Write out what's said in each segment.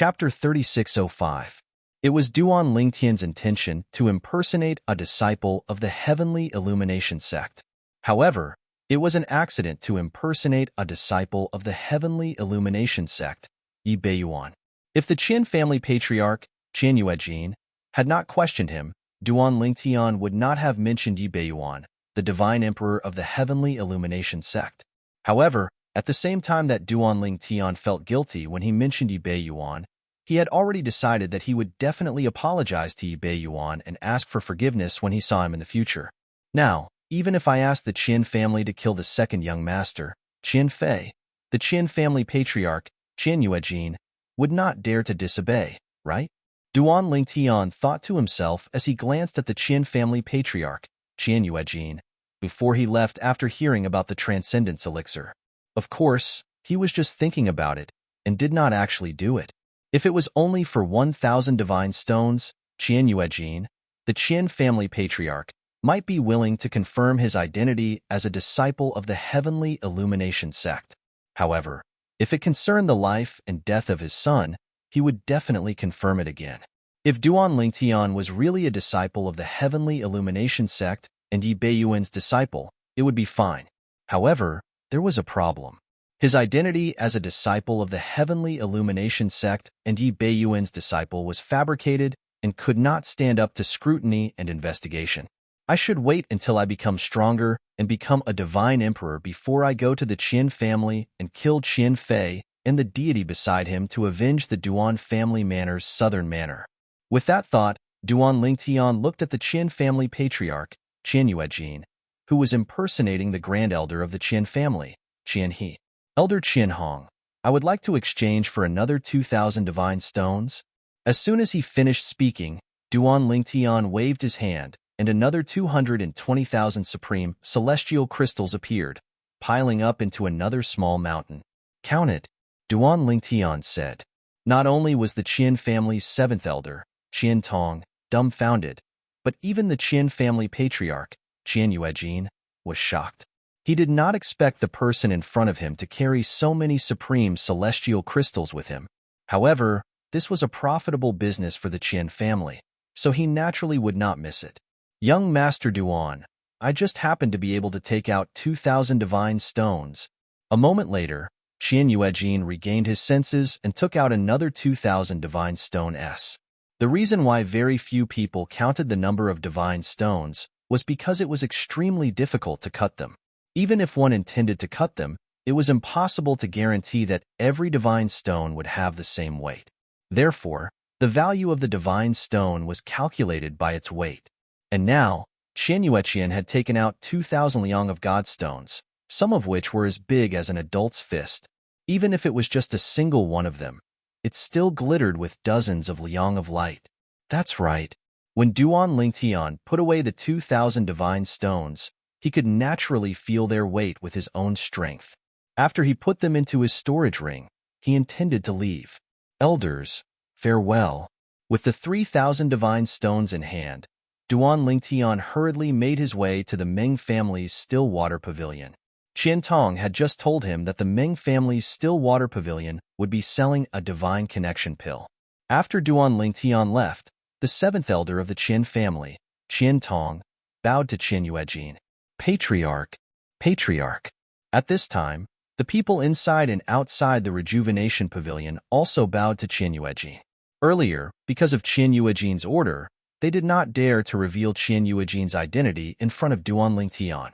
Chapter 3605. It was Duan Lingtian's intention to impersonate a disciple of the Heavenly Illumination sect. However, it was an accident to impersonate a disciple of the Heavenly Illumination sect, Yi Beiyuan. If the Qin family patriarch, Qin Yuejin, had not questioned him, Duan Lingtian would not have mentioned Yi Beiyuan, the divine emperor of the Heavenly Illumination sect. However, at the same time that Duan Lingtian felt guilty when he mentioned Yi Beiyuan, he had already decided that he would definitely apologize to Yi Beiyuan and ask for forgiveness when he saw him in the future. Now, even if I asked the Qin family to kill the second young master, Qin Fei, the Qin family patriarch, Qin Yuejin, would not dare to disobey, right? Duan Lingtian thought to himself as he glanced at the Qin family patriarch, Qin Yuejin, before he left after hearing about the transcendence elixir. Of course, he was just thinking about it and did not actually do it. If it was only for 1,000 divine stones, Qin Yuejin, the Qin family patriarch, might be willing to confirm his identity as a disciple of the Heavenly Illumination sect. However, if it concerned the life and death of his son, he would definitely confirm it again. If Duan Lingtian was really a disciple of the Heavenly Illumination sect and Yi Beiyuan's disciple, it would be fine. However, there was a problem. His identity as a disciple of the Heavenly Illumination sect and Yi Beiyuan's disciple was fabricated and could not stand up to scrutiny and investigation. I should wait until I become stronger and become a divine emperor before I go to the Qin family and kill Qin Fei and the deity beside him to avenge the Duan family manor's southern manor. With that thought, Duan Lingtian looked at the Qin family patriarch, Qin Yuejin, who was impersonating the grand elder of the Qin family, Qin He. Elder Qin Hong, I would like to exchange for another 2,000 divine stones. As soon as he finished speaking, Duan Lingtian waved his hand, and another 220,000 supreme celestial crystals appeared, piling up into another small mountain. Count it, Duan Lingtian said. Not only was the Qin family's seventh elder, Qin Tong, dumbfounded, but even the Qin family patriarch, Qin Yuejin, was shocked. He did not expect the person in front of him to carry so many supreme celestial crystals with him. However, this was a profitable business for the Qin family, so he naturally would not miss it. Young Master Duan, I just happened to be able to take out 2,000 divine stones. A moment later, Qin Yuejin regained his senses and took out another 2,000 divine stones. The reason why very few people counted the number of divine stones was because it was extremely difficult to cut them. Even if one intended to cut them, it was impossible to guarantee that every divine stone would have the same weight. Therefore, the value of the divine stone was calculated by its weight. And now, Qin Yuejin had taken out 2,000 liang of God stones, some of which were as big as an adult's fist. Even if it was just a single one of them, it still glittered with dozens of liang of light. That's right. When Duan Lingtian put away the 2,000 divine stones, he could naturally feel their weight with his own strength. After he put them into his storage ring, he intended to leave. Elders, farewell. With the 3,000 divine stones in hand, Duan Lingtian hurriedly made his way to the Meng family's still water pavilion. Qin Tong had just told him that the Meng family's still water pavilion would be selling a divine connection pill. After Duan Lingtian left, the seventh elder of the Qin family, Qin Tong, bowed to Qin Yuejin. Patriarch, Patriarch. At this time, the people inside and outside the rejuvenation pavilion also bowed to Qin Yuejin. Earlier, because of Qin Yuejin's order, they did not dare to reveal Qin Yuejin's identity in front of Duan Lingtian.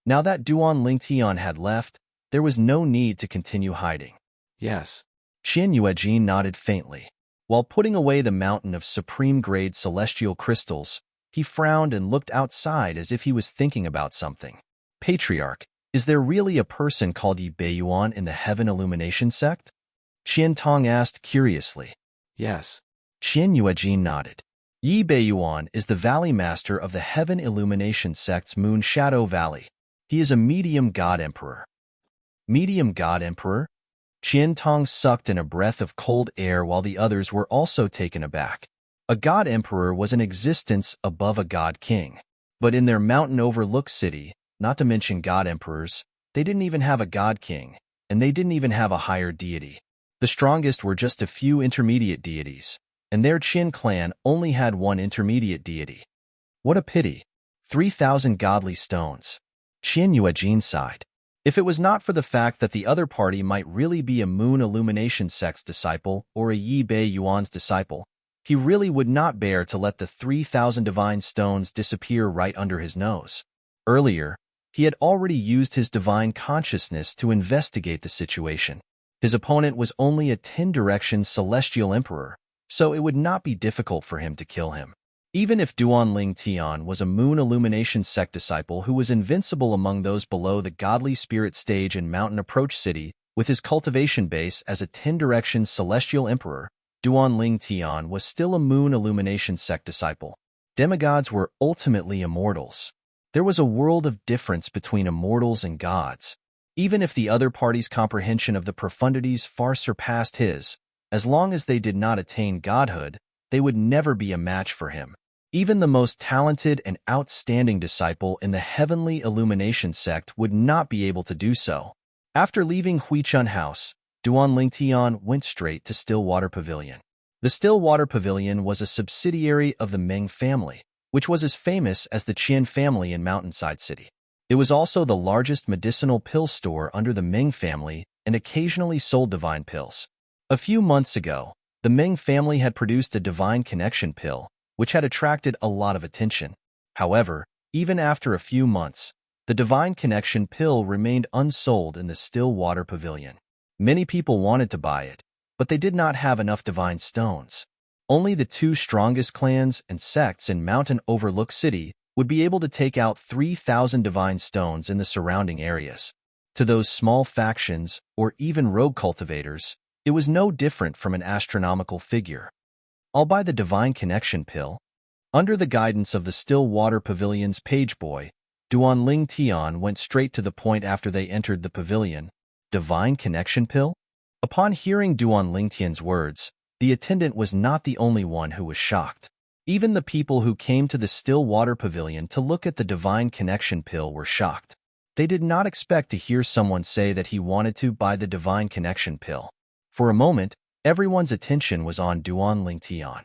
Now that Duan Lingtian had left, there was no need to continue hiding. Yes. Qin Yuejin nodded faintly. While putting away the mountain of supreme-grade celestial crystals, he frowned and looked outside as if he was thinking about something. Patriarch, is there really a person called Yi Beiyuan in the Heaven Illumination sect? Qin Tong asked curiously. Yes. Qin Yuejin nodded. Yi Beiyuan is the Valley Master of the Heaven Illumination sect's Moon Shadow Valley. He is a medium god emperor. Medium god emperor? Qin Tong sucked in a breath of cold air while the others were also taken aback. A god emperor was an existence above a god king. But in their mountain overlooked city, not to mention god emperors, they didn't even have a god king, and they didn't even have a higher deity. The strongest were just a few intermediate deities, and their Qin clan only had one intermediate deity. What a pity. 3,000 godly stones. Qin Yuejin sighed. If it was not for the fact that the other party might really be a Moon Illumination sect's disciple or a Yi Bei Yuan's disciple, he really would not bear to let the 3,000 divine stones disappear right under his nose. Earlier, he had already used his divine consciousness to investigate the situation. His opponent was only a 10-direction celestial emperor, so it would not be difficult for him to kill him. Even if Duanling Tian was a Moon Illumination sect disciple who was invincible among those below the godly spirit stage in Mountain Approach City, with his cultivation base as a 10-direction celestial emperor, Duanling Tian was still a Moon Illumination sect disciple. Demigods were ultimately immortals. There was a world of difference between immortals and gods. Even if the other party's comprehension of the profundities far surpassed his, as long as they did not attain godhood, they would never be a match for him. Even the most talented and outstanding disciple in the Heavenly Illumination sect would not be able to do so. After leaving Huichun House, Duanling Tian went straight to Stillwater Pavilion. The Stillwater Pavilion was a subsidiary of the Ming family, which was as famous as the Qian family in Mountainside City. It was also the largest medicinal pill store under the Ming family and occasionally sold divine pills. A few months ago, the Ming family had produced a divine connection pill, which had attracted a lot of attention. However, even after a few months, the divine connection pill remained unsold in the Stillwater Pavilion. Many people wanted to buy it, but they did not have enough divine stones. Only the two strongest clans and sects in Mountain Overlook City would be able to take out 3,000 divine stones in the surrounding areas. To those small factions, or even rogue cultivators, it was no different from an astronomical figure. I'll buy the divine connection pill. Under the guidance of the Stillwater Pavilion's page boy, Duanling Tian went straight to the point after they entered the pavilion. Divine connection pill? Upon hearing Duanling Tian's words, the attendant was not the only one who was shocked. Even the people who came to the Stillwater Pavilion to look at the divine connection pill were shocked. They did not expect to hear someone say that he wanted to buy the divine connection pill. For a moment, everyone's attention was on Duanling Tian.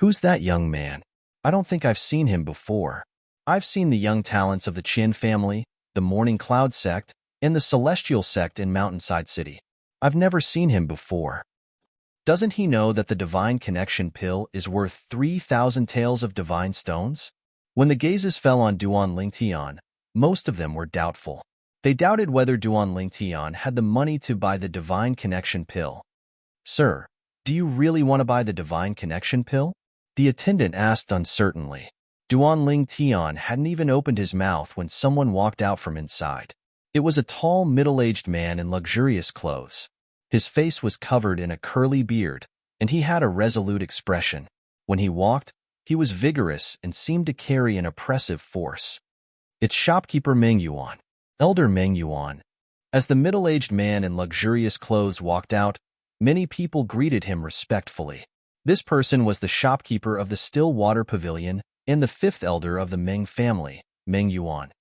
Who's that young man? I don't think I've seen him before. I've seen the young talents of the Qin family, the Morning Cloud sect, and the Celestial sect in Mountainside City. I've never seen him before. Doesn't he know that the divine connection pill is worth 3,000 taels of divine stones? When the gazes fell on Duanling Tian, most of them were doubtful. They doubted whether Duanling Tian had the money to buy the divine connection pill. Sir, do you really want to buy the divine connection pill? The attendant asked uncertainly. Duanling Tian hadn't even opened his mouth when someone walked out from inside. It was a tall, middle-aged man in luxurious clothes. His face was covered in a curly beard, and he had a resolute expression. When he walked, he was vigorous and seemed to carry an oppressive force. It's shopkeeper Meng Yuan, Elder Meng Yuan. As the middle-aged man in luxurious clothes walked out, many people greeted him respectfully. This person was the shopkeeper of the Stillwater Pavilion and the fifth elder of the Meng family, Meng Yuan.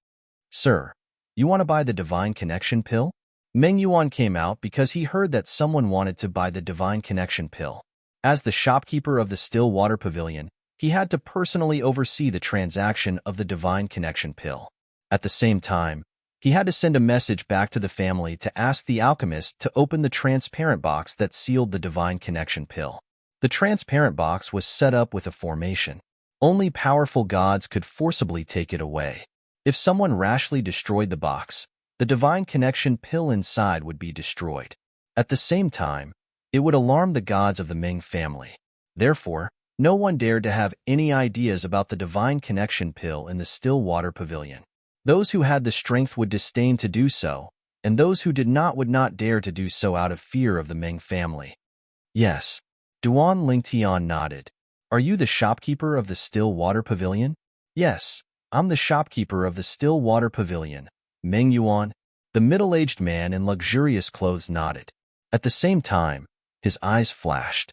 Sir, you want to buy the divine connection pill? Meng Yuan came out because he heard that someone wanted to buy the divine connection pill. As the shopkeeper of the Stillwater Pavilion, he had to personally oversee the transaction of the divine connection pill. At the same time, he had to send a message back to the family to ask the alchemist to open the transparent box that sealed the divine connection pill. The transparent box was set up with a formation. Only powerful gods could forcibly take it away. If someone rashly destroyed the box, the divine connection pill inside would be destroyed. At the same time, it would alarm the gods of the Ming family. Therefore, no one dared to have any ideas about the divine connection pill in the Stillwater Pavilion. Those who had the strength would disdain to do so, and those who did not would not dare to do so out of fear of the Ming family. Yes. Duanling Tian nodded. Are you the shopkeeper of the Stillwater Pavilion? Yes, I'm the shopkeeper of the Stillwater Pavilion. Meng Yuan, the middle-aged man in luxurious clothes, nodded. At the same time, his eyes flashed.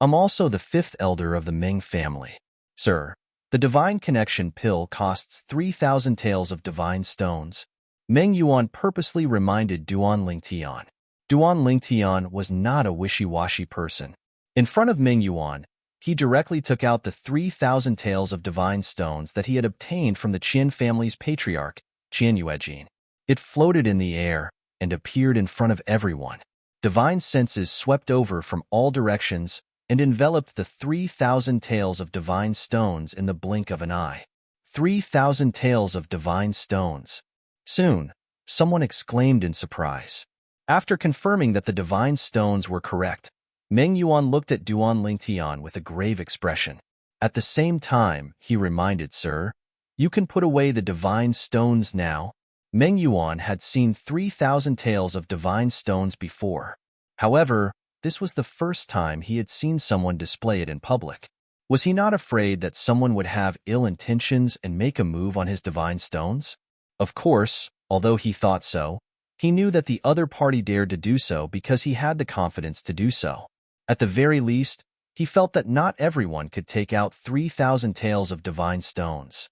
I'm also the fifth elder of the Ming family. Sir, the divine connection pill costs 3,000 taels of divine stones. Meng Yuan purposely reminded Duanling Tian. Duan Lingtian was not a wishy-washy person. In front of Ming Yuan, he directly took out the 3,000 taels of divine stones that he had obtained from the Qin family's patriarch, Qian Yuejin. It floated in the air and appeared in front of everyone. Divine senses swept over from all directions and enveloped the 3,000 taels of divine stones in the blink of an eye. 3,000 taels of divine stones. Soon, someone exclaimed in surprise. After confirming that the divine stones were correct, Meng Yuan looked at Duan Lingtian with a grave expression. At the same time, he reminded, "Sir, you can put away the divine stones now." Meng Yuan had seen 3,000 taels of divine stones before. However, this was the first time he had seen someone display it in public. Was he not afraid that someone would have ill intentions and make a move on his divine stones? Of course, although he thought so, he knew that the other party dared to do so because he had the confidence to do so. At the very least, he felt that not everyone could take out 3,000 taels of divine stones.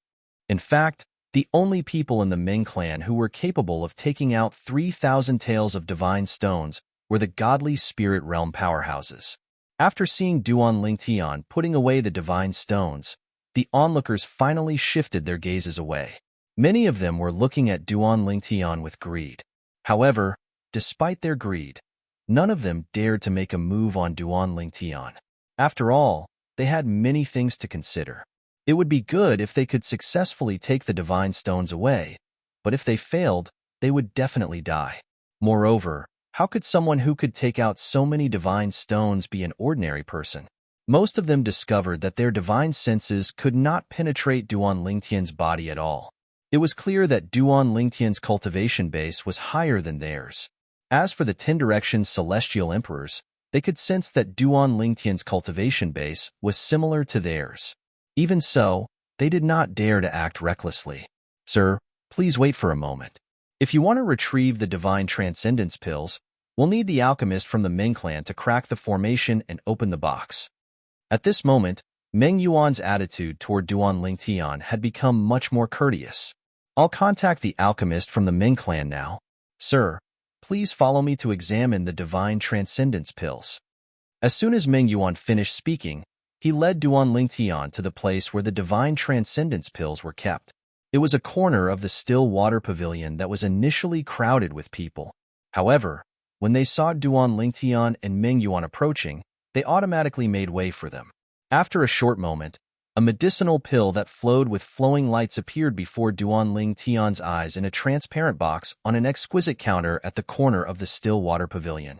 In fact, the only people in the Ming clan who were capable of taking out 3,000 taels of divine stones were the godly spirit realm powerhouses. After seeing Duan Lingtian putting away the divine stones, the onlookers finally shifted their gazes away. Many of them were looking at Duan Lingtian with greed. However, despite their greed, none of them dared to make a move on Duan Lingtian. After all, they had many things to consider. It would be good if they could successfully take the divine stones away, but if they failed, they would definitely die. Moreover, how could someone who could take out so many divine stones be an ordinary person? Most of them discovered that their divine senses could not penetrate Duan Lingtian's body at all. It was clear that Duan Lingtian's cultivation base was higher than theirs. As for the 10 Directions Celestial Emperors, they could sense that Duan Lingtian's cultivation base was similar to theirs. Even so, they did not dare to act recklessly. "Sir, please wait for a moment. If you want to retrieve the Divine Transcendence pills, we'll need the alchemist from the Ming clan to crack the formation and open the box." At this moment, Meng Yuan's attitude toward Duan Lingtian had become much more courteous. "I'll contact the alchemist from the Ming clan now. Sir, please follow me to examine the Divine Transcendence pills." As soon as Meng Yuan finished speaking, he led Duan Lingtian to the place where the Divine Transcendence pills were kept. It was a corner of the still water pavilion that was initially crowded with people. However, when they saw Duan Lingtian and Meng Yuan approaching, they automatically made way for them. After a short moment, a medicinal pill that flowed with flowing lights appeared before Duan Lingtian's eyes in a transparent box on an exquisite counter at the corner of the still water pavilion.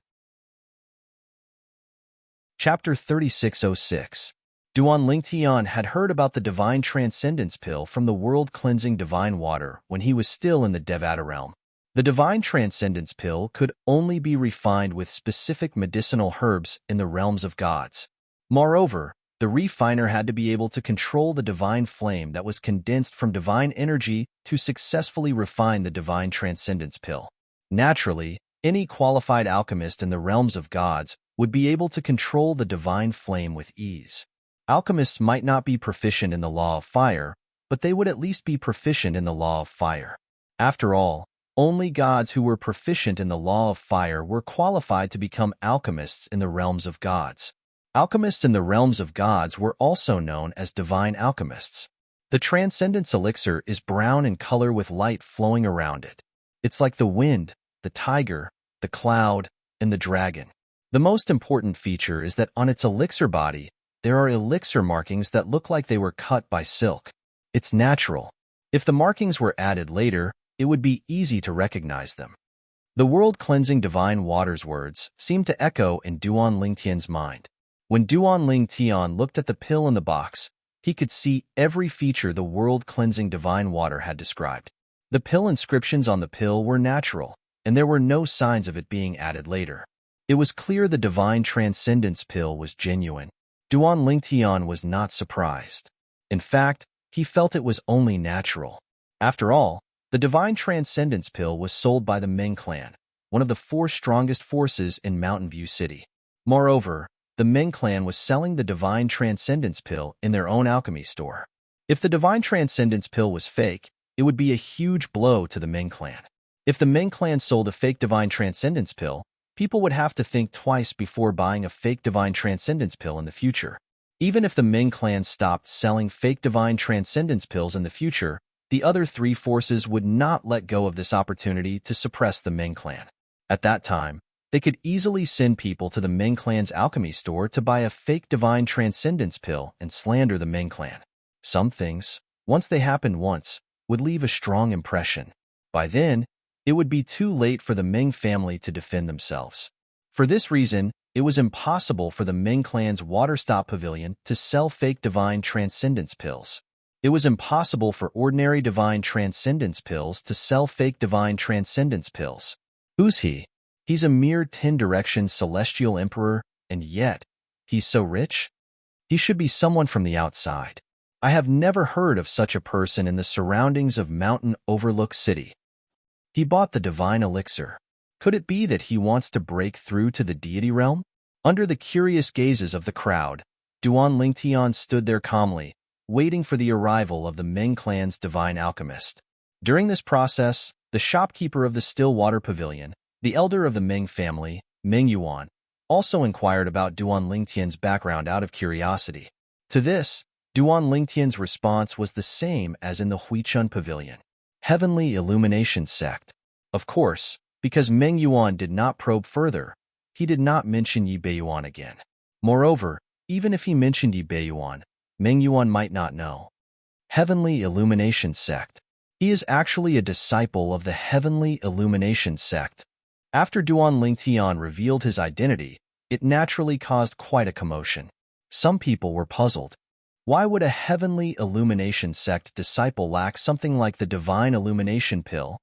Chapter 3606. Duan Lingtian had heard about the Divine Transcendence pill from the world-cleansing divine water when he was still in the Devata realm. The Divine Transcendence pill could only be refined with specific medicinal herbs in the realms of gods. Moreover, the refiner had to be able to control the divine flame that was condensed from divine energy to successfully refine the Divine Transcendence pill. Naturally, any qualified alchemist in the realms of gods would be able to control the divine flame with ease. Alchemists might not be proficient in the law of fire, but they would at least be proficient in the law of fire. After all, only gods who were proficient in the law of fire were qualified to become alchemists in the realms of gods. Alchemists in the realms of gods were also known as divine alchemists. The transcendence elixir is brown in color with light flowing around it. It's like the wind, the tiger, the cloud, and the dragon. The most important feature is that on its elixir body, there are elixir markings that look like they were cut by silk. It's natural. If the markings were added later, it would be easy to recognize them. The world-cleansing divine water's words seemed to echo in Duan Lingtian's mind. When Duan Lingtian looked at the pill in the box, he could see every feature the world-cleansing divine water had described. The pill inscriptions on the pill were natural, and there were no signs of it being added later. It was clear the Divine Transcendence pill was genuine. Duan Lingtian was not surprised. In fact, he felt it was only natural. After all, the Divine Transcendence pill was sold by the Ming clan, one of the 4 strongest forces in Mountain View City. Moreover, the Ming clan was selling the Divine Transcendence pill in their own alchemy store. If the Divine Transcendence pill was fake, it would be a huge blow to the Ming clan. If the Ming clan sold a fake Divine Transcendence pill, people would have to think twice before buying a fake divine transcendence pill in the future. Even if the Ming clan stopped selling fake divine transcendence pills in the future, the other three forces would not let go of this opportunity to suppress the Ming clan. At that time, they could easily send people to the Ming clan's alchemy store to buy a fake divine transcendence pill and slander the Ming clan. Some things, once they happened once, would leave a strong impression. By then, it would be too late for the Ming family to defend themselves. For this reason, it was impossible for the Ming clan's water-stop pavilion to sell fake divine transcendence pills. It was impossible for ordinary divine transcendence pills to sell fake divine transcendence pills. Who's he? He's a mere 10-direction celestial emperor, and yet, he's so rich? He should be someone from the outside. I have never heard of such a person in the surroundings of Mountain Overlook City. He bought the divine elixir. Could it be that he wants to break through to the deity realm? Under the curious gazes of the crowd, Duan Lingtian stood there calmly, waiting for the arrival of the Ming clan's divine alchemist. During this process, the shopkeeper of the Stillwater Pavilion, the elder of the Ming family, Ming Yuan, also inquired about Duan Lingtian's background out of curiosity. To this, Duan Lingtian's response was the same as in the Huichun Pavilion. Heavenly Illumination Sect. Of course, because Meng Yuan did not probe further, he did not mention Yi Beiyuan again. Moreover, even if he mentioned Yi Beiyuan, Meng Yuan might not know. Heavenly Illumination Sect. He is actually a disciple of the Heavenly Illumination Sect. After Duan Lingtian revealed his identity, it naturally caused quite a commotion. Some people were puzzled. Why would a Heavenly Illumination Sect disciple lack something like the Divine Illumination Pill?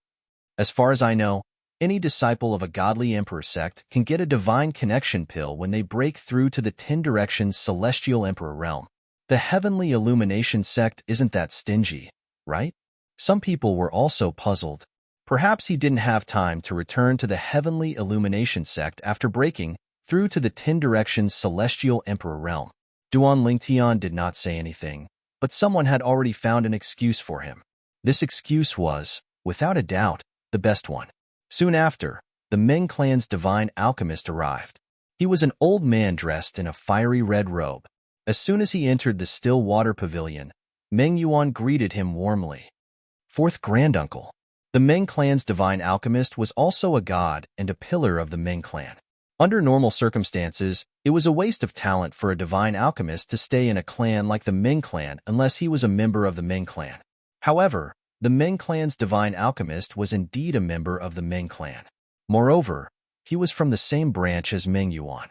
As far as I know, any disciple of a godly emperor sect can get a Divine Connection Pill when they break through to the 10 Directions Celestial Emperor realm. The Heavenly Illumination Sect isn't that stingy, right? Some people were also puzzled. Perhaps he didn't have time to return to the Heavenly Illumination Sect after breaking through to the 10 Directions Celestial Emperor realm. Duan Lingtian did not say anything, but someone had already found an excuse for him. This excuse was, without a doubt, the best one. Soon after, the Ming clan's divine alchemist arrived. He was an old man dressed in a fiery red robe. As soon as he entered the Stillwater Pavilion, Meng Yuan greeted him warmly. Fourth granduncle. The Ming clan's divine alchemist was also a god and a pillar of the Ming clan. Under normal circumstances, it was a waste of talent for a divine alchemist to stay in a clan like the Ming clan unless he was a member of the Ming clan. However, the Ming clan's divine alchemist was indeed a member of the Ming clan. Moreover, he was from the same branch as Meng Yuan.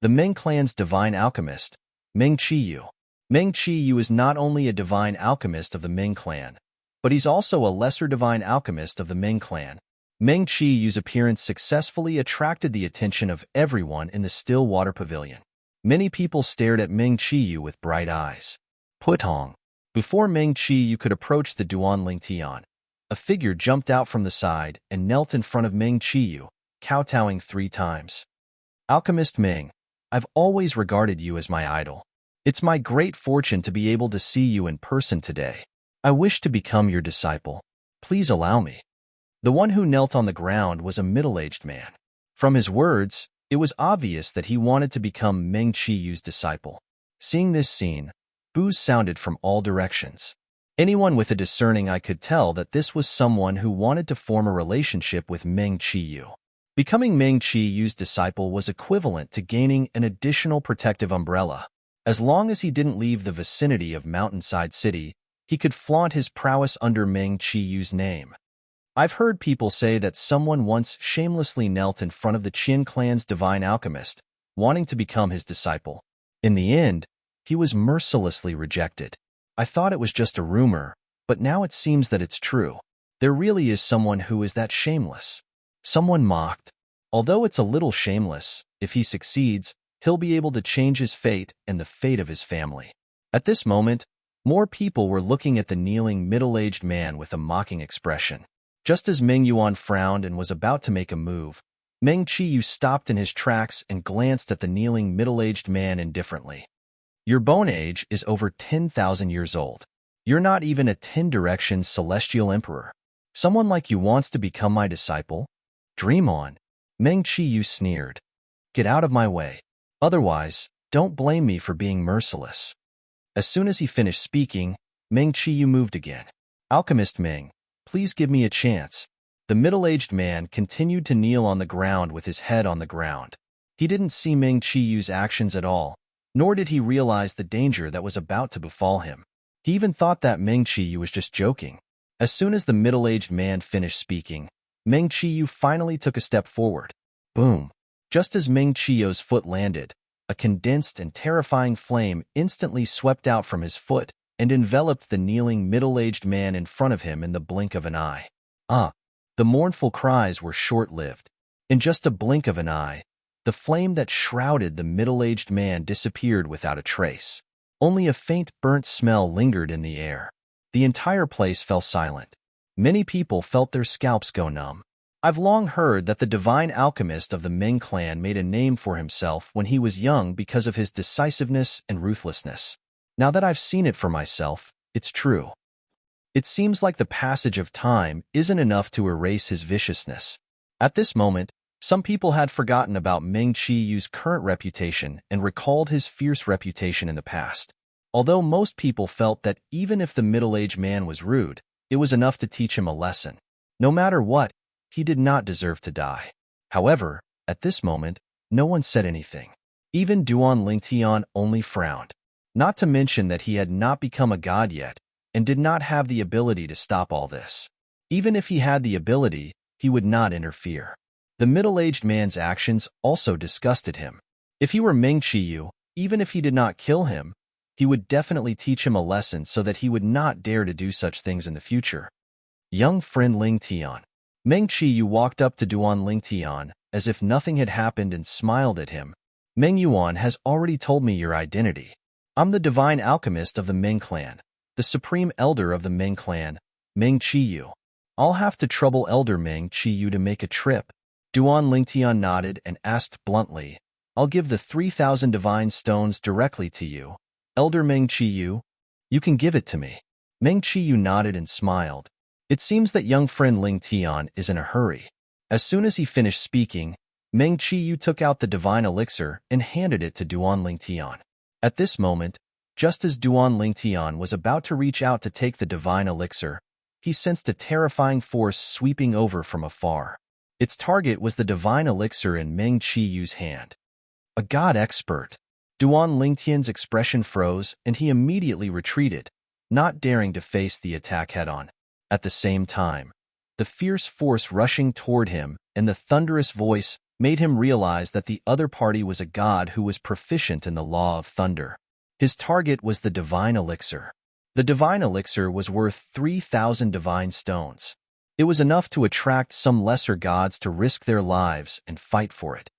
The Ming clan's divine alchemist, Meng Qiyu. Meng Qiyu is not only a divine alchemist of the Ming clan, but he's also a lesser divine alchemist of the Ming clan. Meng Qiyu's appearance successfully attracted the attention of everyone in the Stillwater Pavilion. Many people stared at Meng Qiyu with bright eyes. Putong. Before Meng Qiyu could approach the Duan Lingtian, a figure jumped out from the side and knelt in front of Meng Qiyu, kowtowing 3 times. Alchemist Meng, I've always regarded you as my idol. It's my great fortune to be able to see you in person today. I wish to become your disciple. Please allow me. The one who knelt on the ground was a middle-aged man. From his words, it was obvious that he wanted to become Meng Qiyu's disciple. Seeing this scene, boos sounded from all directions. Anyone with a discerning eye could tell that this was someone who wanted to form a relationship with Meng Qiyu. Becoming Meng Qiyu's disciple was equivalent to gaining an additional protective umbrella. As long as he didn't leave the vicinity of Mountainside City, he could flaunt his prowess under Meng Qiyu's name. I've heard people say that someone once shamelessly knelt in front of the Qin clan's divine alchemist, wanting to become his disciple. In the end, he was mercilessly rejected. I thought it was just a rumor, but now it seems that it's true. There really is someone who is that shameless. Someone mocked. Although it's a little shameless, if he succeeds, he'll be able to change his fate and the fate of his family. At this moment, more people were looking at the kneeling middle-aged man with a mocking expression. Just as Meng Yuan frowned and was about to make a move, Meng Qiyu stopped in his tracks and glanced at the kneeling middle-aged man indifferently. Your bone age is over 10,000 years old. You're not even a 10 Directions Celestial Emperor. Someone like you wants to become my disciple? Dream on. Meng Qiyu sneered. Get out of my way. Otherwise, don't blame me for being merciless. As soon as he finished speaking, Meng Qiyu moved again. Alchemist Meng, please give me a chance. The middle-aged man continued to kneel on the ground with his head on the ground. He didn't see Meng Qiyu's actions at all, nor did he realize the danger that was about to befall him. He even thought that Meng Qiyu was just joking. As soon as the middle-aged man finished speaking, Meng Qiyu finally took a step forward. Boom! Just as Meng Qiyu's foot landed, a condensed and terrifying flame instantly swept out from his foot and enveloped the kneeling middle-aged man in front of him in the blink of an eye. The mournful cries were short-lived. In just a blink of an eye, the flame that shrouded the middle-aged man disappeared without a trace. Only a faint burnt smell lingered in the air. The entire place fell silent. Many people felt their scalps go numb. I've long heard that the divine alchemist of the Ming clan made a name for himself when he was young because of his decisiveness and ruthlessness. Now that I've seen it for myself, it's true. It seems like the passage of time isn't enough to erase his viciousness. At this moment, some people had forgotten about Meng Qiyu's current reputation and recalled his fierce reputation in the past. Although most people felt that even if the middle-aged man was rude, it was enough to teach him a lesson. No matter what, he did not deserve to die. However, at this moment, no one said anything. Even Duan Lingtian only frowned. Not to mention that he had not become a god yet, and did not have the ability to stop all this. Even if he had the ability, he would not interfere. The middle-aged man's actions also disgusted him. If he were Meng Qiyu, even if he did not kill him, he would definitely teach him a lesson so that he would not dare to do such things in the future. Young friend Ling Tian. Meng Qiyu walked up to Duan Ling Tian as if nothing had happened and smiled at him. Meng Yuan has already told me your identity. I'm the divine alchemist of the Meng clan, the supreme elder of the Meng clan, Meng Qiyu. I'll have to trouble Elder Meng Qiyu to make a trip. Duan Lingtian nodded and asked bluntly, I'll give the 3,000 divine stones directly to you. Elder Meng Qiyu, you can give it to me. Meng Qiyu nodded and smiled. It seems that young friend Ling Tian is in a hurry. As soon as he finished speaking, Meng Qiyu took out the divine elixir and handed it to Duan Lingtian. At this moment, just as Duan Lingtian was about to reach out to take the divine elixir, he sensed a terrifying force sweeping over from afar. Its target was the divine elixir in Meng Qiyu's hand. A god expert. Duan Lingtian's expression froze and he immediately retreated, not daring to face the attack head-on. At the same time, the fierce force rushing toward him and the thunderous voice made him realize that the other party was a god who was proficient in the law of thunder. His target was the divine elixir. The divine elixir was worth 3,000 divine stones. It was enough to attract some lesser gods to risk their lives and fight for it.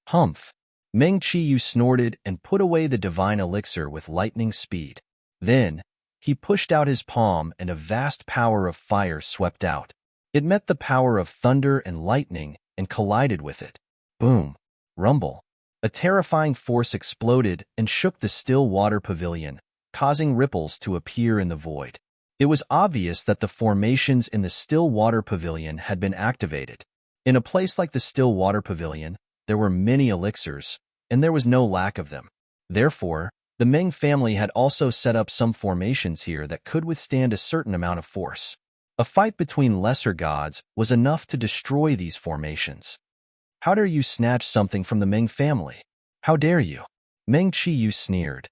Humph! Meng Qiyu snorted and put away the divine elixir with lightning speed. Then, he pushed out his palm and a vast power of fire swept out. It met the power of thunder and lightning and collided with it. Boom! Rumble! A terrifying force exploded and shook the still water pavilion, causing ripples to appear in the void. It was obvious that the formations in the still water pavilion had been activated. In a place like the still water pavilion, there were many elixirs, and there was no lack of them. Therefore, the Meng family had also set up some formations here that could withstand a certain amount of force. A fight between lesser gods was enough to destroy these formations. How dare you snatch something from the Meng family? How dare you? Meng Qiyu sneered.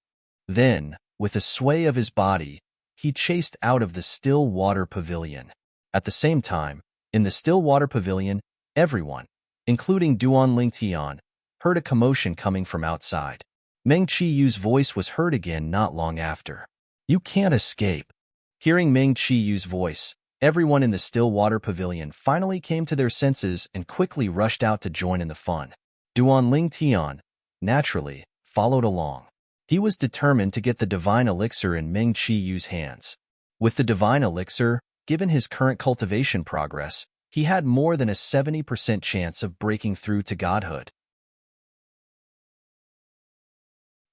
Then, with a sway of his body, he chased out of the still water pavilion. At the same time, in the still water pavilion, everyone, including Duan Lingtian, heard a commotion coming from outside. Meng Qiyu's voice was heard again not long after. You can't escape. Hearing Meng Qiyu's voice, everyone in the still water pavilion finally came to their senses and quickly rushed out to join in the fun. Duan Lingtian, naturally, followed along. He was determined to get the divine elixir in Meng Qiyu's hands. With the divine elixir, given his current cultivation progress, he had more than a 70% chance of breaking through to godhood.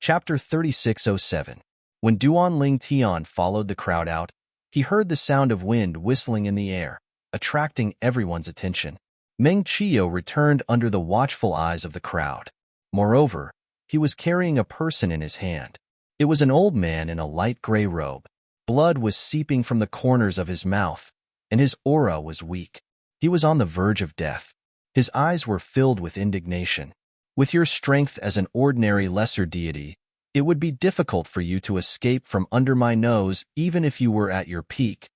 Chapter 3607. When Duan Lingtian followed the crowd out, he heard the sound of wind whistling in the air, attracting everyone's attention. Meng Qiu returned under the watchful eyes of the crowd. Moreover, he was carrying a person in his hand. It was an old man in a light gray robe. Blood was seeping from the corners of his mouth, and his aura was weak. He was on the verge of death. His eyes were filled with indignation. With your strength as an ordinary lesser deity, it would be difficult for you to escape from under my nose even if you were at your peak.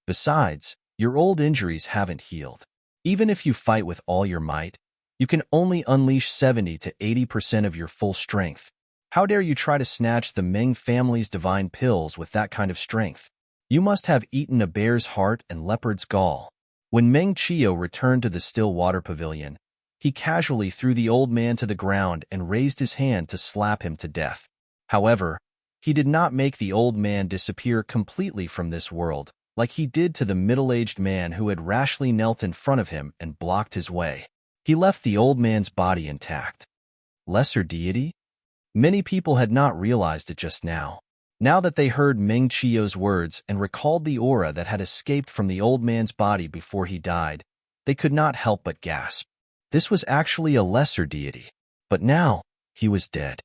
Besides, your old injuries haven't healed. Even if you fight with all your might, you can only unleash 70 to 80% of your full strength. How dare you try to snatch the Meng family's divine pills with that kind of strength? You must have eaten a bear's heart and leopard's gall. When Meng Qiu returned to the still water pavilion, he casually threw the old man to the ground and raised his hand to slap him to death. However, he did not make the old man disappear completely from this world, like he did to the middle-aged man who had rashly knelt in front of him and blocked his way. He left the old man's body intact. Lesser deity? Many people had not realized it just now. Now that they heard Meng Qiu's words and recalled the aura that had escaped from the old man's body before he died, they could not help but gasp. This was actually a lesser deity. But now, he was dead.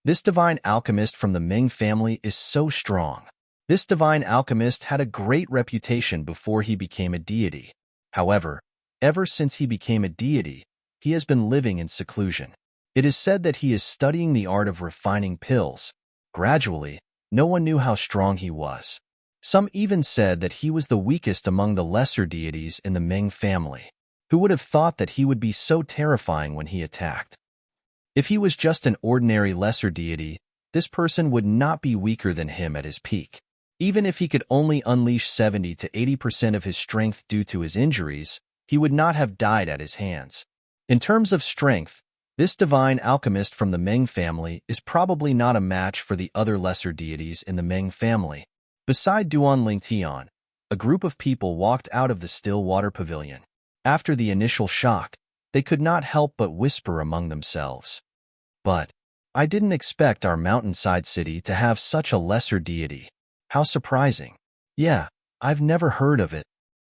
This divine alchemist from the Meng family is so strong. This divine alchemist had a great reputation before he became a deity. However, ever since he became a deity, he has been living in seclusion. It is said that he is studying the art of refining pills. Gradually, no one knew how strong he was. Some even said that he was the weakest among the lesser deities in the Meng family. Who would have thought that he would be so terrifying when he attacked? If he was just an ordinary lesser deity, this person would not be weaker than him at his peak. Even if he could only unleash 70 to 80% of his strength due to his injuries, he would not have died at his hands. In terms of strength, this divine alchemist from the Meng family is probably not a match for the other lesser deities in the Meng family. Beside Duan Lingtian, a group of people walked out of the still water pavilion. After the initial shock, they could not help but whisper among themselves. But I didn't expect our mountainside city to have such a lesser deity. How surprising. Yeah, I've never heard of it.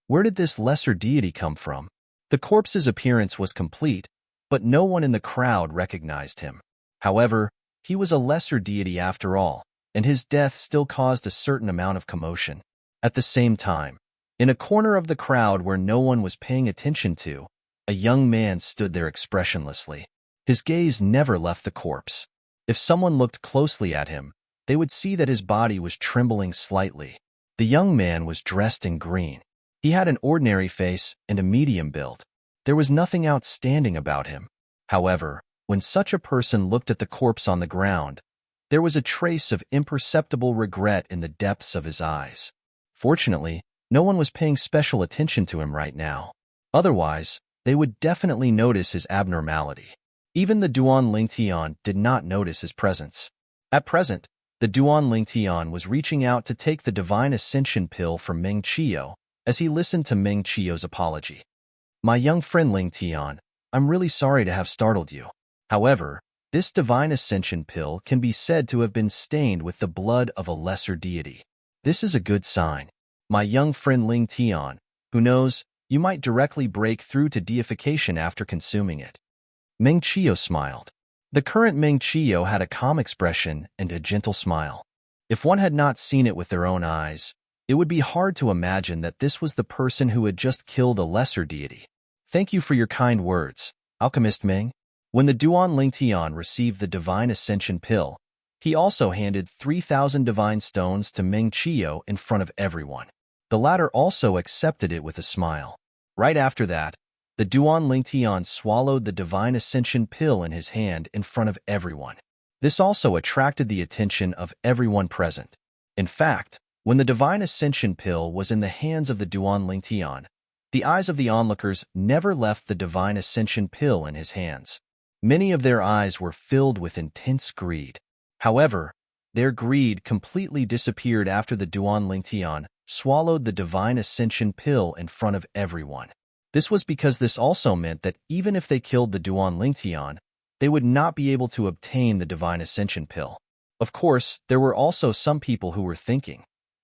Where did this lesser deity come from? The corpse's appearance was complete, but no one in the crowd recognized him. However, he was a lesser deity after all, and his death still caused a certain amount of commotion. At the same time, in a corner of the crowd where no one was paying attention to, a young man stood there expressionlessly. His gaze never left the corpse. If someone looked closely at him, they would see that his body was trembling slightly. The young man was dressed in green. He had an ordinary face and a medium build. There was nothing outstanding about him. However, when such a person looked at the corpse on the ground, there was a trace of imperceptible regret in the depths of his eyes. Fortunately, no one was paying special attention to him right now. Otherwise, they would definitely notice his abnormality. Even the Duan Lingtian did not notice his presence. At present, the Duan Lingtian was reaching out to take the divine ascension pill from Meng Qiu as he listened to Meng Qiu's apology. My young friend Lingtian, I'm really sorry to have startled you. However, this divine ascension pill can be said to have been stained with the blood of a lesser deity. This is a good sign. My young friend Lingtian, who knows, you might directly break through to deification after consuming it. Meng Qiu smiled. The current Meng Qiu had a calm expression and a gentle smile. If one had not seen it with their own eyes, it would be hard to imagine that this was the person who had just killed a lesser deity. Thank you for your kind words, Alchemist Meng. When the Duan Lingtian received the divine ascension pill, he also handed 3,000 divine stones to Meng Qiu in front of everyone. The latter also accepted it with a smile. Right after that, the Duan Lingtian swallowed the divine ascension pill in his hand in front of everyone. This also attracted the attention of everyone present. In fact, when the divine ascension pill was in the hands of the Duan Lingtian, the eyes of the onlookers never left the divine ascension pill in his hands. Many of their eyes were filled with intense greed. However, their greed completely disappeared after the Duan Lingtian swallowed the divine ascension pill in front of everyone. This was because this also meant that even if they killed the Duan Lingtian, they would not be able to obtain the divine ascension pill. Of course, there were also some people who were thinking,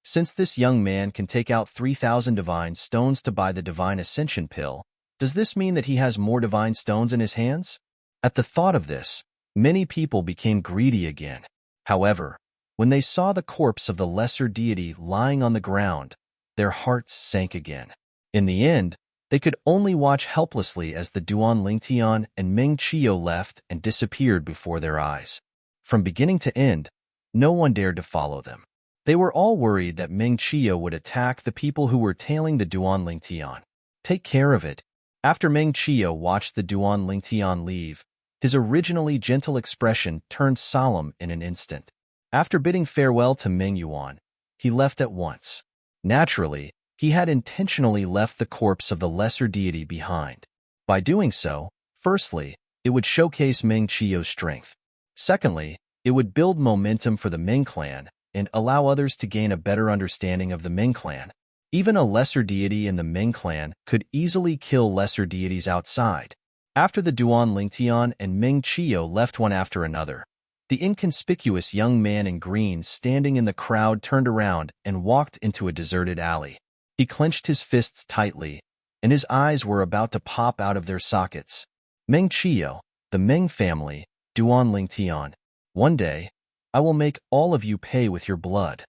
since this young man can take out 3,000 divine stones to buy the divine ascension pill, Does this mean that he has more divine stones in his hands? At the thought of this, many people became greedy again. However, when they saw the corpse of the lesser deity lying on the ground, their hearts sank again. In the end, they could only watch helplessly as the Duan Lingtian and Meng Qiu left and disappeared before their eyes. From beginning to end, no one dared to follow them. They were all worried that Meng Qiu would attack the people who were tailing the Duan Lingtian. Take care of it. After Meng Qiu watched the Duan Lingtian leave, his originally gentle expression turned solemn in an instant. After bidding farewell to Meng Yuan, he left at once. Naturally, he had intentionally left the corpse of the lesser deity behind. By doing so, firstly, it would showcase Meng Qiu's strength. Secondly, it would build momentum for the Meng clan and allow others to gain a better understanding of the Meng clan. Even a lesser deity in the Meng clan could easily kill lesser deities outside. After the Duan Lingtian and Meng Qiu left one after another, the inconspicuous young man in green standing in the crowd turned around and walked into a deserted alley. He clenched his fists tightly, and his eyes were about to pop out of their sockets. Meng Qiu, the Meng family, Duan Lingtian. One day, I will make all of you pay with your blood.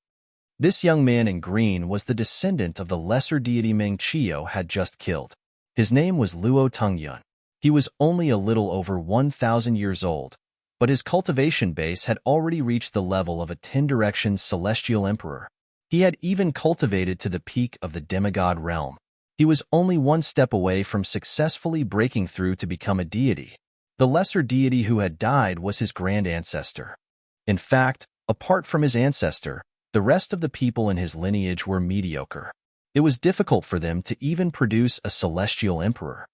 This young man in green was the descendant of the lesser deity Meng Qiu had just killed. His name was Luo Tengyun. He was only a little over 1,000 years old, but his cultivation base had already reached the level of a 10-direction celestial emperor. He had even cultivated to the peak of the demigod realm. He was only one step away from successfully breaking through to become a deity. The lesser deity who had died was his grand ancestor. In fact, apart from his ancestor, the rest of the people in his lineage were mediocre. It was difficult for them to even produce a celestial emperor.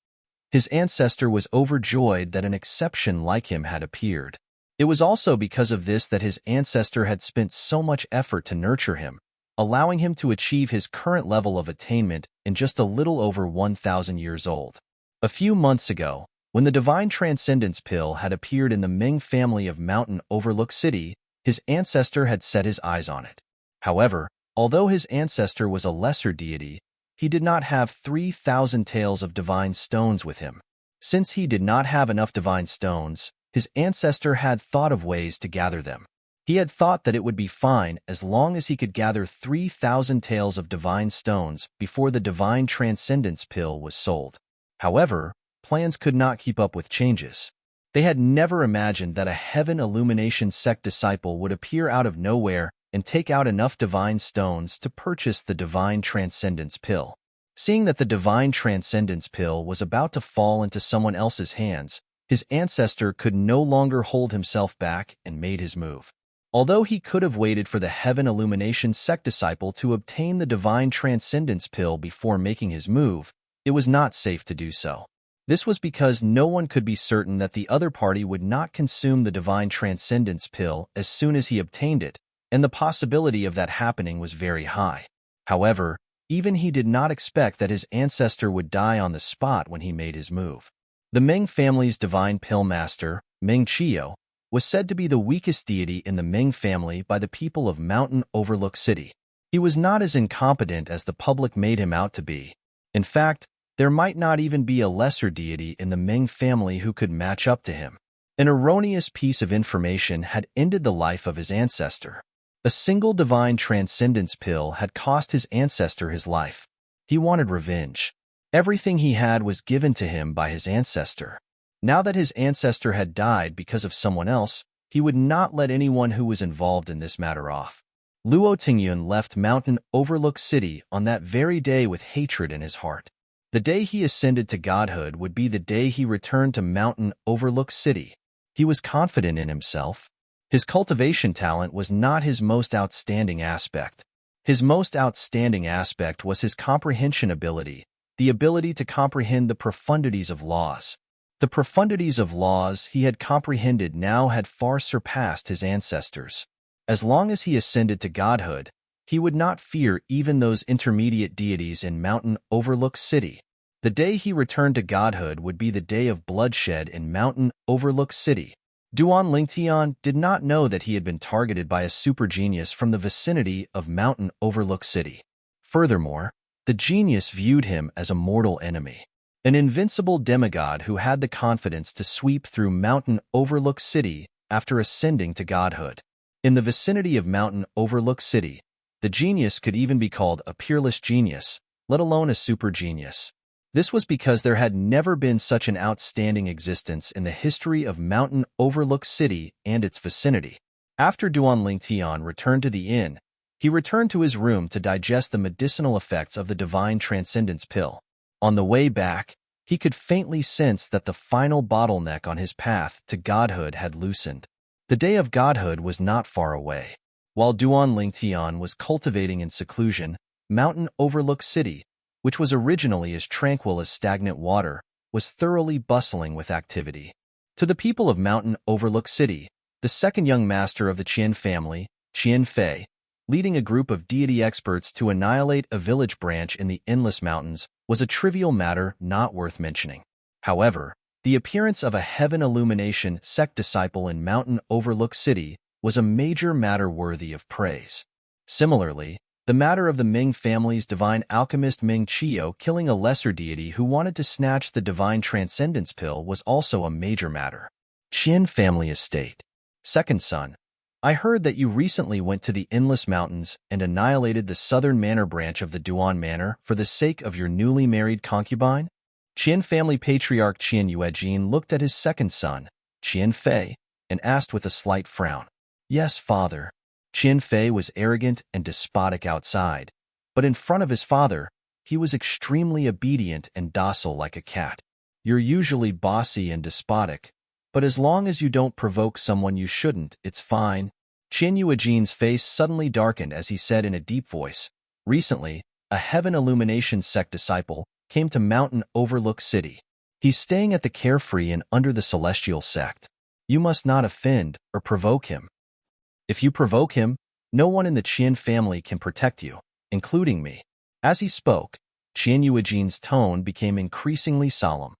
His ancestor was overjoyed that an exception like him had appeared. It was also because of this that his ancestor had spent so much effort to nurture him, allowing him to achieve his current level of attainment in just a little over 1,000 years old. A few months ago, when the Divine Transcendence Pill had appeared in the Ming family of Mountain Overlook City, his ancestor had set his eyes on it. However, although his ancestor was a lesser deity, he did not have 3,000 taels of divine stones with him. Since he did not have enough divine stones, his ancestor had thought of ways to gather them. He had thought that it would be fine as long as he could gather 3,000 taels of divine stones before the Divine Transcendence Pill was sold. However, plans could not keep up with changes. They had never imagined that a Heaven Illumination sect disciple would appear out of nowhere and take out enough divine stones to purchase the Divine Transcendence Pill. Seeing that the Divine Transcendence Pill was about to fall into someone else's hands, his ancestor could no longer hold himself back and made his move. Although he could have waited for the Heaven Illumination sect disciple to obtain the Divine Transcendence Pill before making his move, it was not safe to do so. This was because no one could be certain that the other party would not consume the Divine Transcendence Pill as soon as he obtained it, and the possibility of that happening was very high. However, even he did not expect that his ancestor would die on the spot when he made his move. The Ming family's divine pill master, Meng Qiu, was said to be the weakest deity in the Ming family by the people of Mountain Overlook City. He was not as incompetent as the public made him out to be. In fact, there might not even be a lesser deity in the Ming family who could match up to him. An erroneous piece of information had ended the life of his ancestor. A single Divine Transcendence Pill had cost his ancestor his life. He wanted revenge. Everything he had was given to him by his ancestor. Now that his ancestor had died because of someone else, he would not let anyone who was involved in this matter off. Luo Tingyun left Mountain Overlook City on that very day with hatred in his heart. The day he ascended to godhood would be the day he returned to Mountain Overlook City. He was confident in himself. His cultivation talent was not his most outstanding aspect. His most outstanding aspect was his comprehension ability, the ability to comprehend the profundities of laws. The profundities of laws he had comprehended now had far surpassed his ancestors. As long as he ascended to godhood, he would not fear even those intermediate deities in Mountain Overlook City. The day he returned to godhood would be the day of bloodshed in Mountain Overlook City. Duan Lingtian did not know that he had been targeted by a super genius from the vicinity of Mountain Overlook City. Furthermore, the genius viewed him as a mortal enemy. an invincible demigod who had the confidence to sweep through Mountain Overlook City after ascending to godhood. In the vicinity of Mountain Overlook City, the genius could even be called a peerless genius, let alone a super genius. This was because there had never been such an outstanding existence in the history of Mountain Overlook City and its vicinity. After Duan Lingtian returned to the inn, he returned to his room to digest the medicinal effects of the divine transcendence pill. On the way back, he could faintly sense that the final bottleneck on his path to godhood had loosened. The day of godhood was not far away. While Duan Lingtian was cultivating in seclusion, Mountain Overlook City, which was originally as tranquil as stagnant water, was thoroughly bustling with activity. To the people of Mountain Overlook City, the second young master of the Qian family, Qian Fei, leading a group of deity experts to annihilate a village branch in the Endless Mountains, was a trivial matter not worth mentioning. However, the appearance of a heaven illumination sect disciple in Mountain Overlook City was a major matter worthy of praise. Similarly, the matter of the Ming family's divine alchemist Ming Chiyo killing a lesser deity who wanted to snatch the divine transcendence pill was also a major matter. Qian family estate. Second son, I heard that you recently went to the Endless Mountains and annihilated the southern manor branch of the Duan Manor for the sake of your newly married concubine? Qian family patriarch Qian Yuejin looked at his second son, Qian Fei, and asked with a slight frown. Yes, father. Qian Fei was arrogant and despotic outside, but in front of his father, he was extremely obedient and docile like a cat. You're usually bossy and despotic, but as long as you don't provoke someone you shouldn't, it's fine. Qian Yuejin's face suddenly darkened as he said in a deep voice, recently, a heaven illumination sect disciple came to Mountain Overlook City. He's staying at the Carefree and under the Celestial sect. You must not offend or provoke him. If you provoke him, no one in the Qian family can protect you, including me. As he spoke, Qian Yuejin's tone became increasingly solemn.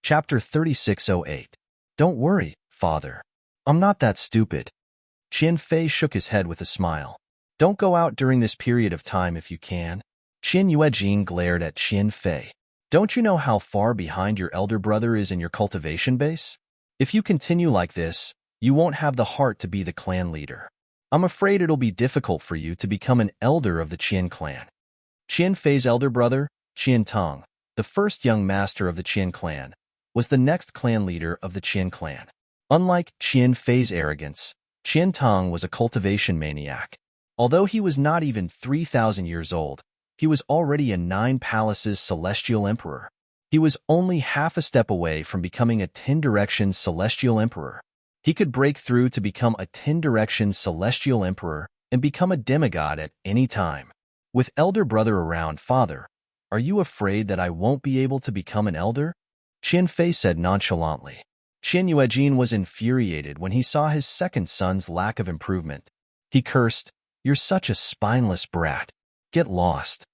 Chapter 3608. Don't worry, father. I'm not that stupid. Qian Fei shook his head with a smile. Don't go out during this period of time if you can. Qian Yuejin glared at Qian Fei. Don't you know how far behind your elder brother is in your cultivation base? If you continue like this, you won't have the heart to be the clan leader. I'm afraid it'll be difficult for you to become an elder of the Qian clan. Qian Fei's elder brother, Qian Tong, the first young master of the Qian clan, was the next clan leader of the Qian clan. Unlike Qian Fei's arrogance, Qian Tong was a cultivation maniac. Although he was not even 3,000 years old, he was already a 9 palaces celestial emperor. He was only half a step away from becoming a 10 directions celestial emperor. He could break through to become a 10 directions celestial emperor and become a demigod at any time. With elder brother around, father, are you afraid that I won't be able to become an elder? Qian Fei said nonchalantly. Qian Yuejin was infuriated when he saw his second son's lack of improvement. He cursed, "You're such a spineless brat. Get lost."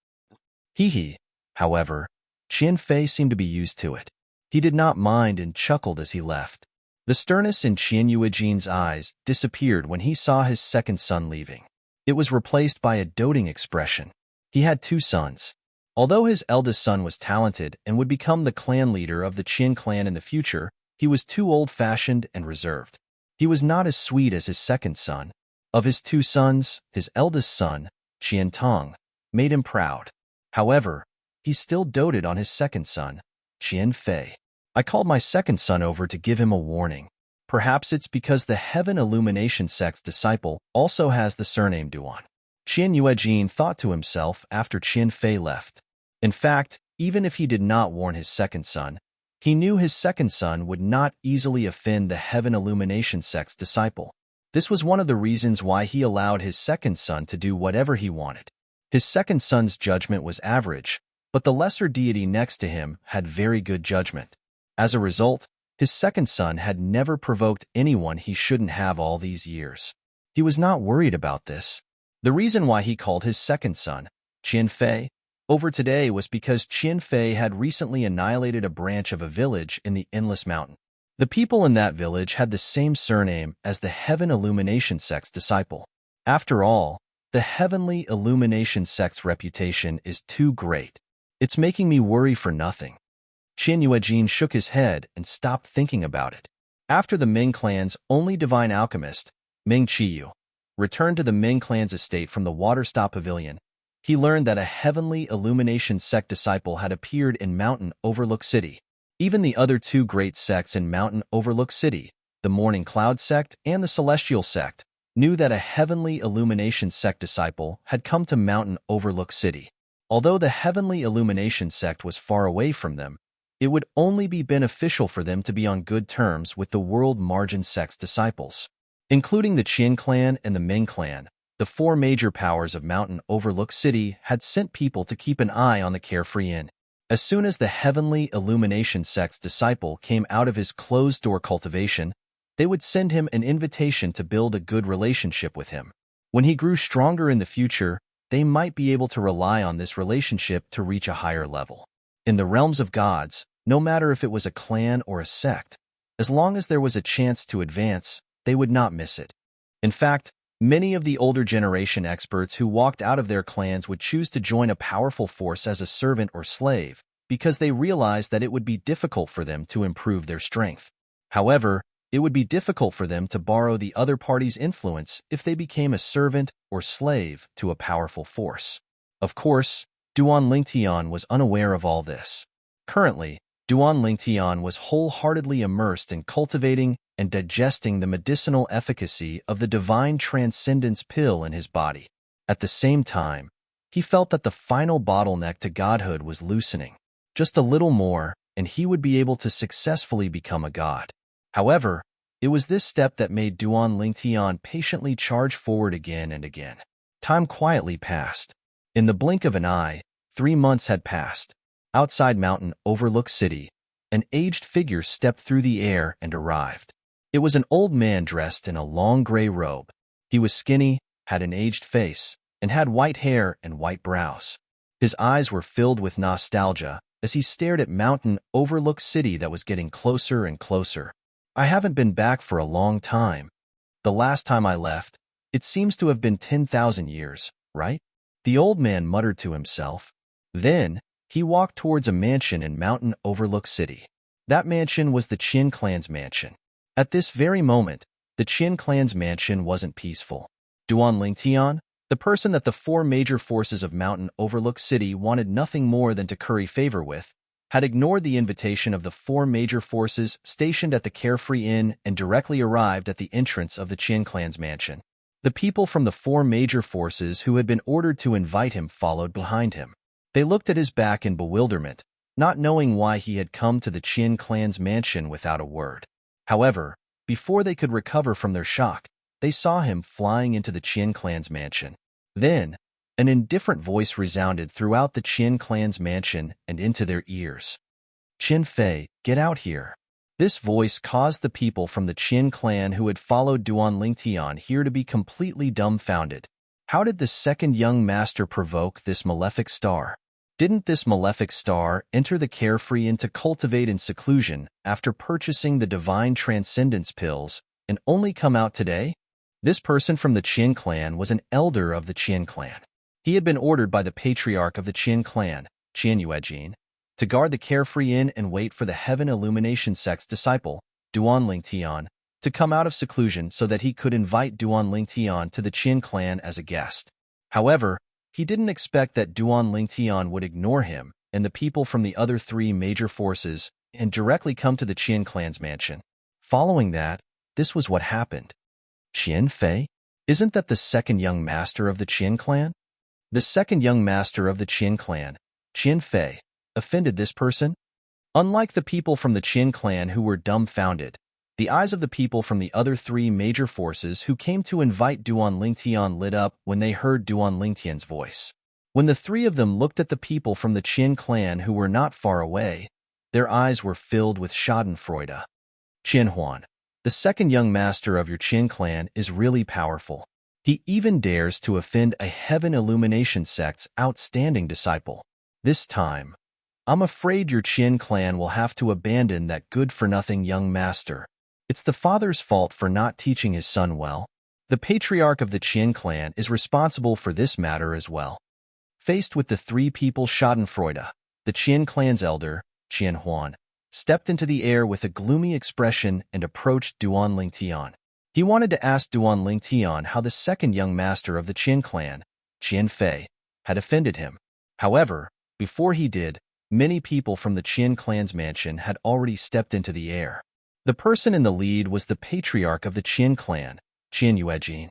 Hee. However, Qian Fei seemed to be used to it. He did not mind and chuckled as he left. The sternness in Qian Yuejin's eyes disappeared when he saw his second son leaving. It was replaced by a doting expression. He had 2 sons. Although his eldest son was talented and would become the clan leader of the Qian clan in the future, he was too old-fashioned and reserved. He was not as sweet as his second son. Of his 2 sons, his eldest son, Qian Tong, made him proud. However, he still doted on his second son, Qian Fei. I called my second son over to give him a warning. Perhaps it's because the Heaven Illumination sect's disciple also has the surname Duan. Qian Yuejin thought to himself after Qian Fei left. In fact, even if he did not warn his second son, he knew his second son would not easily offend the Heaven Illumination sect's disciple. This was one of the reasons why he allowed his second son to do whatever he wanted. His second son's judgment was average, but the lesser deity next to him had very good judgment. As a result, his second son had never provoked anyone he shouldn't have all these years. He was not worried about this. The reason why he called his second son, Qian Fei, over today was because Qian Fei had recently annihilated a branch of a village in the Endless Mountain. The people in that village had the same surname as the Heaven Illumination sect's disciple. After all, The heavenly illumination sect's reputation is too great. It's making me worry for nothing. Qin Yuejin shook his head and stopped thinking about it. After the Ming clan's only divine alchemist, Ming Qiyu, returned to the Ming clan's estate from the Waterstop Pavilion, he learned that a heavenly illumination sect disciple had appeared in Mountain Overlook City. Even the other two great sects in Mountain Overlook City, the Morning Cloud sect and the Celestial sect, knew that a heavenly illumination sect disciple had come to Mountain Overlook City. Although the heavenly illumination sect was far away from them, it would only be beneficial for them to be on good terms with the World Margin sect's disciples. Including the Qin clan and the Ming clan, the four major powers of Mountain Overlook City had sent people to keep an eye on the Carefree Inn. As soon as the heavenly illumination sect's disciple came out of his closed-door cultivation, they would send him an invitation to build a good relationship with him. When he grew stronger in the future, they might be able to rely on this relationship to reach a higher level. In the realms of gods, no matter if it was a clan or a sect, as long as there was a chance to advance, they would not miss it. In fact, many of the older generation experts who walked out of their clans would choose to join a powerful force as a servant or slave because they realized that it would be difficult for them to improve their strength. However, it would be difficult for them to borrow the other party's influence if they became a servant or slave to a powerful force. Of course, Duan Lingtian was unaware of all this. Currently, Duan Lingtian was wholeheartedly immersed in cultivating and digesting the medicinal efficacy of the divine transcendence pill in his body. At the same time, he felt that the final bottleneck to godhood was loosening. Just a little more, and he would be able to successfully become a god. However, it was this step that made Duan Lingtian patiently charge forward again and again. Time quietly passed. In the blink of an eye, 3 months had passed. Outside Mountain Overlook City, an aged figure stepped through the air and arrived. It was an old man dressed in a long gray robe. He was skinny, had an aged face, and had white hair and white brows. His eyes were filled with nostalgia as he stared at Mountain Overlook City that was getting closer and closer. I haven't been back for a long time. The last time I left, it seems to have been 10,000 years, right? The old man muttered to himself. Then, he walked towards a mansion in Mountain Overlook City. That mansion was the Qin clan's mansion. At this very moment, the Qin clan's mansion wasn't peaceful. Duan Lingtian, the person that the four major forces of Mountain Overlook City wanted nothing more than to curry favor with, had ignored the invitation of the four major forces stationed at the Carefree Inn and directly arrived at the entrance of the Qin clan's mansion. The people from the four major forces who had been ordered to invite him followed behind him. They looked at his back in bewilderment, not knowing why he had come to the Qin clan's mansion without a word. However, before they could recover from their shock, they saw him flying into the Qin clan's mansion. Then, an indifferent voice resounded throughout the Qin clan's mansion and into their ears. "Qin Fei, get out here." This voice caused the people from the Qin clan who had followed Duan Lingtian here to be completely dumbfounded. How did the second young master provoke this malefic star? Didn't this malefic star enter the Carefree Inn to cultivate in seclusion after purchasing the divine transcendence pills and only come out today? This person from the Qin clan was an elder of the Qin clan. He had been ordered by the patriarch of the Qin clan, Qin Yuejin, to guard the Carefree Inn and wait for the Heaven Illumination sect's disciple, Duan Lingtian, to come out of seclusion so that he could invite Duan Lingtian to the Qin clan as a guest. However, he didn't expect that Duan Lingtian would ignore him and the people from the other three major forces and directly come to the Qin clan's mansion. Following that, this was what happened. Qin Fei? Isn't that the second young master of the Qin clan? The second young master of the Qin clan, Qin Fei, offended this person? Unlike the people from the Qin clan who were dumbfounded, the eyes of the people from the other three major forces who came to invite Duan Lingtian lit up when they heard Duan Lingtian's voice. When the three of them looked at the people from the Qin clan who were not far away, their eyes were filled with schadenfreude. Qin Huan, the second young master of your Qin clan, is really powerful. He even dares to offend a Heaven Illumination sect's outstanding disciple. This time, I'm afraid your Qin clan will have to abandon that good-for-nothing young master. It's the father's fault for not teaching his son well. The patriarch of the Qian clan is responsible for this matter as well. Faced with the three people schadenfreude, the Qian clan's elder, Qian Huan, stepped into the air with a gloomy expression and approached Duan Lingtian. He wanted to ask Duan Lingtian how the second young master of the Qian clan, Qian Fei, had offended him. However, before he did, many people from the Qian clan's mansion had already stepped into the air. The person in the lead was the patriarch of the Qian clan, Qian Yuejin.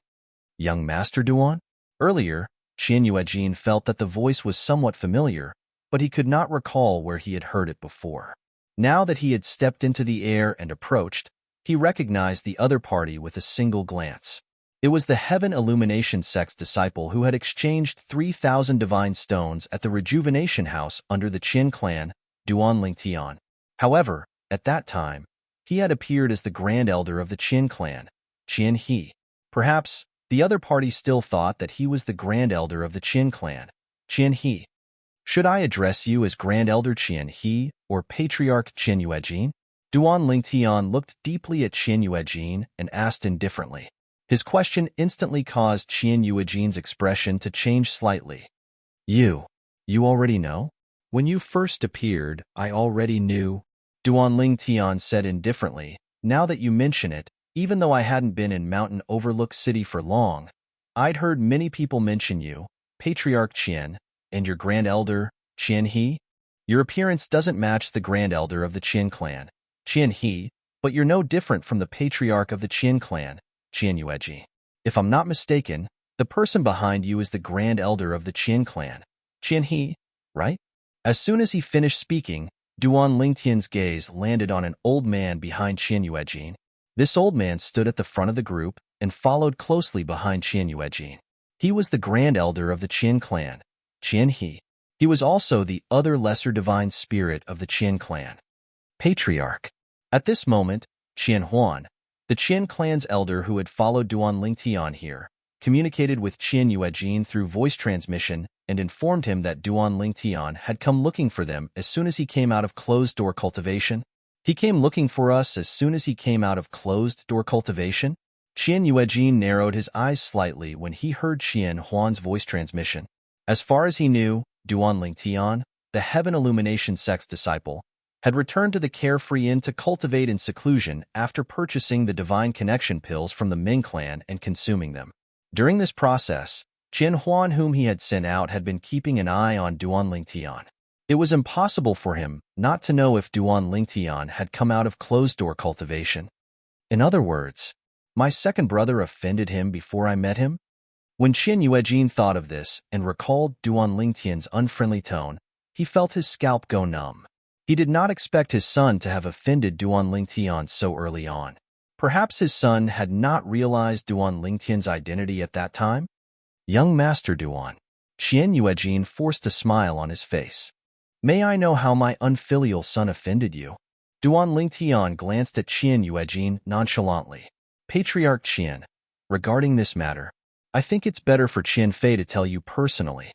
Young Master Duan? Earlier, Qian Yuejin felt that the voice was somewhat familiar, but he could not recall where he had heard it before. Now that he had stepped into the air and approached, he recognized the other party with a single glance. It was the Heaven Illumination sect's disciple who had exchanged 3,000 divine stones at the rejuvenation house under the Qian clan, Duan Lingtian. However, at that time, he had appeared as the grand elder of the Qian clan, Qian He. Perhaps, the other party still thought that he was the grand elder of the Qian clan, Qian He. Should I address you as Grand Elder Qian He or Patriarch Qian Yuejin? Duan Lingtian looked deeply at Qian Yuejin and asked indifferently. His question instantly caused Qian Yuejin's expression to change slightly. You already know? When you first appeared, I already knew, Duan Lingtian said indifferently. Now that you mention it, even though I hadn't been in Mountain Overlook City for long, I'd heard many people mention you, Patriarch Qian, and your Grand Elder, Qian He? Your appearance doesn't match the Grand Elder of the Qian clan, Qian He, but you're no different from the Patriarch of the Qian clan, Qian Yuejin. If I'm not mistaken, the person behind you is the Grand Elder of the Qian clan, Qian He, right? As soon as he finished speaking, Duan Lingtian's gaze landed on an old man behind Qian Yuejin. This old man stood at the front of the group and followed closely behind Qian Yuejin. He was the Grand Elder of the Qian clan, Qian He. He was also the other lesser divine spirit of the Qian clan, Patriarch. At this moment, Qian Huan, the Qian clan's elder who had followed Duan Lingtian here, communicated with Qian Yuejin through voice transmission and informed him that Duan Lingtian had come looking for them as soon as he came out of closed-door cultivation. He came looking for us as soon as he came out of closed-door cultivation? Qian Yuejin narrowed his eyes slightly when he heard Qian Huan's voice transmission. As far as he knew, Duan Lingtian, the Heaven Illumination sect's disciple, had returned to the Carefree Inn to cultivate in seclusion after purchasing the Divine Connection pills from the Ming clan and consuming them. During this process, Qian Huan, whom he had sent out, had been keeping an eye on Duan Lingtian. It was impossible for him not to know if Duan Lingtian had come out of closed-door cultivation. In other words, my second brother offended him before I met him? When Qian Yuejin thought of this and recalled Duan Lingtian's unfriendly tone, he felt his scalp go numb. He did not expect his son to have offended Duan Lingtian so early on. Perhaps his son had not realized Duan Lingtian's identity at that time? Young Master Duan. Qian Yuejin forced a smile on his face. May I know how my unfilial son offended you? Duan Lingtian glanced at Qian Yuejin nonchalantly. Patriarch Qian, regarding this matter, I think it's better for Qian Fei to tell you personally.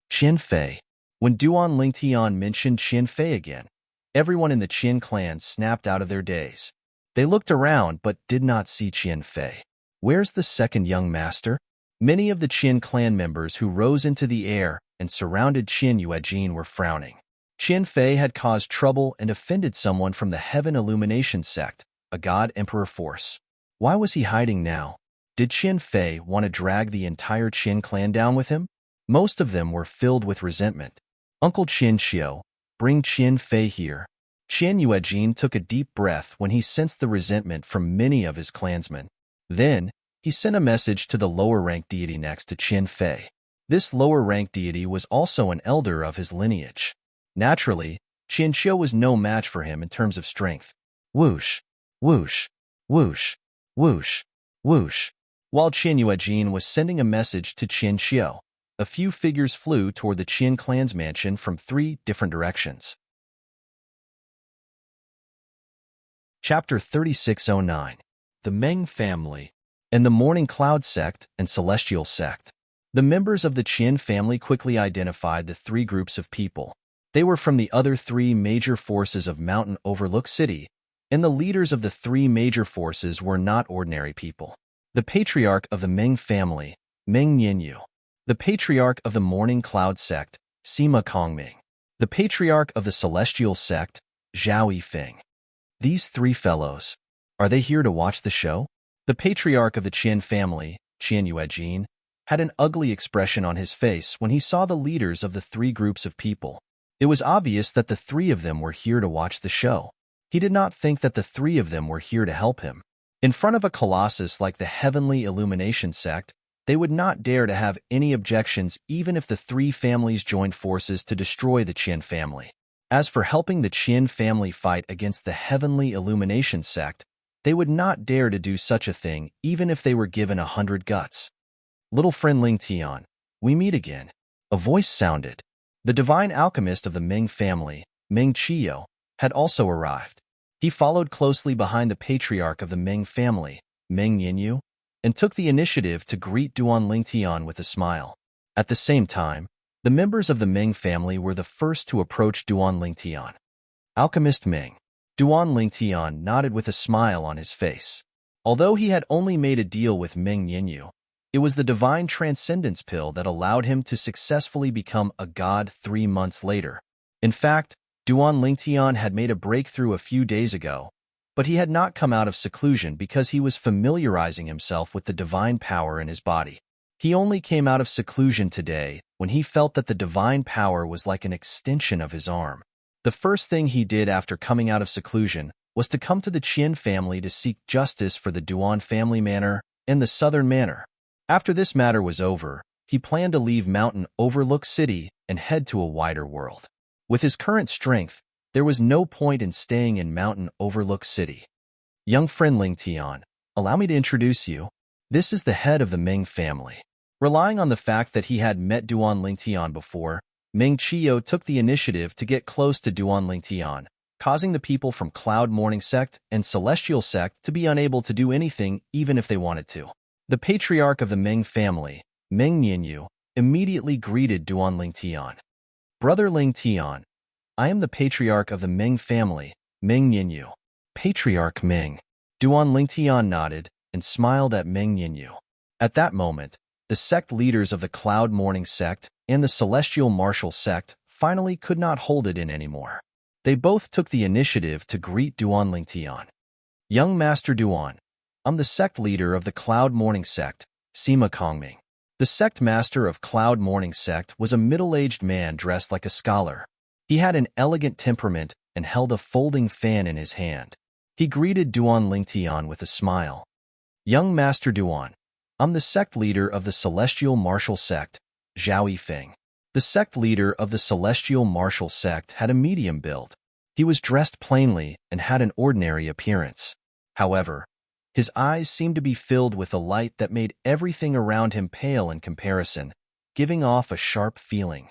Qian Fei. When Duan Lingtian mentioned Qian Fei again, everyone in the Qian clan snapped out of their daze. They looked around but did not see Qian Fei. Where's the second young master? Many of the Qian clan members who rose into the air and surrounded Qian Yuejin were frowning. Qian Fei had caused trouble and offended someone from the Heaven Illumination sect, a God-Emperor force. Why was he hiding now? Did Qian Fei want to drag the entire Qian clan down with him? Most of them were filled with resentment. Uncle Qian Xiao, bring Qian Fei here. Qian Yuejin took a deep breath when he sensed the resentment from many of his clansmen. Then, he sent a message to the lower-ranked deity next to Qian Fei. This lower-ranked deity was also an elder of his lineage. Naturally, Qian Xiao was no match for him in terms of strength. Whoosh, whoosh, whoosh, whoosh, whoosh. While Qian Yuejin was sending a message to Qian Xiao, a few figures flew toward the Qian clan's mansion from 3 different directions. Chapter 3609. The Meng Family and the Morning Cloud Sect and Celestial Sect. The members of the Qian family quickly identified the 3 groups of people. They were from the other 3 major forces of Mountain Overlook City, and the leaders of the 3 major forces were not ordinary people. The patriarch of the Ming family, Ming Yinyu. The patriarch of the Morning Cloud sect, Sima Kongming. The patriarch of the Celestial sect, Zhao Yifeng. These three fellows, are they here to watch the show? The patriarch of the Qian family, Qian Yuejin, had an ugly expression on his face when he saw the leaders of the three groups of people. It was obvious that the three of them were here to watch the show. He did not think that the three of them were here to help him. In front of a colossus like the Heavenly Illumination sect, they would not dare to have any objections even if the three families joined forces to destroy the Qian family. As for helping the Qian family fight against the Heavenly Illumination sect, they would not dare to do such a thing even if they were given 100 guts. Little friend Ling Tian, we meet again. A voice sounded. The divine alchemist of the Ming family, Ming Qiyo, had also arrived. He followed closely behind the patriarch of the Ming family, Ming Yinyu, and took the initiative to greet Duan Lingtian with a smile. At the same time, the members of the Ming family were the first to approach Duan Lingtian. Alchemist Ming. Duan Lingtian nodded with a smile on his face. Although he had only made a deal with Ming Yinyu, it was the divine transcendence pill that allowed him to successfully become a god 3 months later. In fact, Duan Lingtian had made a breakthrough a few days ago, but he had not come out of seclusion because he was familiarizing himself with the divine power in his body. He only came out of seclusion today when he felt that the divine power was like an extension of his arm. The first thing he did after coming out of seclusion was to come to the Qian family to seek justice for the Duan family manor and the Southern manor. After this matter was over, he planned to leave Mountain Overlook City and head to a wider world. With his current strength, there was no point in staying in Mountain Overlook City. Young friend Ling Tian, allow me to introduce you. This is the head of the Ming family. Relying on the fact that he had met Duan Lingtian before, Ming Qiyo took the initiative to get close to Duan Lingtian, causing the people from Cloud Morning Sect and Celestial Sect to be unable to do anything even if they wanted to. The patriarch of the Ming family, Ming Yinyu, immediately greeted Duan Lingtian. Brother Lingtian, I am the patriarch of the Ming family, Ming Yinyu. Patriarch Ming. Duan Lingtian nodded and smiled at Ming Yinyu. At that moment, the sect leaders of the Cloud Morning Sect and the Celestial Martial Sect finally could not hold it in anymore. They both took the initiative to greet Duan Lingtian. Young Master Duan, I'm the sect leader of the Cloud Morning Sect, Sima Kongming. The sect master of Cloud Morning Sect was a middle-aged man dressed like a scholar. He had an elegant temperament and held a folding fan in his hand. He greeted Duan Lingtian with a smile. Young Master Duan, I'm the sect leader of the Celestial Martial Sect, Zhao Yifeng. The sect leader of the Celestial Martial Sect had a medium build. He was dressed plainly and had an ordinary appearance. However, his eyes seemed to be filled with a light that made everything around him pale in comparison, giving off a sharp feeling.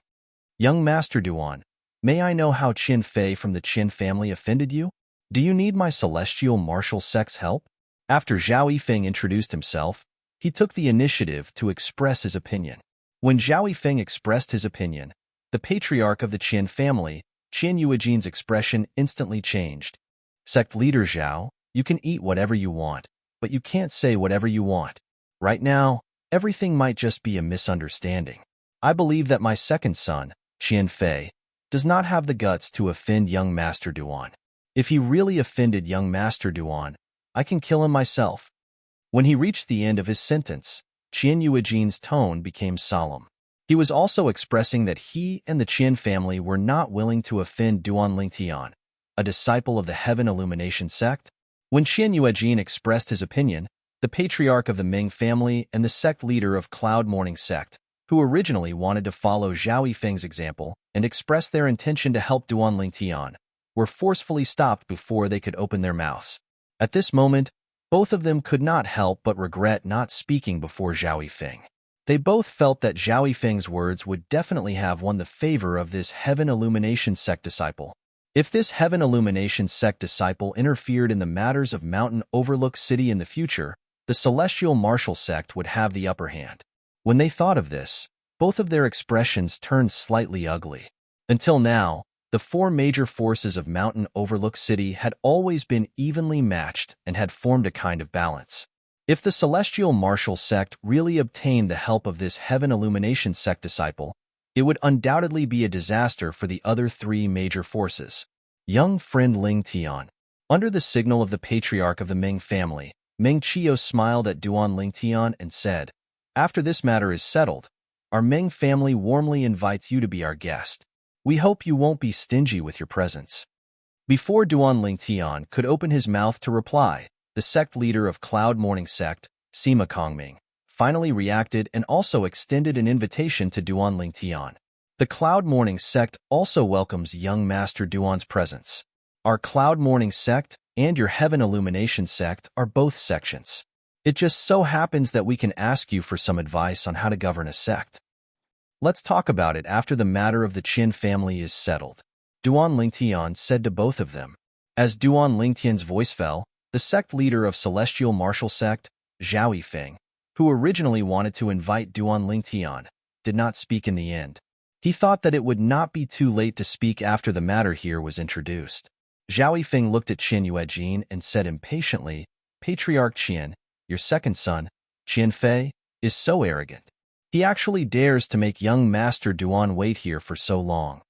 Young Master Duan, may I know how Qin Fei from the Qin family offended you? Do you need my Celestial Martial Sect's help? After Zhao Yifeng introduced himself, he took the initiative to express his opinion. When Zhao Yifeng expressed his opinion, the patriarch of the Qin family, Qin Yuejin's expression instantly changed. Sect leader Zhao, you can eat whatever you want, but you can't say whatever you want. Right now, everything might just be a misunderstanding. I believe that my second son, Qin Fei, does not have the guts to offend young Master Duan. If he really offended young Master Duan, I can kill him myself. When he reached the end of his sentence, Qin Yuejin's tone became solemn. He was also expressing that he and the Qin family were not willing to offend Duan Lingtian, a disciple of the Heaven Illumination sect. When Qin Yuejin expressed his opinion, the patriarch of the Ming family and the sect leader of Cloud Morning Sect, who originally wanted to follow Zhao Yifeng's example and expressed their intention to help Duan Lingtian, were forcefully stopped before they could open their mouths. At this moment, both of them could not help but regret not speaking before Zhao Yifeng. They both felt that Zhao Yifeng's words would definitely have won the favor of this Heaven Illumination sect disciple. If this Heaven Illumination sect disciple interfered in the matters of Mountain Overlook City in the future, the Celestial Martial sect would have the upper hand. When they thought of this, both of their expressions turned slightly ugly. Until now, the four major forces of Mountain Overlook City had always been evenly matched and had formed a kind of balance. If the celestial martial sect really obtained the help of this heaven illumination sect disciple, it would undoubtedly be a disaster for the other three major forces. Young friend Ling Tian. Under the signal of the patriarch of the Ming family, Meng Qiu smiled at Duan Ling Tian and said, "After this matter is settled, our Ming family warmly invites you to be our guest. We hope you won't be stingy with your presence." Before Duan Ling Tian could open his mouth to reply, the sect leader of Cloud Morning Sect, Sima Kongming, finally reacted and also extended an invitation to Duan Ling Tian. The Cloud Morning Sect also welcomes young Master Duan's presence. Our Cloud Morning Sect and your Heaven Illumination Sect are both sections. It just so happens that we can ask you for some advice on how to govern a sect. Let's talk about it after the matter of the Qin family is settled, Duan Lingtian said to both of them. As Duan Lingtian's voice fell, the sect leader of Celestial Martial Sect, Zhao Yifeng, who originally wanted to invite Duan Lingtian, did not speak in the end. He thought that it would not be too late to speak after the matter here was introduced. Zhao Yifeng looked at Qin Yuejin and said impatiently, "Patriarch Qin, your second son, Qin Fei, is so arrogant. He actually dares to make young Master Duan wait here for so long."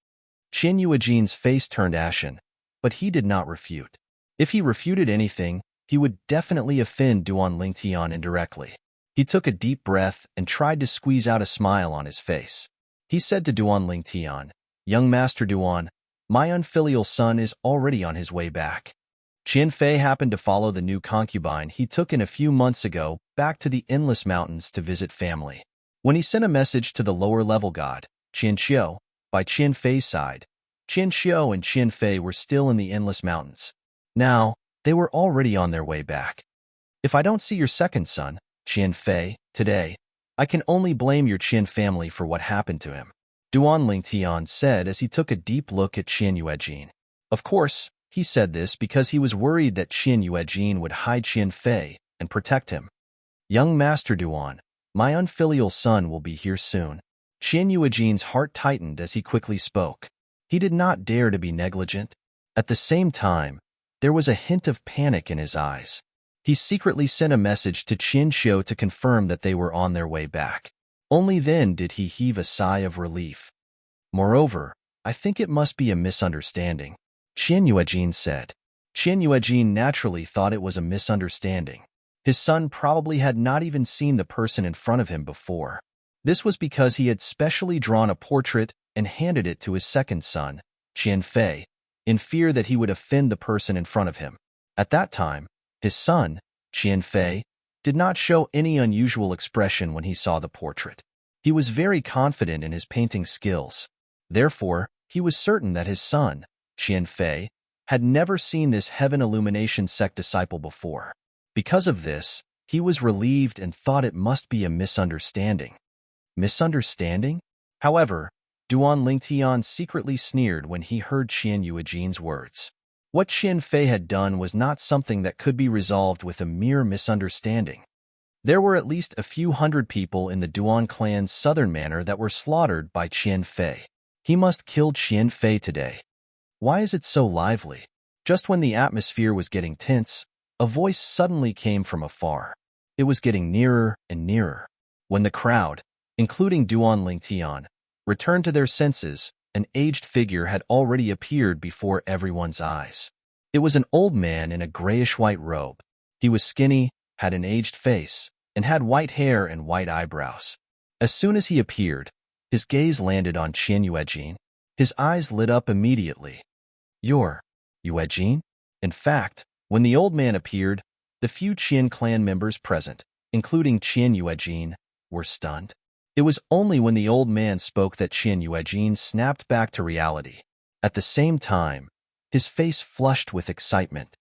Qin Yuejin's face turned ashen, but he did not refute. If he refuted anything, he would definitely offend Duan Lingtian indirectly. He took a deep breath and tried to squeeze out a smile on his face. He said to Duan Lingtian, "Young Master Duan, my unfilial son is already on his way back." Qin Fei happened to follow the new concubine he took in a few months ago back to the Endless Mountains to visit family. When he sent a message to the lower-level god, Qin Xiu, by Qin Fei's side, Qin Xiu and Qin Fei were still in the Endless Mountains. Now, they were already on their way back. "If I don't see your second son, Qin Fei, today, I can only blame your Qin family for what happened to him," Duan Lingtian said as he took a deep look at Qin Yuejin. Of course, he said this because he was worried that Qin Yuejin would hide Qin Fei and protect him. "Young Master Duan, my unfilial son will be here soon." Qin Yuejin's heart tightened as he quickly spoke. He did not dare to be negligent. At the same time, there was a hint of panic in his eyes. He secretly sent a message to Qin Xiu to confirm that they were on their way back. Only then did he heave a sigh of relief. "Moreover, I think it must be a misunderstanding," Qin Yuejin said. Qin Yuejin naturally thought it was a misunderstanding. His son probably had not even seen the person in front of him before. This was because he had specially drawn a portrait and handed it to his second son, Qin Fei, in fear that he would offend the person in front of him. At that time, his son, Qin Fei, did not show any unusual expression when he saw the portrait. He was very confident in his painting skills. Therefore, he was certain that his son, Qin Fei, had never seen this Heaven Illumination sect disciple before. Because of this, he was relieved and thought it must be a misunderstanding. Misunderstanding? However, Duan Lingtian secretly sneered when he heard Qin Yuejin's words. What Qin Fei had done was not something that could be resolved with a mere misunderstanding. There were at least a few hundred people in the Duan clan's southern manor that were slaughtered by Qin Fei. He must kill Qin Fei today. Why is it so lively? Just when the atmosphere was getting tense, a voice suddenly came from afar. It was getting nearer and nearer. When the crowd, including Duan Lingtian, returned to their senses, an aged figure had already appeared before everyone's eyes. It was an old man in a grayish-white robe. He was skinny, had an aged face, and had white hair and white eyebrows. As soon as he appeared, his gaze landed on Qin Yuejin. His eyes lit up immediately. "You're Yuejin?" In fact, when the old man appeared, the few Qin clan members present, including Qin Yuejin, were stunned. It was only when the old man spoke that Qin Yuejin snapped back to reality. At the same time, his face flushed with excitement.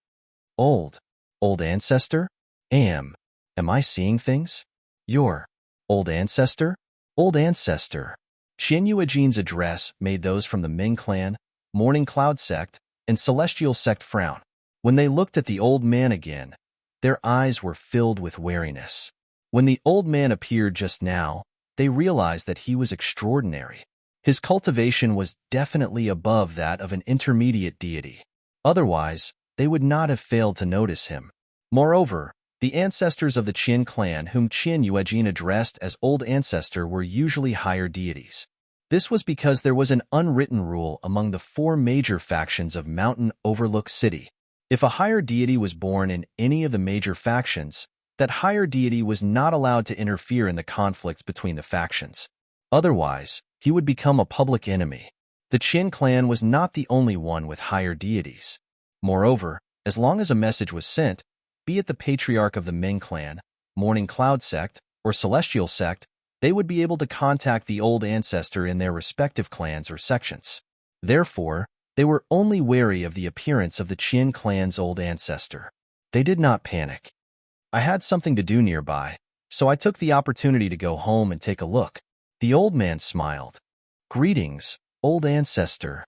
Old ancestor? Am I seeing things? Your old ancestor? Old ancestor. Qin Yuejin's address made those from the Ming clan, Morning Cloud sect, and Celestial sect frown. When they looked at the old man again, their eyes were filled with wariness. When the old man appeared just now, they realized that he was extraordinary. His cultivation was definitely above that of an intermediate deity. Otherwise, they would not have failed to notice him. Moreover, The ancestors of the Qin clan whom Qin Yuejin addressed as Old Ancestor were usually higher deities. This was because there was an unwritten rule among the four major factions of Mountain Overlook City. If a higher deity was born in any of the major factions, that higher deity was not allowed to interfere in the conflicts between the factions. Otherwise, he would become a public enemy. The Qin clan was not the only one with higher deities. Moreover, as long as a message was sent, be it the patriarch of the Ming clan, Morning Cloud sect, or Celestial sect, they would be able to contact the Old Ancestor in their respective clans or sections. Therefore, they were only wary of the appearance of the Qin clan's Old Ancestor. They did not panic. I had something to do nearby, so I took the opportunity to go home and take a look. The old man smiled. "Greetings, Old Ancestor."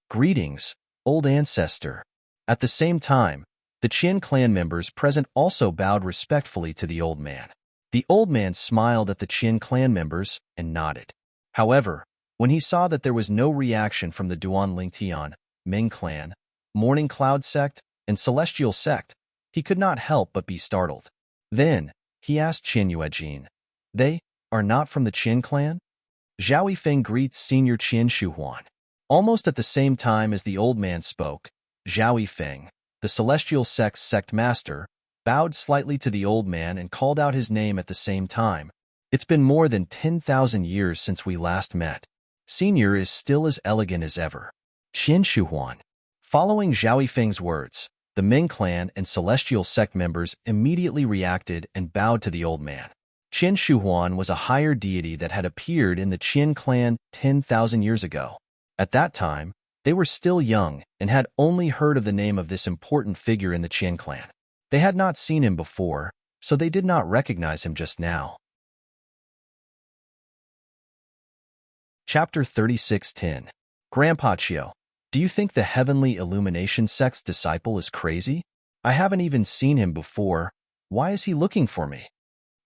"Greetings, Old Ancestor." At the same time, the Qin clan members present also bowed respectfully to the old man. The old man smiled at the Qin clan members and nodded. However, when he saw that there was no reaction from the Duan Lingtian, Ming clan, Morning Cloud sect, and Celestial sect, he could not help but be startled. Then, he asked Qin Yuejin, "They are not from the Qin clan?" Zhao Yifeng greets Senior Qin Shuhuan. Almost at the same time as the old man spoke, Zhao Yifeng, the Celestial sect's sect master, bowed slightly to the old man and called out his name at the same time. "It's been more than 10,000 years since we last met. Senior is still as elegant as ever." Qin Shuhuan. Following Zhao Yifeng's words, the Ming clan and Celestial sect members immediately reacted and bowed to the old man. Qin Shuhuan was a higher deity that had appeared in the Qin clan 10,000 years ago. At that time, they were still young and had only heard of the name of this important figure in the Qin clan. They had not seen him before, so they did not recognize him just now. Chapter 36:10. Grandpa Chio, do you think the Heavenly Illumination sect's disciple is crazy? I haven't even seen him before. Why is he looking for me?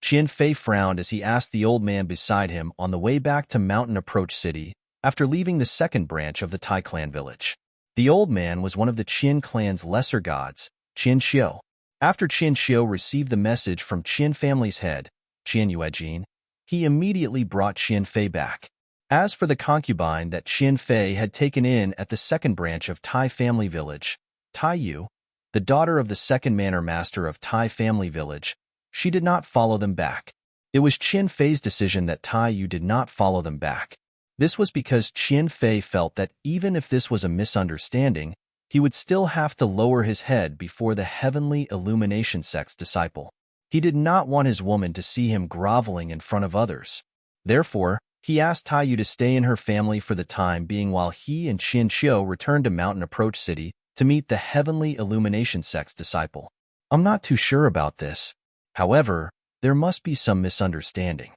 Qian Fei frowned as he asked the old man beside him on the way back to Mountain Approach City after leaving the second branch of the Tai clan village. The old man was one of the Qin clan's lesser gods, Qin Xiu. After Qin Xiu received the message from Qin family's head, Qin Yuejin, he immediately brought Qian Fei back. As for the concubine that Qian Fei had taken in at the second branch of Tai family village, Tai Yu, the daughter of the second manor master of Tai family village, she did not follow them back. It was Qian Fei's decision that Tai Yu did not follow them back. This was because Qian Fei felt that even if this was a misunderstanding, he would still have to lower his head before the Heavenly Illumination sect's disciple. He did not want his woman to see him groveling in front of others. Therefore, he asked Tai Yu to stay in her family for the time being while he and Qin Xiu returned to Mountain Approach City to meet the Heavenly Illumination sect's disciple. I'm not too sure about this. However, there must be some misunderstanding.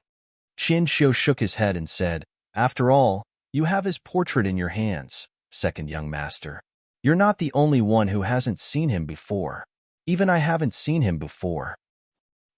Qin Xiu shook his head and said, "After all, you have his portrait in your hands, second young master. You're not the only one who hasn't seen him before. Even I haven't seen him before."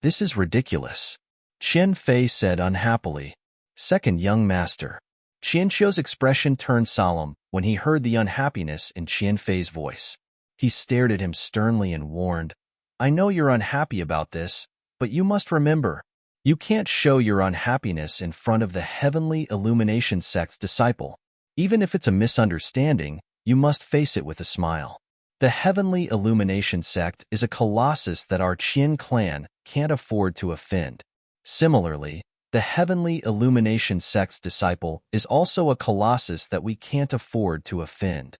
"This is ridiculous," Qian Fei said unhappily. "Second young master." Qian Xiu's expression turned solemn when he heard the unhappiness in Qian Fei's voice. He stared at him sternly and warned, "I know you're unhappy about this, but you must remember, you can't show your unhappiness in front of the Heavenly Illumination sect's disciple. Even if it's a misunderstanding, you must face it with a smile. The Heavenly Illumination sect is a colossus that our Qin clan can't afford to offend. Similarly, the Heavenly Illumination sect's disciple is also a colossus that we can't afford to offend."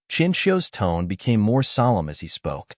Qin Xiu's tone became more solemn as he spoke.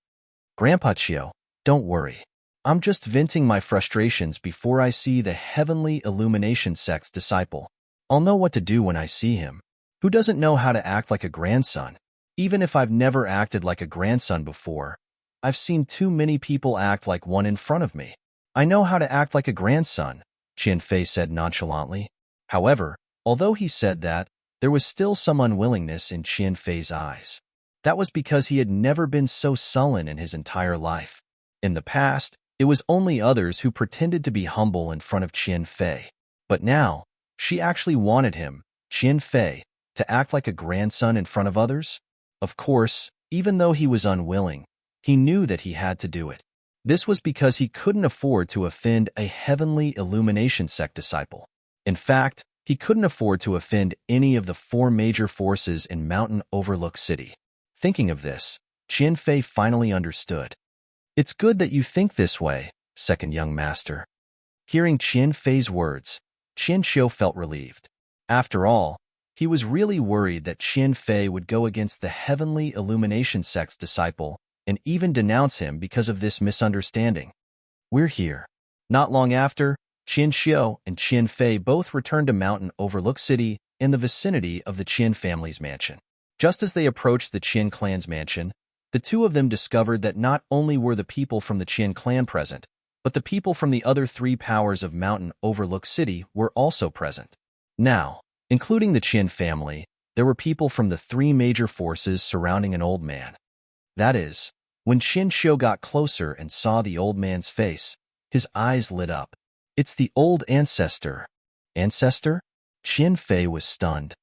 "Grandpa Qiu, don't worry. I'm just venting my frustrations before I see the Heavenly Illumination sect's disciple. I'll know what to do when I see him. Who doesn't know how to act like a grandson? Even if I've never acted like a grandson before, I've seen too many people act like one in front of me. I know how to act like a grandson," Qian Fei said nonchalantly. However, although he said that, there was still some unwillingness in Qian Fei's eyes. That was because he had never been so sullen in his entire life. In the past, it was only others who pretended to be humble in front of Qian Fei. But now, she actually wanted him, Qian Fei, to act like a grandson in front of others? Of course, even though he was unwilling, he knew that he had to do it. This was because he couldn't afford to offend a heavenly illumination sect disciple. In fact, he couldn't afford to offend any of the four major forces in Mountain Overlook City. Thinking of this, Qian Fei finally understood. "It's good that you think this way, second young master." Hearing Qian Fei's words, Qian Xiu felt relieved. After all, he was really worried that Qian Fei would go against the heavenly illumination sect's disciple and even denounce him because of this misunderstanding. "We're here." Not long after, Qian Xiu and Qian Fei both returned to Mountain Overlook City in the vicinity of the Qian family's mansion. Just as they approached the Qian clan's mansion, the two of them discovered that not only were the people from the Qian clan present, but the people from the other three powers of Mountain Overlook City were also present. Now, including the Qian family, there were people from the three major forces surrounding an old man. That is, when Qian Xiu got closer and saw the old man's face, his eyes lit up. "It's the old ancestor." "Ancestor?" Qian Fei was stunned.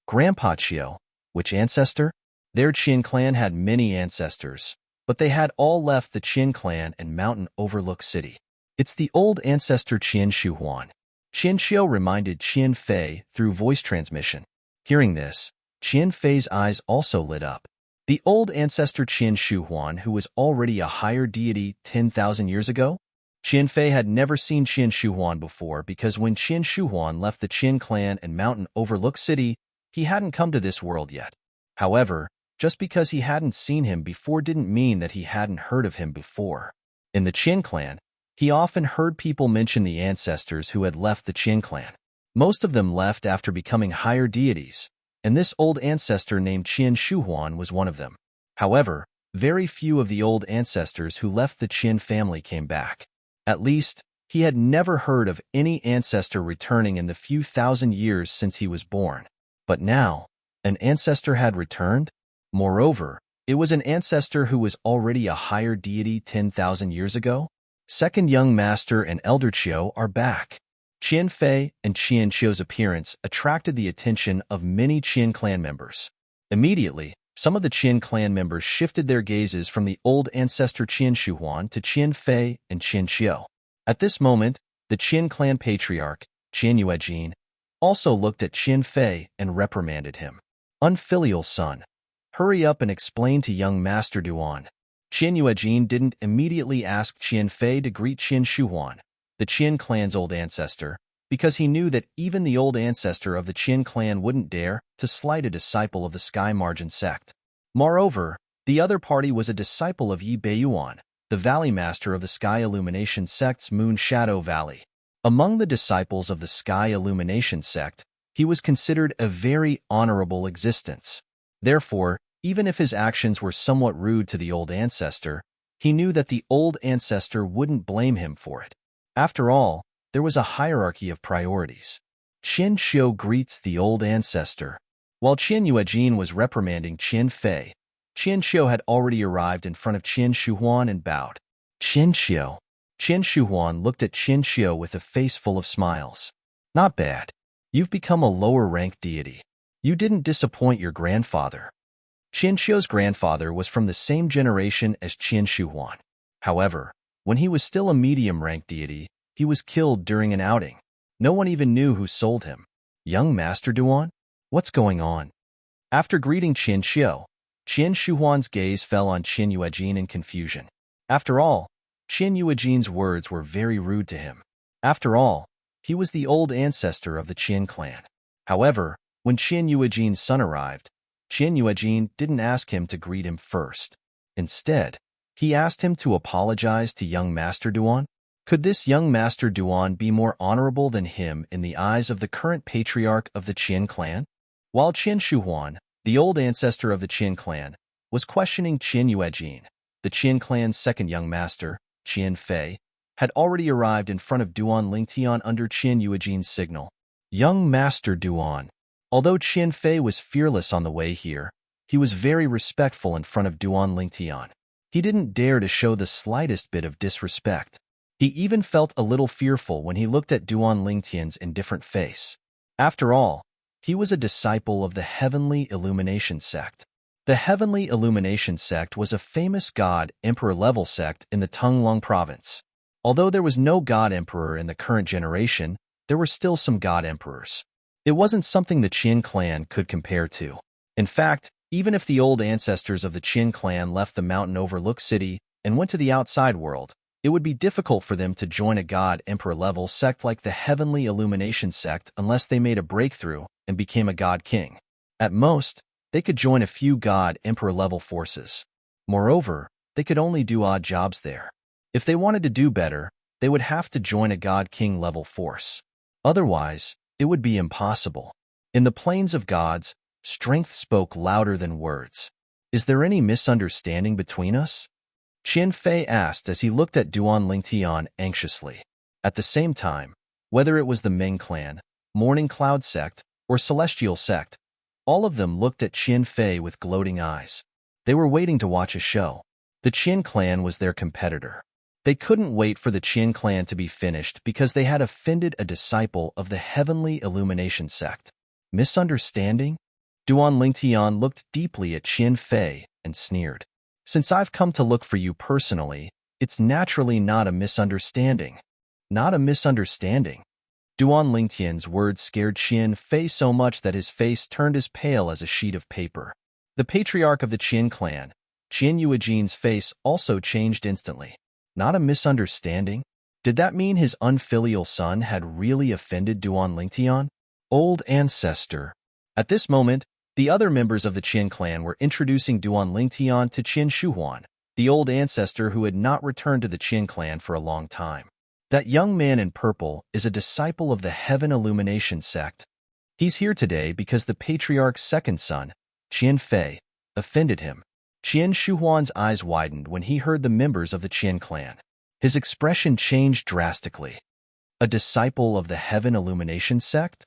"Grandpa Qiu, which ancestor?" Their Qian clan had many ancestors, but they had all left the Qian clan and Mountain Overlook City. "It's the old ancestor Qian Shuhuan." Qian Xiu reminded Qian Fei through voice transmission. Hearing this, Qian Fei's eyes also lit up. The old ancestor Qian Shuhuan, who was already a higher deity 10,000 years ago? Qian Fei had never seen Qian Shuhuan before because when Qian Shuhuan left the Qian clan and Mountain Overlook City, he hadn't come to this world yet. However, just because he hadn't seen him before didn't mean that he hadn't heard of him before. In the Qian clan, he often heard people mention the ancestors who had left the Qian clan. Most of them left after becoming higher deities, and this old ancestor named Qian Shuhuan was one of them. However, very few of the old ancestors who left the Qian family came back. At least, he had never heard of any ancestor returning in the few thousand years since he was born. But now, an ancestor had returned? Moreover, it was an ancestor who was already a higher deity 10,000 years ago? Second young master and elder Qiu are back. Qian Fei and Qian Xiu's appearance attracted the attention of many Qian clan members. Immediately, some of the Qian clan members shifted their gazes from the old ancestor Qian Shuhuan to Qian Fei and Qian Xiu. At this moment, the Qian clan patriarch, Qian Yuejin, also looked at Qian Fei and reprimanded him. "Unfilial son, hurry up and explain to young Master Duan." Qian Yuejin didn't immediately ask Qian Fei to greet Qian Shuhuan, the Qian clan's old ancestor, because he knew that even the old ancestor of the Qian clan wouldn't dare to slight a disciple of the Sky Margin sect. Moreover, the other party was a disciple of Yi Beiyuan, the Valley Master of the Sky Illumination sect's Moon Shadow Valley. Among the disciples of the Sky Illumination sect, he was considered a very honorable existence. Therefore, even if his actions were somewhat rude to the old ancestor, he knew that the old ancestor wouldn't blame him for it. After all, there was a hierarchy of priorities. Qian Xiu greets the old ancestor. While Qian Yuejin was reprimanding Qian Fei, Qian Xiu had already arrived in front of Qian Shuhuan and bowed. "Qian Xiu." Qian Shuhuan looked at Qian Xiu with a face full of smiles. "Not bad. You've become a lower-ranked deity. You didn't disappoint your grandfather." Qian Xiu's grandfather was from the same generation as Qian Shuhuan. However, when he was still a medium-ranked deity, he was killed during an outing. No one even knew who sold him. "Young Master Duan? What's going on?" After greeting Qian Xiu, Qian Shuhuan's gaze fell on Qian Yuejin in confusion. After all, Qian Yuejin's words were very rude to him. After all, he was the old ancestor of the Qian clan. However, when Qian Yuejin's son arrived, Qian Yuejin didn't ask him to greet him first. Instead, he asked him to apologize to young Master Duan. Could this young Master Duan be more honorable than him in the eyes of the current patriarch of the Qian clan? While Qian Shuhuan, the old ancestor of the Qian clan, was questioning Qian Yuejin, the Qian clan's second young master, Qian Fei, had already arrived in front of Duan Lingtian under Qian Yuejin's signal. "Young Master Duan." Although Qian Fei was fearless on the way here, he was very respectful in front of Duan Lingtian. He didn't dare to show the slightest bit of disrespect. He even felt a little fearful when he looked at Duan Lingtian's indifferent face. After all, he was a disciple of the Heavenly Illumination sect. The Heavenly Illumination sect was a famous god-emperor-level sect in the Tunglung province. Although there was no god-emperor in the current generation, there were still some god-emperors. It wasn't something the Qin clan could compare to. In fact, even if the old ancestors of the Qin clan left the mountain-overlooked city and went to the outside world, it would be difficult for them to join a god-emperor-level sect like the Heavenly Illumination sect unless they made a breakthrough and became a god-king. At most, they could join a few god-emperor-level forces. Moreover, they could only do odd jobs there. If they wanted to do better, they would have to join a god-king level force. Otherwise, it would be impossible. In the plains of gods, strength spoke louder than words. Is there any misunderstanding between us? Qian Fei asked as he looked at Duan Lingtian anxiously. At the same time, whether it was the Ming clan, Morning Cloud sect, or Celestial sect, all of them looked at Qian Fei with gloating eyes. They were waiting to watch a show. The Qian clan was their competitor. They couldn't wait for the Qian clan to be finished because they had offended a disciple of the Heavenly Illumination sect. Misunderstanding? Duan Lingtian looked deeply at Qian Fei and sneered. Since I've come to look for you personally, it's naturally not a misunderstanding. Not a misunderstanding. Duan Lingtian's words scared Qian Fei so much that his face turned as pale as a sheet of paper. The patriarch of the Qin clan, Qian Yuejin's face also changed instantly. Not a misunderstanding? Did that mean his unfilial son had really offended Duan Lingtian? Old ancestor. At this moment, the other members of the Qin clan were introducing Duan Lingtian to Qin Shuhuan, the old ancestor who had not returned to the Qin clan for a long time. That young man in purple is a disciple of the Heaven Illumination sect. He's here today because the patriarch's second son, Qian Fei, offended him. Qin Shuhuan's eyes widened when he heard the members of the Qin clan. His expression changed drastically. A disciple of the Heaven Illumination sect?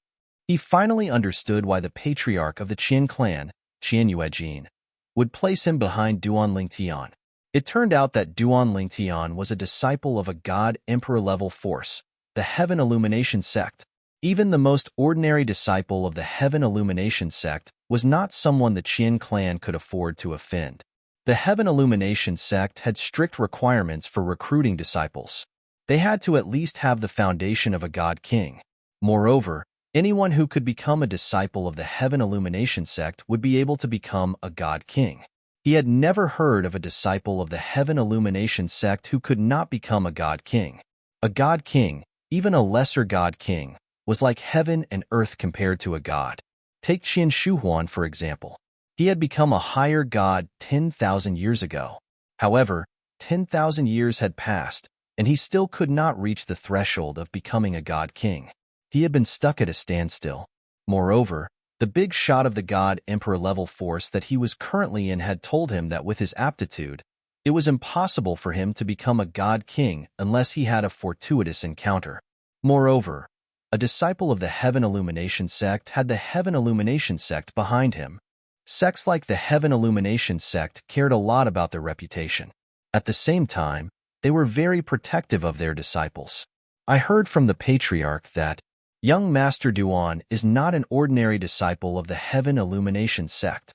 He finally understood why the patriarch of the Qin clan, Qian Yuejin, would place him behind Duan Lingtian. It turned out that Duan Lingtian was a disciple of a god-emperor-level force, the Heaven Illumination sect. Even the most ordinary disciple of the Heaven Illumination sect was not someone the Qin clan could afford to offend. The Heaven Illumination sect had strict requirements for recruiting disciples. They had to at least have the foundation of a god-king. Moreover, anyone who could become a disciple of the Heaven Illumination sect would be able to become a god-king. He had never heard of a disciple of the Heaven Illumination sect who could not become a god-king. A god-king, even a lesser god-king, was like heaven and earth compared to a god. Take Qin Shuhuan, for example. He had become a higher god 10,000 years ago. However, 10,000 years had passed, and he still could not reach the threshold of becoming a god-king. He had been stuck at a standstill. Moreover, the big shot of the god-emperor-level force that he was currently in had told him that with his aptitude, it was impossible for him to become a god-king unless he had a fortuitous encounter. Moreover, a disciple of the Heaven Illumination sect had the Heaven Illumination sect behind him. Sects like the Heaven Illumination sect cared a lot about their reputation. At the same time, they were very protective of their disciples. I heard from the patriarch that young Master Duan is not an ordinary disciple of the Heaven Illumination sect.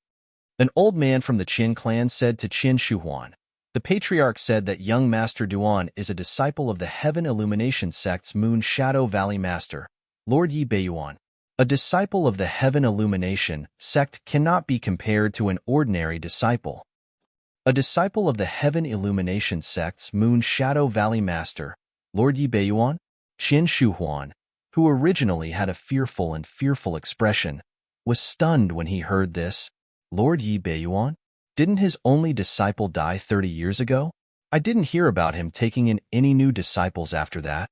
An old man from the Qin clan said to Qin Shuhuan. The patriarch said that young Master Duan is a disciple of the Heaven Illumination sect's Moon Shadow Valley Master, Lord Yi Beiyuan. A disciple of the Heaven Illumination sect cannot be compared to an ordinary disciple. A disciple of the Heaven Illumination sect's Moon Shadow Valley Master, Lord Yi Beiyuan, Qin Shuhuan, who originally had a fearful expression, was stunned when he heard this. Lord Yi Beiyuan? Didn't his only disciple die 30 years ago? I didn't hear about him taking in any new disciples after that.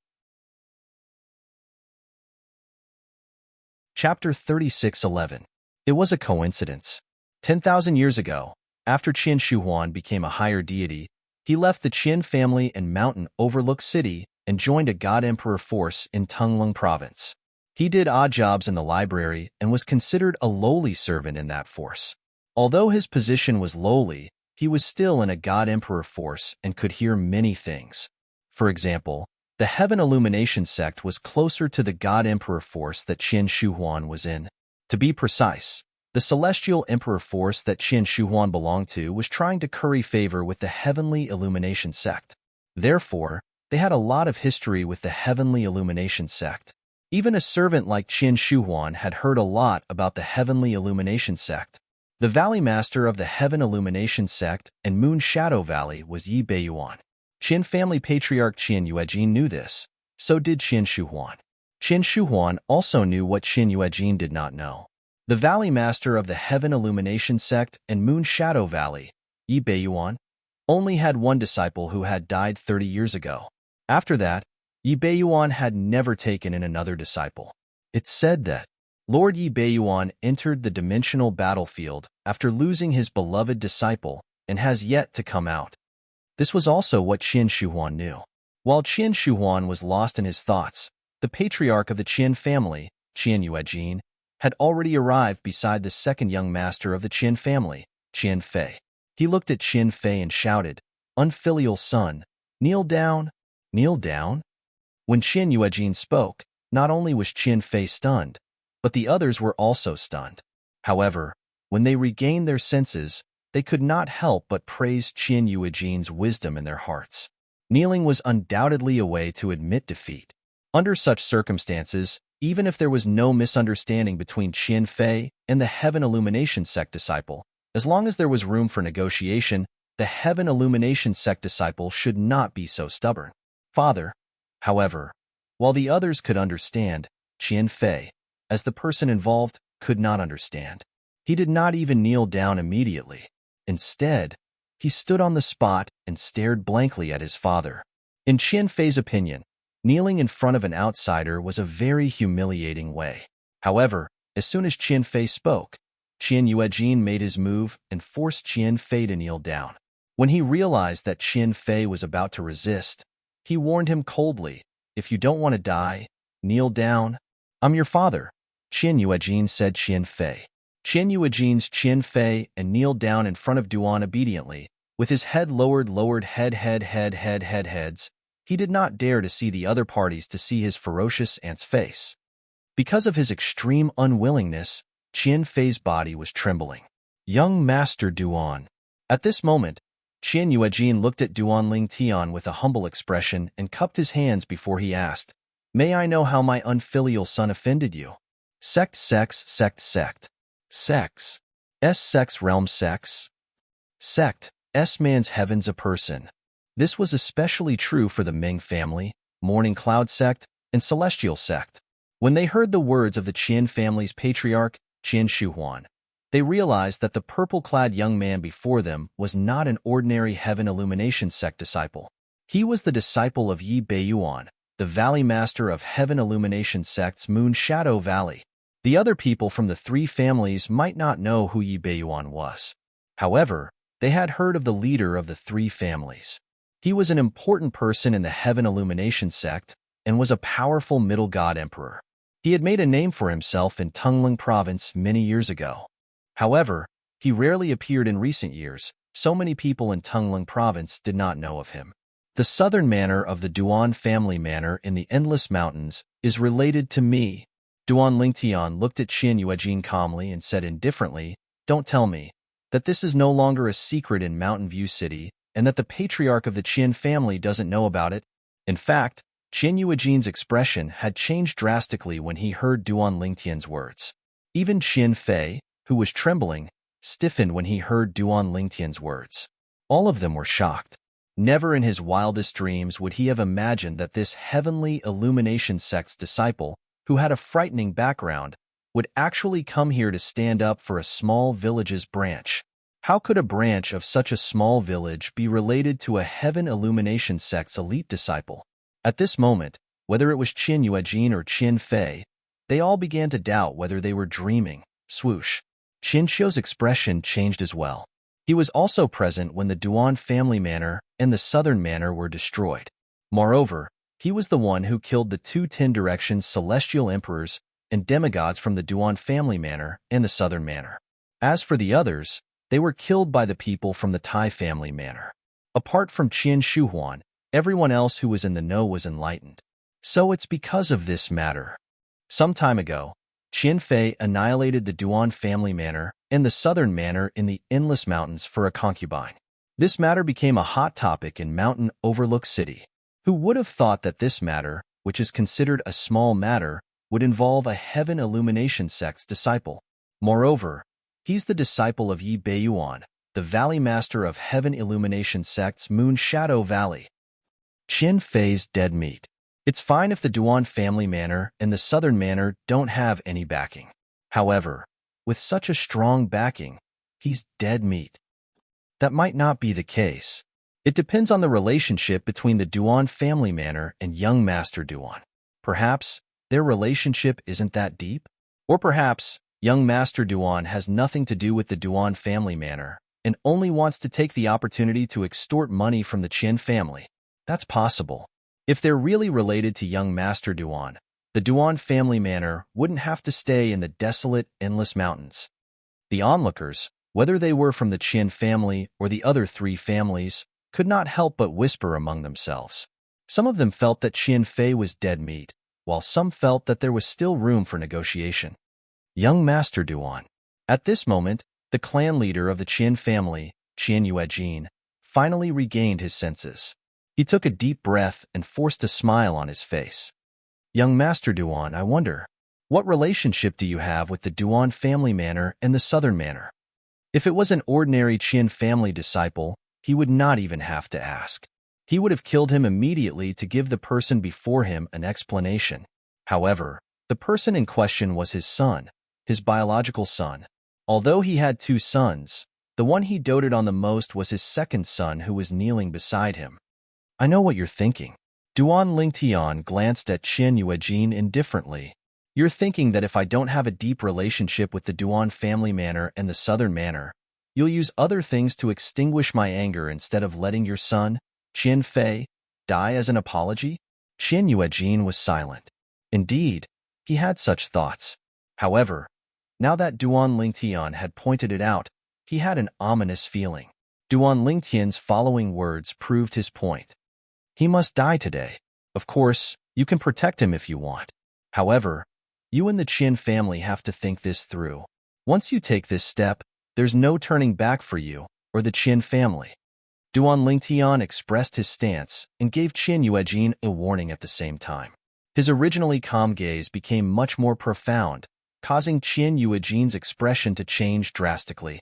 Chapter 36:11. It was a coincidence. 10,000 years ago, after Qin Shuhuan became a higher deity, he left the Qin family and mountain overlooked city and joined a god-emperor force in Tunglung province. He did odd jobs in the library and was considered a lowly servant in that force. Although his position was lowly, he was still in a god-emperor force and could hear many things. For example, the Heaven Illumination sect was closer to the god-emperor force that Qin Shuhuan was in. To be precise, The celestial emperor force that Qin Shi Huan belonged to was trying to curry favor with the heavenly illumination sect. Therefore, they had a lot of history with the heavenly illumination sect. Even a servant like Qin Shi Huan had heard a lot about the heavenly illumination sect. The valley master of the heaven illumination sect and Moon Shadow Valley was Yi Beiyuan. Qin family patriarch Qin Yuejin knew this. So did Qin Shi Huan. Qin Shi Huan also knew what Qin Yuejin did not know. The valley master of the heaven illumination sect and Moon Shadow Valley, Yi Beiyuan, only had one disciple who had died 30 years ago. After that, Yi Beiyuan had never taken in another disciple. It's said that Lord Yi Beiyuan entered the dimensional battlefield after losing his beloved disciple and has yet to come out. This was also what Qin Shi Huan knew. While Qin Shi Huan was lost in his thoughts, the patriarch of the Qin family, Qin Yuejin, had already arrived beside the second young master of the Qin family, Qin Fei. He looked at Qin Fei and shouted, "Unfilial son, kneel down, kneel down." When Qin Yuejin spoke, not only was Qin Fei stunned, but the others were also stunned. However, when they regained their senses, they could not help but praise Qin Yuejin's wisdom in their hearts. Kneeling was undoubtedly a way to admit defeat. Under such circumstances, even if there was no misunderstanding between Qin Fei and the Heaven Illumination Sect disciple, as long as there was room for negotiation, the Heaven Illumination Sect disciple should not be so stubborn. Father, however, while the others could understand, Qin Fei, as the person involved, could not understand. He did not even kneel down immediately. Instead, he stood on the spot and stared blankly at his father. In Qin Fei's opinion, kneeling in front of an outsider was a very humiliating way. However, as soon as Qin Fei spoke, Qin Yuejin made his move and forced Qin Fei to kneel down. When he realized that Qin Fei was about to resist, he warned him coldly, "If you don't want to die, kneel down." "I'm your father," Qin Yuejin said Qin Fei. Qin Yuejin's Qin Fei and kneeled down in front of Duan obediently, with his head lowered heads. He did not dare to see the other parties to see his ferocious aunt's face. Because of his extreme unwillingness, Qin Fei's body was trembling. "Young Master Duan." At this moment, Qin Yuejin looked at Duan Lingtian with a humble expression and cupped his hands before he asked, "May I know how my unfilial son offended you?" Sect. Sex. Sex realm sex. Sect. Man's heavens a person. This was especially true for the Ming family, Morning Cloud sect, and Celestial sect. When they heard the words of the Qin family's patriarch, Qin Shi Huan, they realized that the purple-clad young man before them was not an ordinary Heaven Illumination sect disciple. He was the disciple of Yi Beiyuan, the Valley Master of Heaven Illumination sect's Moon Shadow Valley. The other people from the three families might not know who Yi Beiyuan was. However, they had heard of the leader of the three families. He was an important person in the Heaven Illumination sect and was a powerful middle god emperor. He had made a name for himself in Tungling province many years ago. However, he rarely appeared in recent years. So many people in Tungling province did not know of him. The southern manor of the Duan family manor in the Endless Mountains is related to me. Duan Lingtian looked at Qin Yuejin calmly and said indifferently, "Don't tell me that this is no longer a secret in Mountain View City and that the patriarch of the Qin family doesn't know about it." In fact, Qin Yuejin's expression had changed drastically when he heard Duan Lingtian's words. Even Qin Fei, who was trembling, stiffened when he heard Duan Lingtian's words. All of them were shocked. Never in his wildest dreams would he have imagined that this heavenly illumination sect's disciple, who had a frightening background, would actually come here to stand up for a small village's branch. How could a branch of such a small village be related to a Heaven Illumination sect's elite disciple? At this moment, whether it was Qin Yuejin or Qin Fei, they all began to doubt whether they were dreaming. Swoosh. Qin Xiu's expression changed as well. He was also present when the Duan family manor and the southern manor were destroyed. Moreover, he was the one who killed the two Ten Directions celestial emperors and demigods from the Duan family manor and the southern manor. As for the others, they were killed by the people from the Tai family manor. Apart from Qin Shi Huan, everyone else who was in the know was enlightened. So it's because of this matter. Some time ago, Qian Fei annihilated the Duan family manor and the southern manor in the Endless Mountains for a concubine. This matter became a hot topic in Mountain Overlook City. Who would have thought that this matter, which is considered a small matter, would involve a Heaven Illumination sect's disciple? Moreover, he's the disciple of Yi Beiyuan, the Valley Master of Heaven Illumination sect's Moon Shadow Valley. Qian Fei's dead meat. It's fine if the Duan family manor and the southern manor don't have any backing. However, with such a strong backing, he's dead meat. That might not be the case. It depends on the relationship between the Duan family manor and young Master Duan. Perhaps their relationship isn't that deep? Or perhaps young Master Duan has nothing to do with the Duan family manor and only wants to take the opportunity to extort money from the Qian family. That's possible. If they're really related to young Master Duan, the Duan family manor wouldn't have to stay in the desolate, endless mountains. The onlookers, whether they were from the Qian family or the other three families, could not help but whisper among themselves. Some of them felt that Qian Fei was dead meat, while some felt that there was still room for negotiation. Young Master Duan. At this moment, the clan leader of the Qian family, Qian Yuejin, finally regained his senses. He took a deep breath and forced a smile on his face. Young Master Duan, I wonder, what relationship do you have with the Duan family manor and the southern manor? If it was an ordinary Qian family disciple, he would not even have to ask. He would have killed him immediately to give the person before him an explanation. However, the person in question was his son, his biological son. Although he had two sons, the one he doted on the most was his second son who was kneeling beside him. I know what you're thinking. Duan Lingtian glanced at Qian Yuejin indifferently. You're thinking that if I don't have a deep relationship with the Duan family manor and the southern manor, you'll use other things to extinguish my anger instead of letting your son, Qian Fei, die as an apology? Qian Yuejin was silent. Indeed, he had such thoughts. However, now that Duan Lingtian had pointed it out, he had an ominous feeling. Duan Lingtian's following words proved his point. He must die today. Of course, you can protect him if you want. However, you and the Qian family have to think this through. Once you take this step, there's no turning back for you or the Qian family. Duan Lingtian expressed his stance and gave Qian Yuejin a warning at the same time. His originally calm gaze became much more profound, causing Qian Yuejin's expression to change drastically.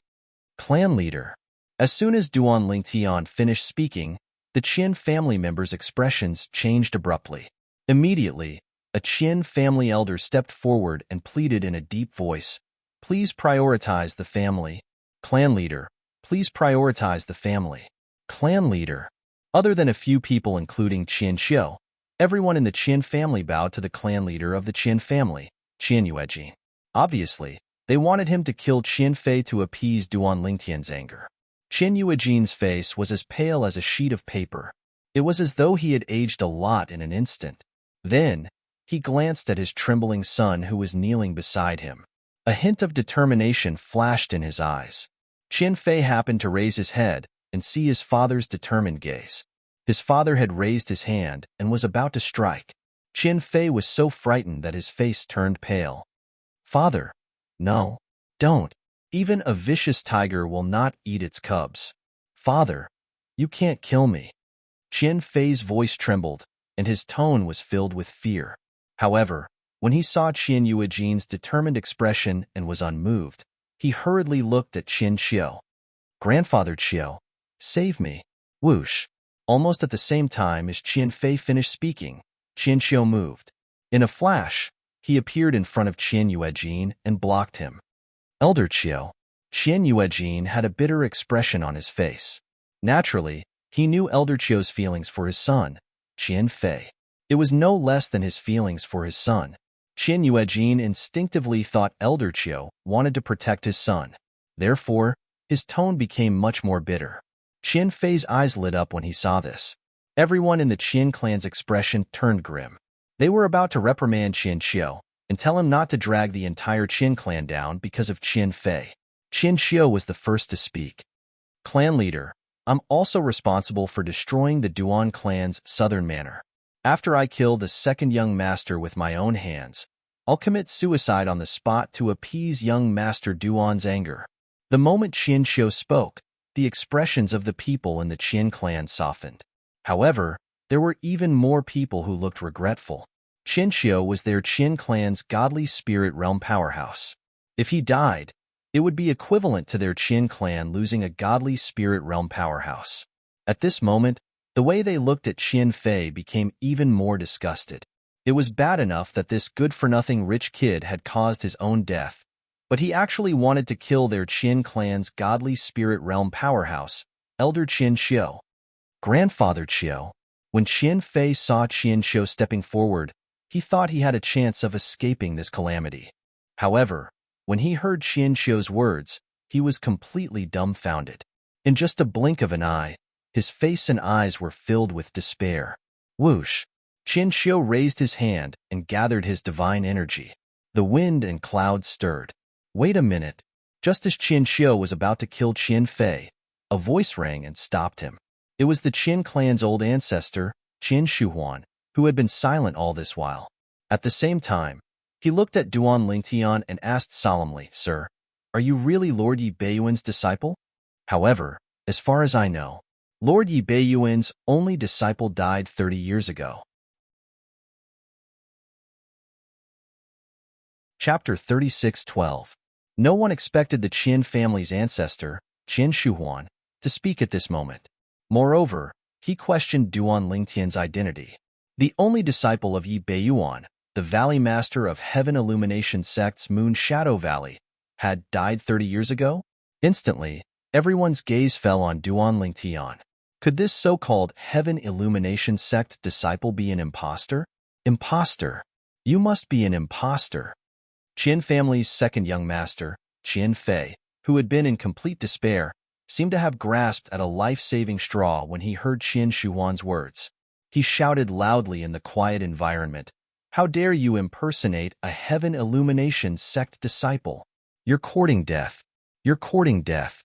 Clan leader. As soon as Duan Lingtian finished speaking, the Qian family members' expressions changed abruptly. Immediately, a Qian family elder stepped forward and pleaded in a deep voice, "Please prioritize the family." Clan leader, please prioritize the family. Clan leader. Other than a few people including Qian Xiu, everyone in the Qian family bowed to the clan leader of the Qian family, Qian Yuejin. Obviously, they wanted him to kill Qian Fei to appease Duan Lingtian's anger. Qian Yuejin's face was as pale as a sheet of paper. It was as though he had aged a lot in an instant. Then, he glanced at his trembling son who was kneeling beside him. A hint of determination flashed in his eyes. Qian Fei happened to raise his head and see his father's determined gaze. His father had raised his hand and was about to strike. Qian Fei was so frightened that his face turned pale. "Father, no, don't. Even a vicious tiger will not eat its cubs. Father, you can't kill me." Qian Fei's voice trembled, and his tone was filled with fear. However, when he saw Qian Yuejin's determined expression and was unmoved, he hurriedly looked at Qian Xiu. "Grandfather Xiu, save me." Whoosh. Almost at the same time as Qian Fei finished speaking, Qian Xiu moved. In a flash, he appeared in front of Qian Yuejin and blocked him. Elder Qiu. Qian Yuejin had a bitter expression on his face. Naturally, he knew Elder Qiu's feelings for his son, Qian Fei. It was no less than his feelings for his son. Qian Yuejin instinctively thought Elder Qiu wanted to protect his son. Therefore, his tone became much more bitter. Qian Fei's eyes lit up when he saw this. Everyone in the Qian clan's expression turned grim. They were about to reprimand Qian Xiu and tell him not to drag the entire Qian clan down because of Qian Fei. Qian Xiu was the first to speak. "Clan leader, I'm also responsible for destroying the Duan clan's southern manor. After I killed the second young master with my own hands, I'll commit suicide on the spot to appease young Master Duan's anger. The moment Qian Xiu spoke, the expressions of the people in the Qian clan softened. However, there were even more people who looked regretful. Qian Xiu was their Qian clan's godly spirit realm powerhouse. If he died, it would be equivalent to their Qian clan losing a godly spirit realm powerhouse. At this moment, the way they looked at Qian Fei became even more disgusted. It was bad enough that this good-for-nothing rich kid had caused his own death, but he actually wanted to kill their Qian clan's godly spirit realm powerhouse, Elder Qian Xiu. Grandfather Qiu. When Qian Fei saw Qian Xiu stepping forward, he thought he had a chance of escaping this calamity. However, when he heard Qian Xiu's words, he was completely dumbfounded. In just a blink of an eye, his face and eyes were filled with despair. Whoosh! Qian Xiu raised his hand and gathered his divine energy. The wind and clouds stirred. Wait a minute. Just as Qian Xiu was about to kill Qian Fei, a voice rang and stopped him. It was the Qian clan's old ancestor, Qian Shuhuan, who had been silent all this while. At the same time, he looked at Duan Lingtian and asked solemnly, "Sir, are you really Lord Yi Beiyuan's disciple?" However, as far as I know, Lord Yi Beiyuan's only disciple died 30 years ago. Chapter 36:12. No one expected the Qian family's ancestor, Qian Shuhuan, to speak at this moment. Moreover, he questioned Duan Lingtian's identity. The only disciple of Yi Beiyuan, the Valley Master of Heaven Illumination Sect's Moon Shadow Valley, had died 30 years ago? Instantly, everyone's gaze fell on Duan Lingtian. Could this so-called Heaven Illumination Sect disciple be an imposter? Imposter. You must be an imposter. Qian family's second young master, Qian Fei, who had been in complete despair, seemed to have grasped at a life-saving straw when he heard Qian Shuhuan's words. He shouted loudly in the quiet environment, "How dare you impersonate a Heaven Illumination Sect disciple? You're courting death. You're courting death."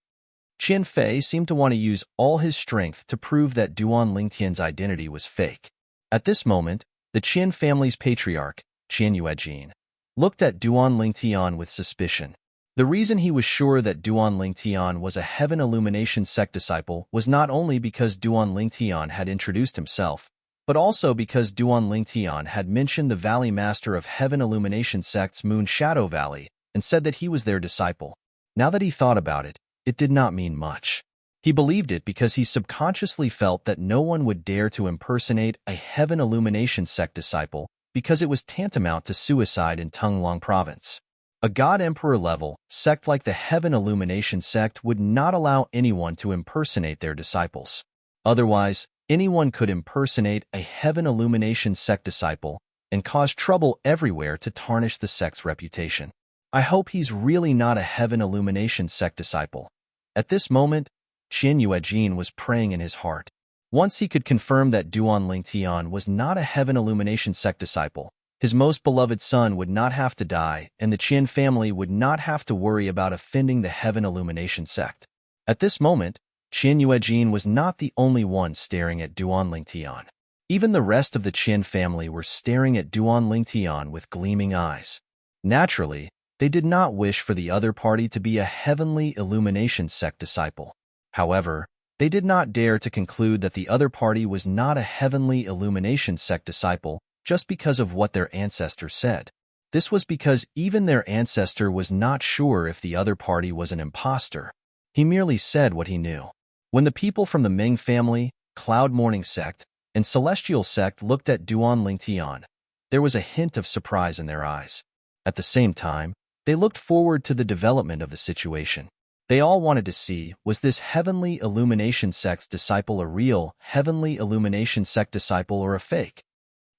Qian Fei seemed to want to use all his strength to prove that Duan Lingtian's identity was fake. At this moment, the Qian family's patriarch, Qian Yuejin, looked at Duan Lingtian with suspicion. The reason he was sure that Duan Lingtian was a Heaven Illumination Sect disciple was not only because Duan Lingtian had introduced himself, but also because Duan Lingtian had mentioned the Valley Master of Heaven Illumination Sect's Moon Shadow Valley and said that he was their disciple. Now that he thought about it, it did not mean much. He believed it because he subconsciously felt that no one would dare to impersonate a Heaven Illumination Sect disciple because it was tantamount to suicide in Tunglong Province. A God Emperor level sect like the Heaven Illumination Sect would not allow anyone to impersonate their disciples. Otherwise, anyone could impersonate a Heaven Illumination Sect disciple and cause trouble everywhere to tarnish the sect's reputation. I hope he's really not a Heaven Illumination Sect disciple. At this moment, Qian Yuejin was praying in his heart. Once he could confirm that Duan Lingtian was not a Heaven Illumination Sect disciple, his most beloved son would not have to die, and the Qian family would not have to worry about offending the Heaven Illumination Sect. At this moment, Qian Yuejin was not the only one staring at Duan Lingtian. Even the rest of the Qian family were staring at Duan Lingtian with gleaming eyes. Naturally, they did not wish for the other party to be a Heavenly Illumination Sect disciple. However, they did not dare to conclude that the other party was not a Heavenly Illumination Sect disciple just because of what their ancestor said. This was because even their ancestor was not sure if the other party was an imposter. He merely said what he knew. When the people from the Ming family, Cloud Morning Sect, and Celestial Sect looked at Duan Lingtian, there was a hint of surprise in their eyes. At the same time, they looked forward to the development of the situation. They all wanted to see, was this Heavenly Illumination Sect's disciple a real Heavenly Illumination Sect disciple or a fake?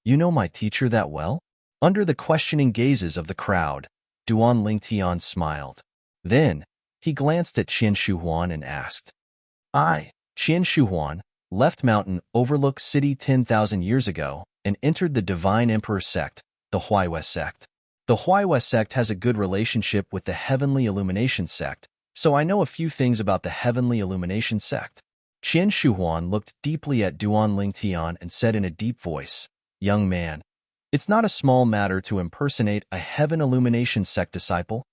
You know my teacher that well? Under the questioning gazes of the crowd, Duan Lingtian smiled. Then, he glanced at Qian Shuhuan and asked, "I, Qian Shuhuan, left Mountain Overlook City 10,000 years ago and entered the Divine Emperor Sect, the Huaiwe Sect. The Huaiwe Sect has a good relationship with the Heavenly Illumination Sect, so I know a few things about the Heavenly Illumination Sect." Qian Shuhuan looked deeply at Duan Lingtian and said in a deep voice, "Young man, It's not a small matter to impersonate a heaven illumination sect disciple.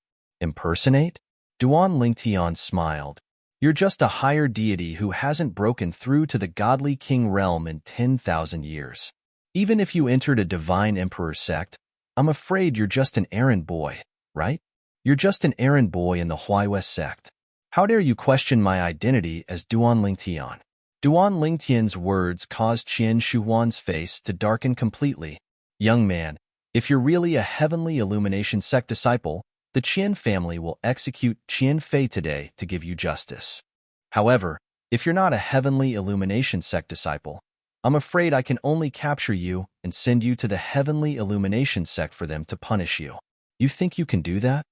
Impersonate? Duan Lingtian smiled. You're just a higher deity who hasn't broken through to the godly king realm in 10,000 years. Even if you entered a divine emperor sect, I'm afraid you're just an errand boy, right? You're just an errand boy in the Huaiwest sect. How dare you question my identity as Duan Lingtian? Duan Lingtian's words caused Qian Shuhuan's face to darken completely. Young man, if you're really a heavenly illumination sect disciple, the Qian family will execute Qian Fei today to give you justice. However, if you're not a heavenly illumination sect disciple, I'm afraid I can only capture you and send you to the heavenly illumination sect for them to punish you. You think you can do that?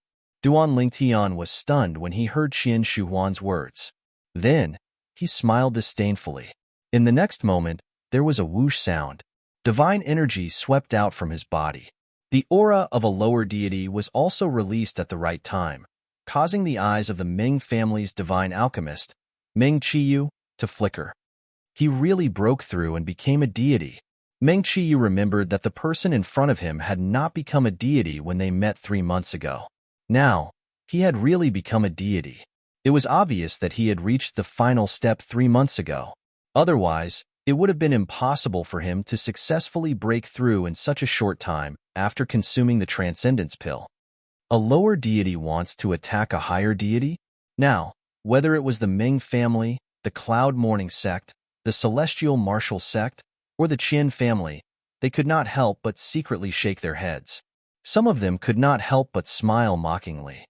Duan Lingtian was stunned when he heard Qian Shuhuan's words. Then, he smiled disdainfully. In the next moment, there was a whoosh sound. Divine energy swept out from his body. The aura of a lower deity was also released at the right time, causing the eyes of the Ming family's divine alchemist, Meng Qiyu, to flicker. He really broke through and became a deity. Meng Qiyu remembered that the person in front of him had not become a deity when they met 3 months ago. Now, he had really become a deity. It was obvious that he had reached the final step 3 months ago. Otherwise, it would have been impossible for him to successfully break through in such a short time after consuming the Transcendence Pill. A lower deity wants to attack a higher deity? Now, whether it was the Ming family, the Cloud Mourning sect, the Celestial Martial sect, or the Qian family, they could not help but secretly shake their heads. Some of them could not help but smile mockingly.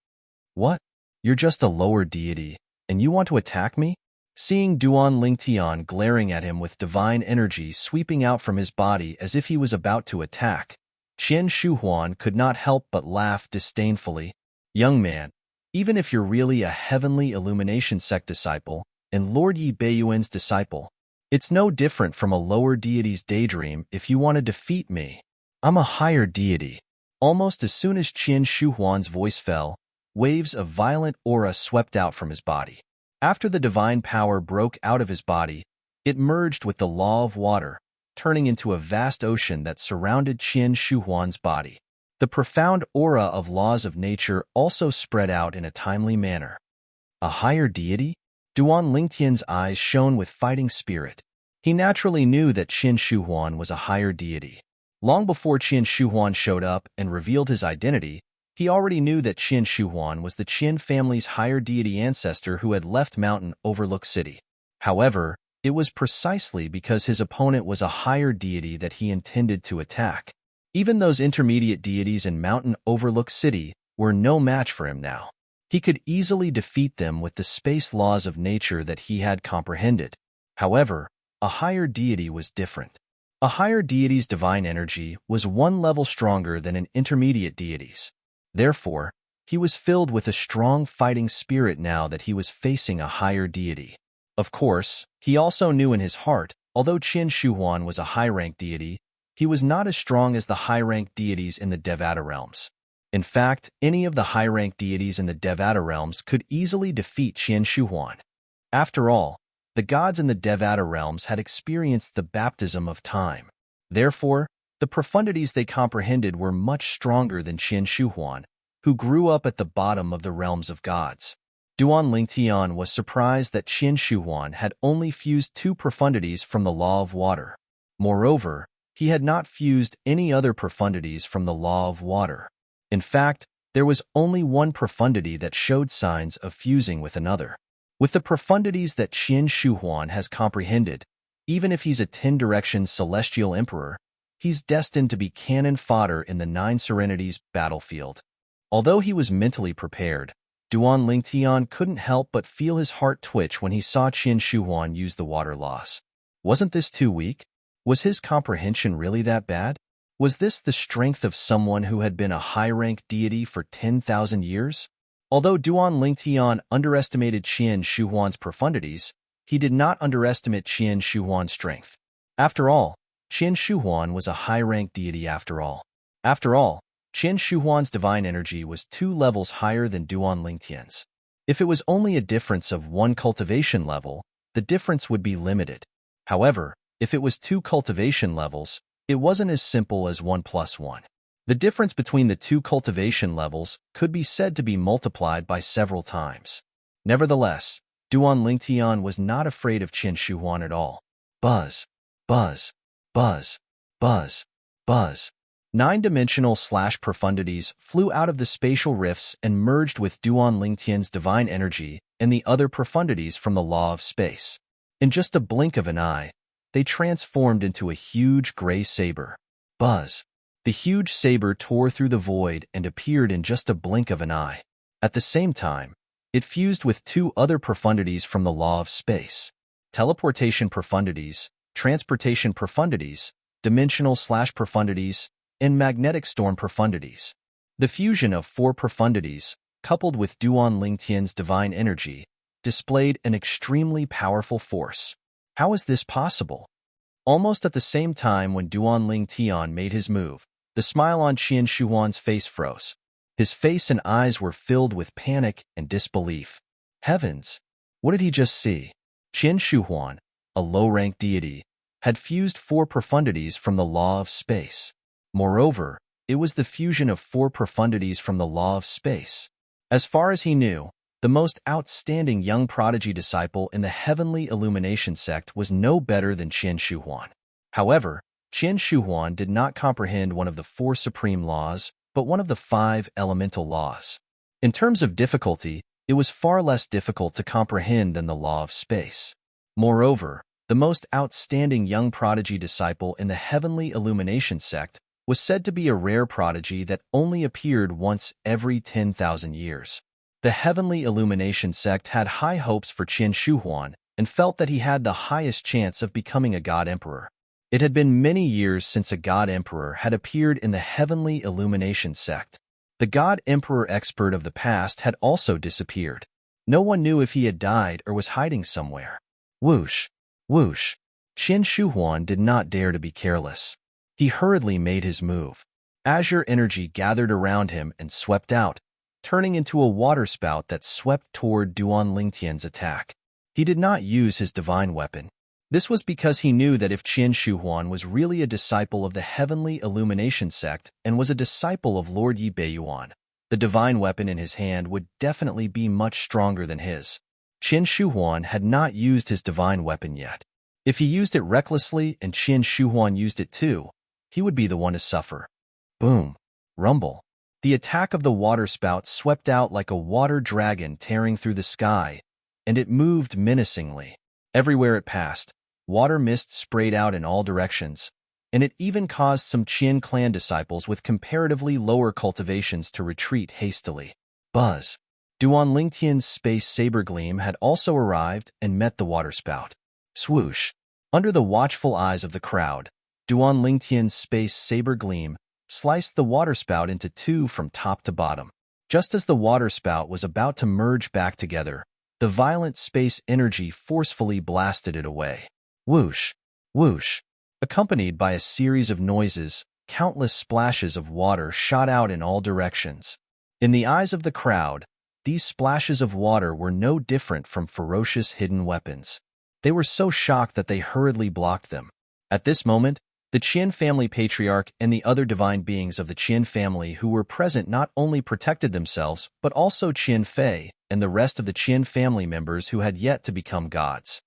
What? You're just a lower deity, and you want to attack me? Seeing Duan Lingtian glaring at him with divine energy sweeping out from his body as if he was about to attack, Qian Shuhuan could not help but laugh disdainfully. Young man, even if you're really a heavenly illumination sect disciple and Lord Yi Beiyuan's disciple, it's no different from a lower deity's daydream if you want to defeat me. I'm a higher deity. Almost as soon as Qian Shuhuan's voice fell, waves of violent aura swept out from his body. After the divine power broke out of his body, it merged with the law of water, turning into a vast ocean that surrounded Qian Shuhuan's body. The profound aura of laws of nature also spread out in a timely manner. A higher deity? Duan Lingtian's eyes shone with fighting spirit. He naturally knew that Qian Shuhuan was a higher deity. Long before Qian Shuhuan showed up and revealed his identity, he already knew that Qian Shuhuan was the Qian family's higher deity ancestor who had left Mountain Overlook City. However, it was precisely because his opponent was a higher deity that he intended to attack. Even those intermediate deities in Mountain Overlook City were no match for him now. He could easily defeat them with the space laws of nature that he had comprehended. However, a higher deity was different. A higher deity's divine energy was 1 level stronger than an intermediate deity's. Therefore, he was filled with a strong fighting spirit now that he was facing a higher deity. Of course, he also knew in his heart, although Qian Shuhuan was a high-ranked deity, he was not as strong as the high-ranked deities in the Devata realms. In fact, any of the high-ranked deities in the Devata realms could easily defeat Qian Shuhuan. After all, the gods in the Devata realms had experienced the baptism of time. Therefore, the profundities they comprehended were much stronger than Qian Shuhuan, who grew up at the bottom of the realms of gods. Duan Lingtian was surprised that Qian Shuhuan had only fused 2 profundities from the law of water. Moreover, he had not fused any other profundities from the law of water. In fact, there was only one profundity that showed signs of fusing with another. With the profundities that Qian Shuhuan has comprehended, even if he's a 10-direction celestial emperor, he's destined to be cannon fodder in the 9 Serenities battlefield. Although he was mentally prepared, Duan Lingtian couldn't help but feel his heart twitch when he saw Qian Shuhuan use the water loss. Wasn't this too weak? Was his comprehension really that bad? Was this the strength of someone who had been a high-ranked deity for 10,000 years? Although Duan Lingtian underestimated Qian Shuhuan's profundities, he did not underestimate Qian Shuhuan's strength. After all, Qian Shuhuan was a high-ranked deity after all. After all, Qian Shuhuan's divine energy was 2 levels higher than Duan Lingtian's. If it was only a difference of 1 cultivation level, the difference would be limited. However, if it was 2 cultivation levels, It wasn't as simple as 1 plus 1. The difference between the two cultivation levels could be said to be multiplied by several times. Nevertheless, Duan Lingtian was not afraid of Qin Shi Huan at all. Buzz, buzz, buzz, buzz, buzz. 9-dimensional profundities flew out of the spatial rifts and merged with Duan Lingtian's divine energy and the other profundities from the law of space. In just a blink of an eye, they transformed into a huge gray saber. Buzz. The huge saber tore through the void and appeared in just a blink of an eye. At the same time, it fused with 2 other profundities from the law of space: teleportation profundities, transportation profundities, dimensional profundities, and magnetic storm profundities. The fusion of 4 profundities, coupled with Duan Lingtian's divine energy, displayed an extremely powerful force. How is this possible? Almost at the same time when Duan Lingtian made his move, the smile on Qin Shi Huan's face froze. His face and eyes were filled with panic and disbelief. Heavens! What did he just see? Qin Shi Huan, a low-ranked deity, had fused 4 profundities from the law of space. Moreover, it was the fusion of 4 profundities from the law of space. As far as he knew, the most outstanding young prodigy disciple in the heavenly illumination sect was no better than Qin Shi Huan. However, Qin Shi Huan did not comprehend one of the 4 supreme laws, but one of the 5 elemental laws. In terms of difficulty, it was far less difficult to comprehend than the law of space. Moreover, the most outstanding young prodigy disciple in the heavenly illumination sect was said to be a rare prodigy that only appeared once every 10,000 years. The heavenly illumination sect had high hopes for Qin Shi Huan and felt that he had the highest chance of becoming a god emperor. It had been many years since a god emperor had appeared in the heavenly illumination sect. The god emperor expert of the past had also disappeared. No one knew if he had died or was hiding somewhere. Whoosh, whoosh. Qin Shi Huan did not dare to be careless. He hurriedly made his move. Azure energy gathered around him and swept out, turning into a waterspout that swept toward Duan Lingtian's attack. He did not use his divine weapon. This was because he knew that if Qin Shi Huan was really a disciple of the heavenly illumination sect and was a disciple of Lord Yi Beiyuan, the divine weapon in his hand would definitely be much stronger than his. Qin Shi Huan had not used his divine weapon yet. If he used it recklessly and Qin Shi Huan used it too, he would be the one to suffer. Boom. Rumble. The attack of the waterspout swept out like a water dragon tearing through the sky, and it moved menacingly. Everywhere it passed, water mist sprayed out in all directions, and it even caused some Qin clan disciples with comparatively lower cultivations to retreat hastily. Buzz. Duan Lingtian's space saber gleam had also arrived and met the waterspout. Swoosh. Under the watchful eyes of the crowd, Duan Lingtian's space saber gleam sliced the waterspout into 2 from top to bottom. Just as the waterspout was about to merge back together, the violent space energy forcefully blasted it away. Whoosh, whoosh. Accompanied by a series of noises, countless splashes of water shot out in all directions. In the eyes of the crowd, these splashes of water were no different from ferocious hidden weapons. They were so shocked that they hurriedly blocked them. At this moment, the Qin family patriarch and the other divine beings of the Qin family who were present not only protected themselves, but also Qin Fei and the rest of the Qin family members who had yet to become gods.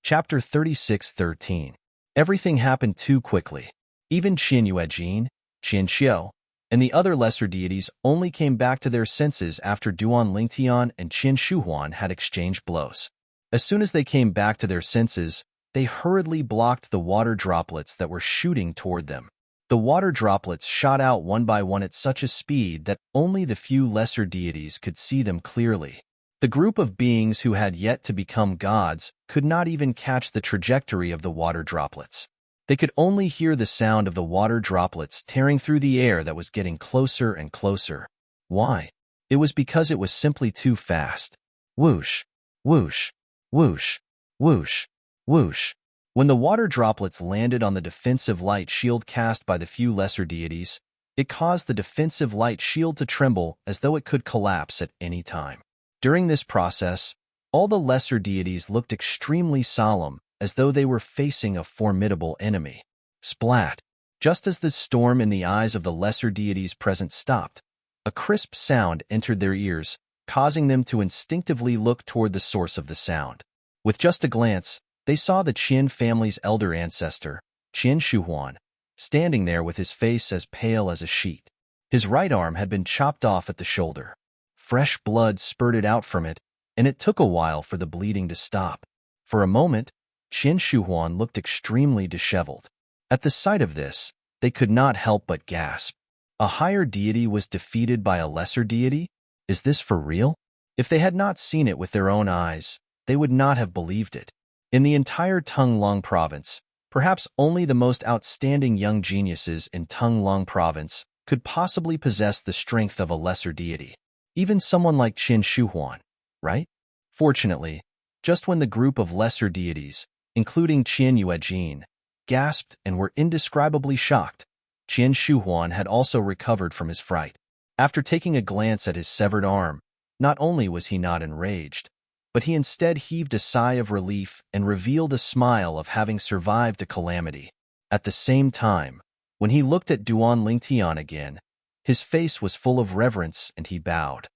Chapter 36:13. Everything happened too quickly. Even Qin Yuejin, Qin Xiu, and the other lesser deities only came back to their senses after Duan Lingtian and Qin Shi Huan had exchanged blows. As soon as they came back to their senses, they hurriedly blocked the water droplets that were shooting toward them. The water droplets shot out one by one at such a speed that only the few lesser deities could see them clearly. The group of beings who had yet to become gods could not even catch the trajectory of the water droplets. They could only hear the sound of the water droplets tearing through the air that was getting closer and closer. Why? It was because it was simply too fast. Whoosh, whoosh, whoosh, whoosh, whoosh. When the water droplets landed on the defensive light shield cast by the few lesser deities, it caused the defensive light shield to tremble as though it could collapse at any time. During this process, all the lesser deities looked extremely solemn, as though they were facing a formidable enemy. Splat! Just as the storm in the eyes of the lesser deities present stopped, a crisp sound entered their ears, causing them to instinctively look toward the source of the sound. With just a glance, they saw the Qian family's elder ancestor, Qian Shuhuan, standing there with his face as pale as a sheet. His right arm had been chopped off at the shoulder. Fresh blood spurted out from it, and it took a while for the bleeding to stop. For a moment, Qian Shuhuan looked extremely disheveled. At the sight of this, they could not help but gasp. A higher deity was defeated by a lesser deity? Is this for real? If they had not seen it with their own eyes, they would not have believed it. In the entire Tonglong province, perhaps only the most outstanding young geniuses in Tonglong province could possibly possess the strength of a lesser deity. Even someone like Qian Shuhuan, right? Fortunately, just when the group of lesser deities, including Qian Yuejin, gasped and were indescribably shocked, Qian Shuhuan had also recovered from his fright. After taking a glance at his severed arm, not only was he not enraged, but he instead heaved a sigh of relief and revealed a smile of having survived a calamity. At the same time, when he looked at Duan Lingtian again, his face was full of reverence and he bowed.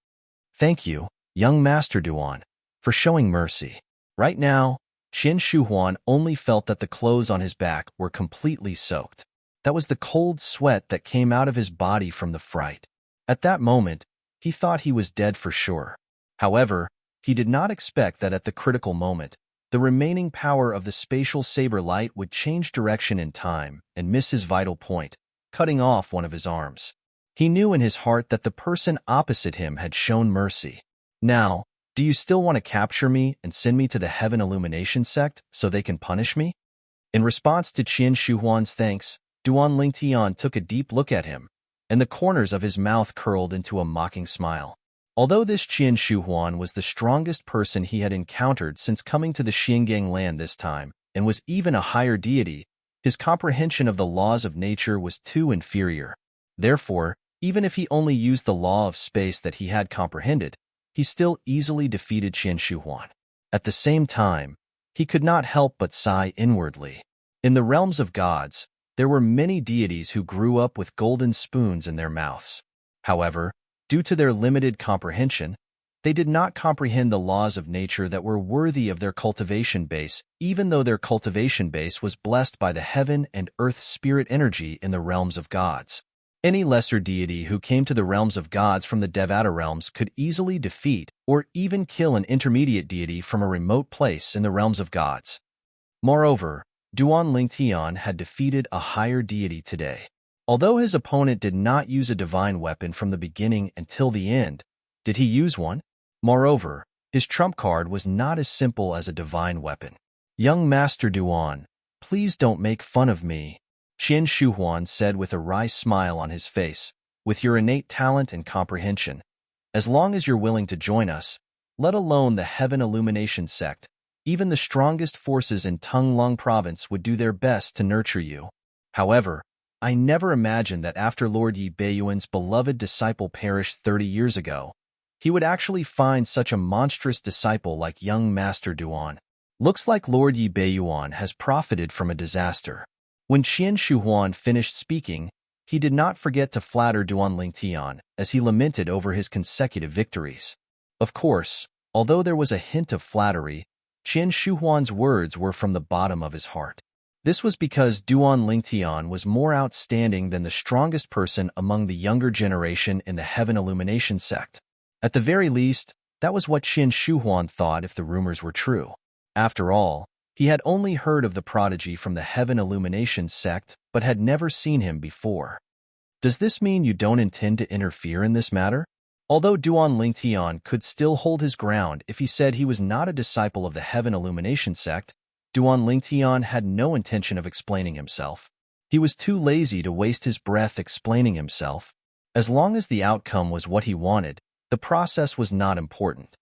"Thank you, young Master Duan, for showing mercy." Right now, Qian Shuhuan only felt that the clothes on his back were completely soaked. That was the cold sweat that came out of his body from the fright. At that moment, he thought he was dead for sure. However, he did not expect that at the critical moment, the remaining power of the spatial saber light would change direction in time and miss his vital point, cutting off one of his arms. He knew in his heart that the person opposite him had shown mercy. "Now, do you still want to capture me and send me to the Heaven Illumination sect so they can punish me?" In response to Qian Shuhuan's thanks, Duan Lingtian took a deep look at him, and the corners of his mouth curled into a mocking smile. Although this Qian Shuhuan was the strongest person he had encountered since coming to the Xingang land this time, and was even a higher deity, his comprehension of the laws of nature was too inferior. Therefore, even if he only used the law of space that he had comprehended, he still easily defeated Qian Shuhuan. At the same time, he could not help but sigh inwardly. In the realms of gods, there were many deities who grew up with golden spoons in their mouths. However, due to their limited comprehension, they did not comprehend the laws of nature that were worthy of their cultivation base, even though their cultivation base was blessed by the heaven and earth spirit energy in the realms of gods. Any lesser deity who came to the realms of gods from the Devata realms could easily defeat or even kill an intermediate deity from a remote place in the realms of gods. Moreover, Duan Lingtian had defeated a higher deity today. Although his opponent did not use a divine weapon from the beginning until the end, did he use one? Moreover, his trump card was not as simple as a divine weapon. "Young Master Duan, please don't make fun of me," Qian Shuhuan said with a wry smile on his face. "With your innate talent and comprehension, as long as you're willing to join us, let alone the Heaven Illumination sect, even the strongest forces in Tonglong province would do their best to nurture you. However, I never imagined that after Lord Yi Beiyuan's beloved disciple perished 30 years ago, he would actually find such a monstrous disciple like young Master Duan. Looks like Lord Yi Beiyuan has profited from a disaster." When Qian Shuhuan finished speaking, he did not forget to flatter Duan Lingtian as he lamented over his consecutive victories. Of course, although there was a hint of flattery, Qian Shuhuan's words were from the bottom of his heart. This was because Duan Lingtian was more outstanding than the strongest person among the younger generation in the Heaven Illumination sect. At the very least, that was what Qian Shuhuan thought if the rumors were true. After all, he had only heard of the prodigy from the Heaven Illumination sect but had never seen him before. "Does this mean you don't intend to interfere in this matter?" Although Duan Lingtian could still hold his ground if he said he was not a disciple of the Heaven Illumination sect, Duan Lingtian had no intention of explaining himself. He was too lazy to waste his breath explaining himself. As long as the outcome was what he wanted, the process was not important.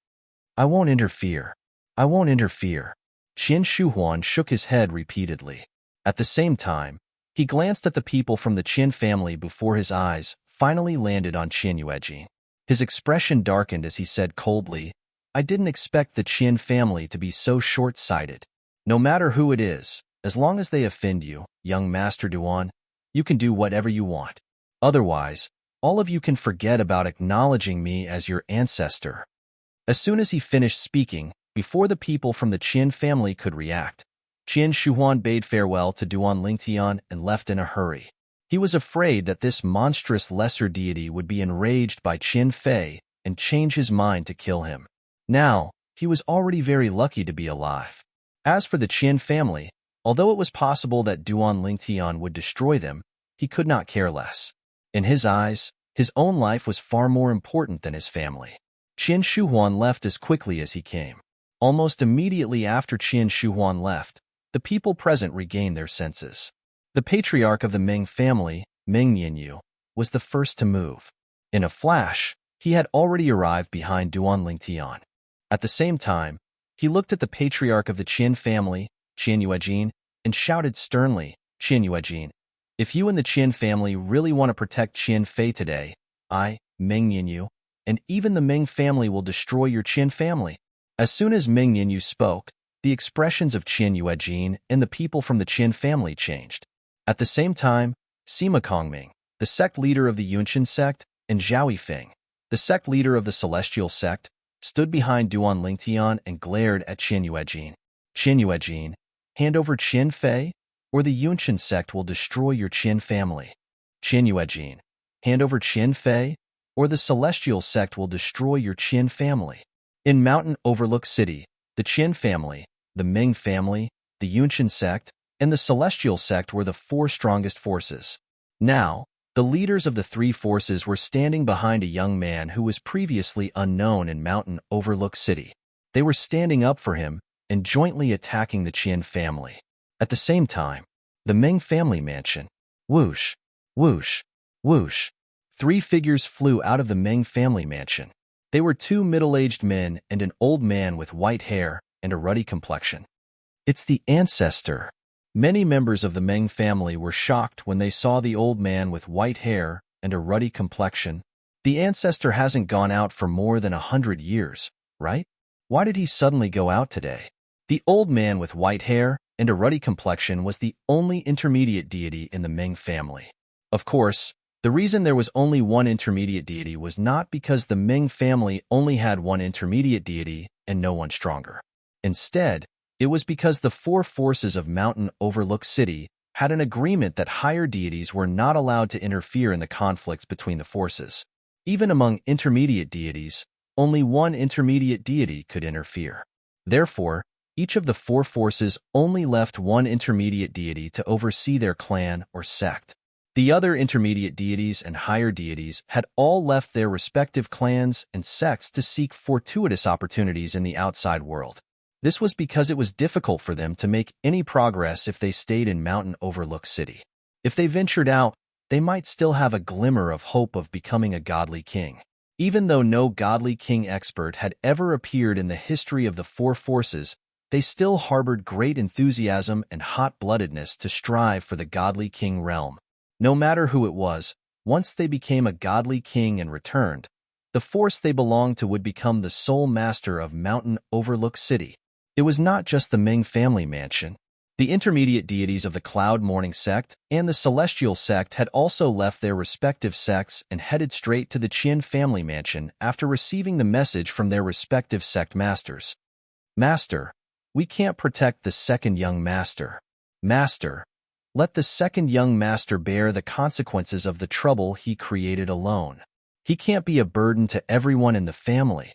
"I won't interfere. I won't interfere." Qian Shuhuan shook his head repeatedly. At the same time, he glanced at the people from the Qian family before his eyes finally landed on Qian Yuejin. His expression darkened as he said coldly, "I didn't expect the Qian family to be so short-sighted." No matter who it is, as long as they offend you, young Master Duan, you can do whatever you want. Otherwise, all of you can forget about acknowledging me as your ancestor." As soon as he finished speaking, before the people from the Qin family could react, Qin Shuhuan bade farewell to Duan Lingtian and left in a hurry. He was afraid that this monstrous lesser deity would be enraged by Qin Fei and change his mind to kill him. Now, he was already very lucky to be alive. As for the Qin family, although it was possible that Duan Lingtian would destroy them, he could not care less. In his eyes, his own life was far more important than his family. Qin Shuhuan left as quickly as he came. Almost immediately after Qin Shuhuan left, the people present regained their senses. The patriarch of the Ming family, Ming Yanyu, was the first to move. In a flash, he had already arrived behind Duan Lingtian. At the same time, he looked at the patriarch of the Qin family, Qin Yuejin, and shouted sternly, "Qin Yuejin, if you and the Qin family really want to protect Qin Fei today, I, Ming Yanyu, and even the Ming family will destroy your Qin family." As soon as Ming Yanyu spoke, the expressions of Qin Yuejin and the people from the Qin family changed. At the same time, Sima Kongming, the sect leader of the Yunqian sect, and Zhao Yifeng, the sect leader of the Celestial sect, stood behind Duan Lingtian and glared at Qin Yuejin. "Qin Yuejin, hand over Qin Fei, or the Yunqian sect will destroy your Qin family. Qin Yuejin, hand over Qin Fei, or the Celestial sect will destroy your Qin family." In Mountain Overlook City, the Qin family, the Ming family, the Yunqian sect, and the Celestial sect were the four strongest forces. Now, the leaders of the three forces were standing behind a young man who was previously unknown in Mountain Overlook City. They were standing up for him and jointly attacking the Qin family. At the same time, the Ming family mansion. Whoosh, whoosh, whoosh. Three figures flew out of the Ming family mansion. They were two middle-aged men and an old man with white hair and a ruddy complexion. "It's the ancestor." Many members of the Ming family were shocked when they saw the old man with white hair and a ruddy complexion. The ancestor hasn't gone out for more than 100 years, right? Why did he suddenly go out today? The old man with white hair and a ruddy complexion was the only intermediate deity in the Ming family. Of course, the reason there was only one intermediate deity was not because the Ming family only had one intermediate deity and no one stronger. Instead, it was because the four forces of Mountain Overlook City had an agreement that higher deities were not allowed to interfere in the conflicts between the forces. Even among intermediate deities, only one intermediate deity could interfere. Therefore, each of the four forces only left one intermediate deity to oversee their clan or sect. The other intermediate deities and higher deities had all left their respective clans and sects to seek fortuitous opportunities in the outside world. This was because it was difficult for them to make any progress if they stayed in Mountain Overlook City. If they ventured out, they might still have a glimmer of hope of becoming a godly king. Even though no godly king expert had ever appeared in the history of the four forces, they still harbored great enthusiasm and hot-bloodedness to strive for the godly king realm. No matter who it was, once they became a godly king and returned, the force they belonged to would become the sole master of Mountain Overlook City. It was not just the Ming family mansion. The intermediate deities of the Cloud Morning sect and the Celestial sect had also left their respective sects and headed straight to the Qin family mansion after receiving the message from their respective sect masters. "Master, we can't protect the second young master. Master, let the second young master bear the consequences of the trouble he created alone. He can't be a burden to everyone in the family.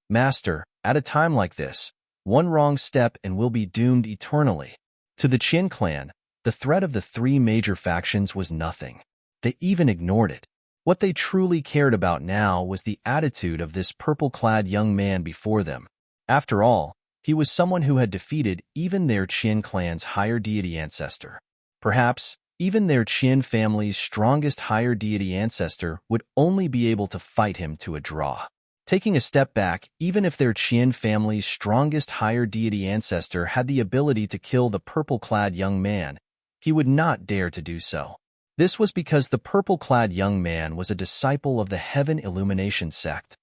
Master, at a time like this, one wrong step and we'll be doomed eternally." To the Qin clan, the threat of the three major factions was nothing. They even ignored it. What they truly cared about now was the attitude of this purple-clad young man before them. After all, he was someone who had defeated even their Qin clan's higher deity ancestor. Perhaps, even their Qin family's strongest higher deity ancestor would only be able to fight him to a draw. Taking a step back, even if their Qin family's strongest higher deity ancestor had the ability to kill the purple-clad young man, he would not dare to do so. This was because the purple-clad young man was a disciple of the Heaven Illumination sect.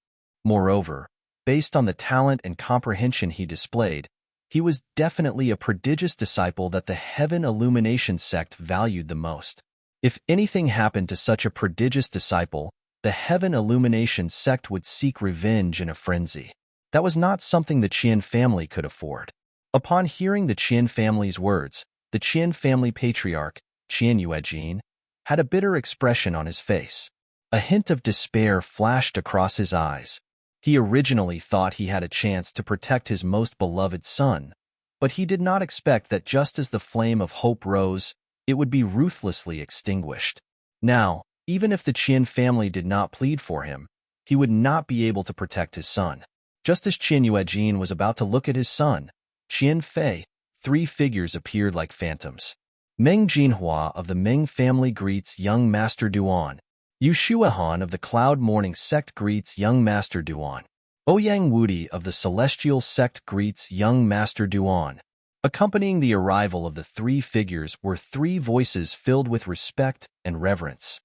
Moreover, based on the talent and comprehension he displayed, He was definitely a prodigious disciple that the Heaven Illumination sect valued the most. If anything happened to such a prodigious disciple, the Heaven Illumination sect would seek revenge in a frenzy. That was not something the Qian family could afford. Upon hearing the Qian family's words, the Qian family patriarch, Qian Yuejin, had a bitter expression on his face. A hint of despair flashed across his eyes. He originally thought he had a chance to protect his most beloved son, but he did not expect that just as the flame of hope rose, it would be ruthlessly extinguished. Now, even if the Qian family did not plead for him, he would not be able to protect his son. Just as Qian Yuejin was about to look at his son, Qian Fei, three figures appeared like phantoms. Meng Jinhua of the Meng family greets young Master Duan. Yu Shuahan of the Cloud Morning sect greets young Master Duan. Ouyang Wudi of the Celestial sect greets young Master Duan. Accompanying the arrival of the three figures were three voices filled with respect and reverence.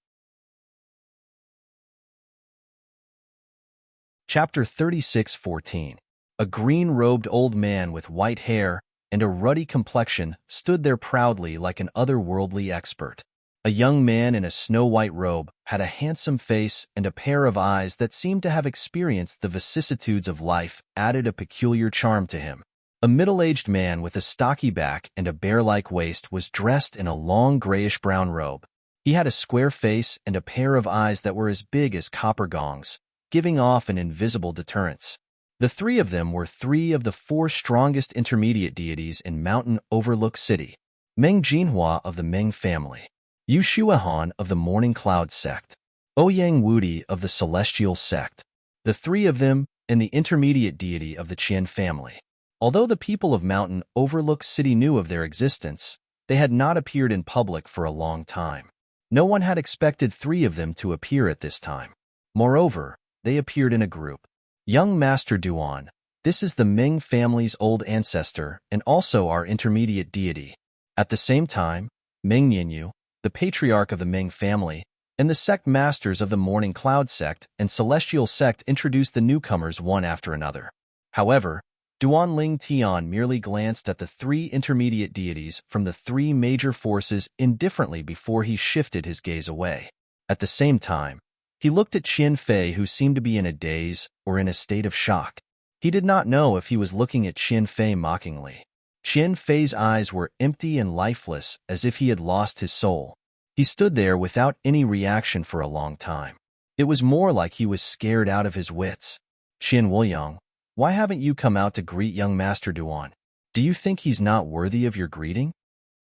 Chapter 36:14. A green-robed old man with white hair and a ruddy complexion stood there proudly like an otherworldly expert. A young man in a snow-white robe had a handsome face, and a pair of eyes that seemed to have experienced the vicissitudes of life added a peculiar charm to him. A middle-aged man with a stocky back and a bear-like waist was dressed in a long grayish-brown robe. He had a square face and a pair of eyes that were as big as copper gongs, giving off an invisible deterrence. The three of them were three of the four strongest intermediate deities in Mountain Overlook City. Meng Jinhua of the Meng family, Yu Shuahan of the Morning Cloud sect, Ouyang Wudi of the Celestial sect. The three of them and the intermediate deity of the Qian family. Although the people of Mountain Overlook City knew of their existence, they had not appeared in public for a long time. No one had expected three of them to appear at this time. Moreover, they appeared in a group. Young Master Duan, this is the Ming family's old ancestor and also our intermediate deity. At the same time, Ming Yanyu, the patriarch of the Ming family, and the sect masters of the Morning Cloud sect and Celestial sect introduced the newcomers one after another. However, Duan Ling Tian merely glanced at the three intermediate deities from the three major forces indifferently before he shifted his gaze away. At the same time, he looked at Qian Fei, who seemed to be in a daze or in a state of shock. He did not know if he was looking at Qian Fei mockingly. Qian Fei's eyes were empty and lifeless, as if he had lost his soul. He stood there without any reaction for a long time. It was more like he was scared out of his wits. Qian Wuliang, why haven't you come out to greet young Master Duan? Do you think he's not worthy of your greeting?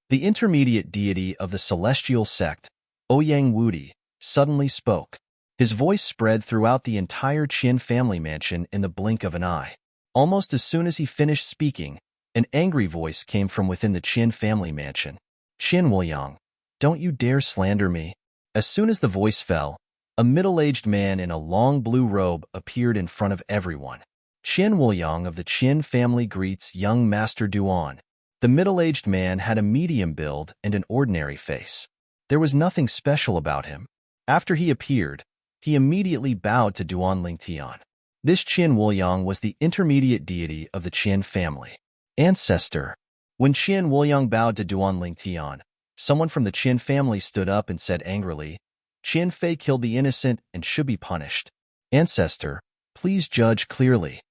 The intermediate deity of the Celestial sect, Ouyang Wudi, suddenly spoke. His voice spread throughout the entire Qian family mansion in the blink of an eye. Almost as soon as he finished speaking, an angry voice came from within the Qian family mansion. Qian Wuliang, don't you dare slander me. As soon as the voice fell, a middle-aged man in a long blue robe appeared in front of everyone. Qian Wuliang of the Qian family greets young Master Duan. The middle-aged man had a medium build and an ordinary face. There was nothing special about him. After he appeared, he immediately bowed to Duan Lingtian. This Qian Wuliang was the intermediate deity of the Qian family. Ancestor. When Qian Wuliang bowed to Duan Lingtian, someone from the Qian family stood up and said angrily, Qian Fei killed the innocent and should be punished. Ancestor, please judge clearly.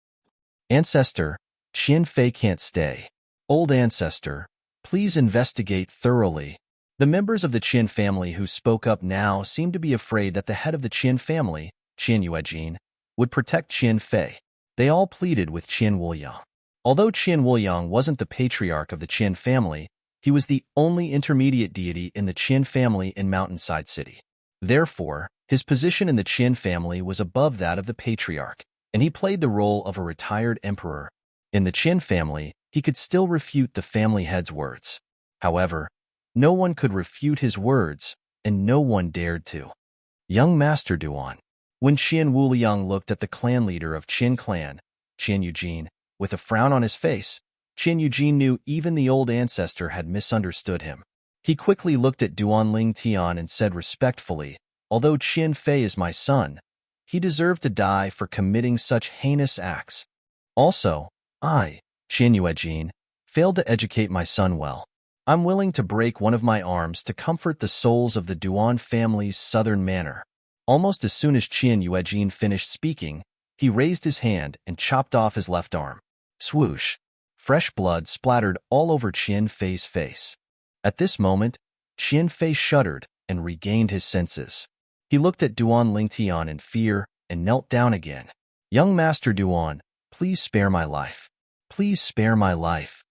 Ancestor, Qian Fei can't stay. Old ancestor, please investigate thoroughly. The members of the Qian family who spoke up now seemed to be afraid that the head of the Qian family, Qian Yuejin, would protect Qian Fei. They all pleaded with Qian Wuliang. Although Qian Wuliang wasn't the patriarch of the Qian family, he was the only intermediate deity in the Qian family in Mountainside City. Therefore, his position in the Qian family was above that of the patriarch, and he played the role of a retired emperor. In the Qian family, he could still refute the family head's words. However, no one could refute his words, and no one dared to. Young Master Duan. When Qian Wuliang looked at the clan leader of Qin clan, Qian Yujin, with a frown on his face, Qian Yujin knew even the old ancestor had misunderstood him. He quickly looked at Duan Ling Tian and said respectfully, although Qian Fei is my son, he deserved to die for committing such heinous acts. Also, I, Qian Yuejin, failed to educate my son well. I'm willing to break one of my arms to comfort the souls of the Duan family's southern manor. Almost as soon as Qian Yuejin finished speaking, he raised his hand and chopped off his left arm. Swoosh! Fresh blood splattered all over Qian Fei's face. At this moment, Qian Fei shuddered and regained his senses. He looked at Duan Lingtian in fear and knelt down again. Young Master Duan, please spare my life. Please spare my life.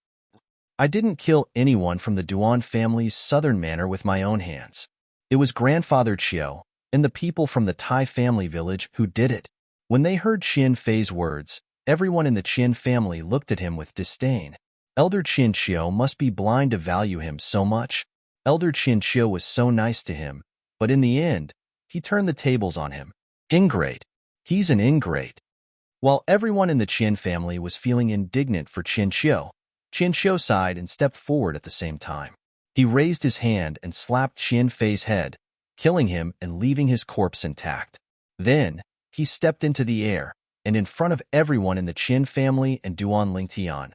I didn't kill anyone from the Duan family's southern manor with my own hands. It was Grandfather Qiu and the people from the Tai family village who did it. When they heard Qian Fei's words, everyone in the Qian family looked at him with disdain. Elder Qian Qiu must be blind to value him so much. Elder Qian Qiu was so nice to him, but in the end, he turned the tables on him. Ingrate. He's an ingrate. While everyone in the Qian family was feeling indignant for Qian Qiu sighed and stepped forward at the same time. He raised his hand and slapped Qian Fei's head, killing him and leaving his corpse intact. Then, he stepped into the air, and in front of everyone in the Qian family and Duan Lingtian,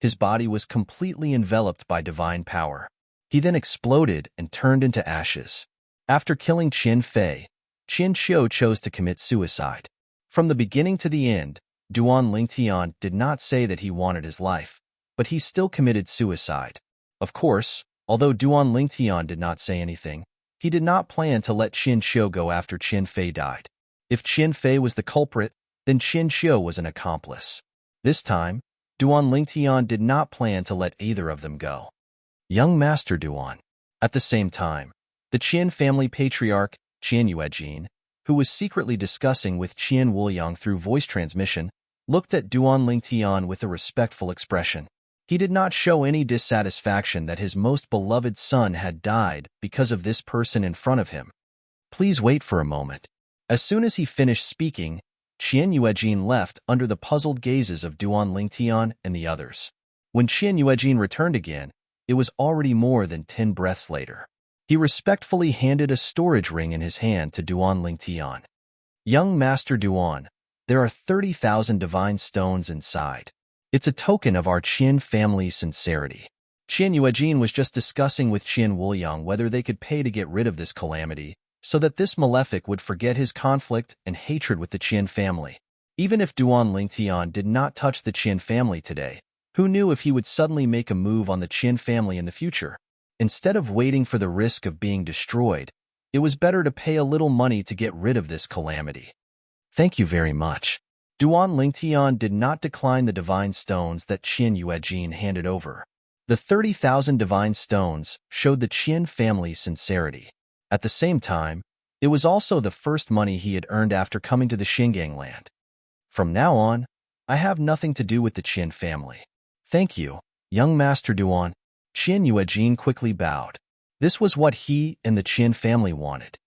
his body was completely enveloped by divine power. He then exploded and turned into ashes. After killing Qian Fei, Qian Qiu chose to commit suicide. From the beginning to the end, Duan Lingtian did not say that he wanted his life, but he still committed suicide. Of course, although Duan Lingtian did not say anything, he did not plan to let Qian Qiu go after Qian Fei died. If Qian Fei was the culprit, then Qian Qiu was an accomplice. This time, Duan Lingtian did not plan to let either of them go. Young Master Duan. At the same time, the Qian family patriarch, Qian Yuejin, who was secretly discussing with Qian Wuliang through voice transmission, looked at Duan Lingtian with a respectful expression. He did not show any dissatisfaction that his most beloved son had died because of this person in front of him. Please wait for a moment. As soon as he finished speaking, Qian Yuejin left under the puzzled gazes of Duan Lingtian and the others. When Qian Yuejin returned again, it was already more than 10 breaths later. He respectfully handed a storage ring in his hand to Duan Lingtian. Young Master Duan, there are 30,000 divine stones inside. It's a token of our Qian family's sincerity. Qian Yuejin was just discussing with Qian Wuliang whether they could pay to get rid of this calamity, so that this malefic would forget his conflict and hatred with the Qian family. Even if Duan Lingtian did not touch the Qian family today, who knew if he would suddenly make a move on the Qian family in the future? Instead of waiting for the risk of being destroyed, it was better to pay a little money to get rid of this calamity. Thank you very much. Duan Lingtian did not decline the divine stones that Qian Yuejin handed over. The 30,000 divine stones showed the Qian family's sincerity. At the same time, it was also the first money he had earned after coming to the Xingang land. From now on, I have nothing to do with the Qian family. Thank you, young Master Duan. Qian Yuejin quickly bowed. This was what he and the Qian family wanted.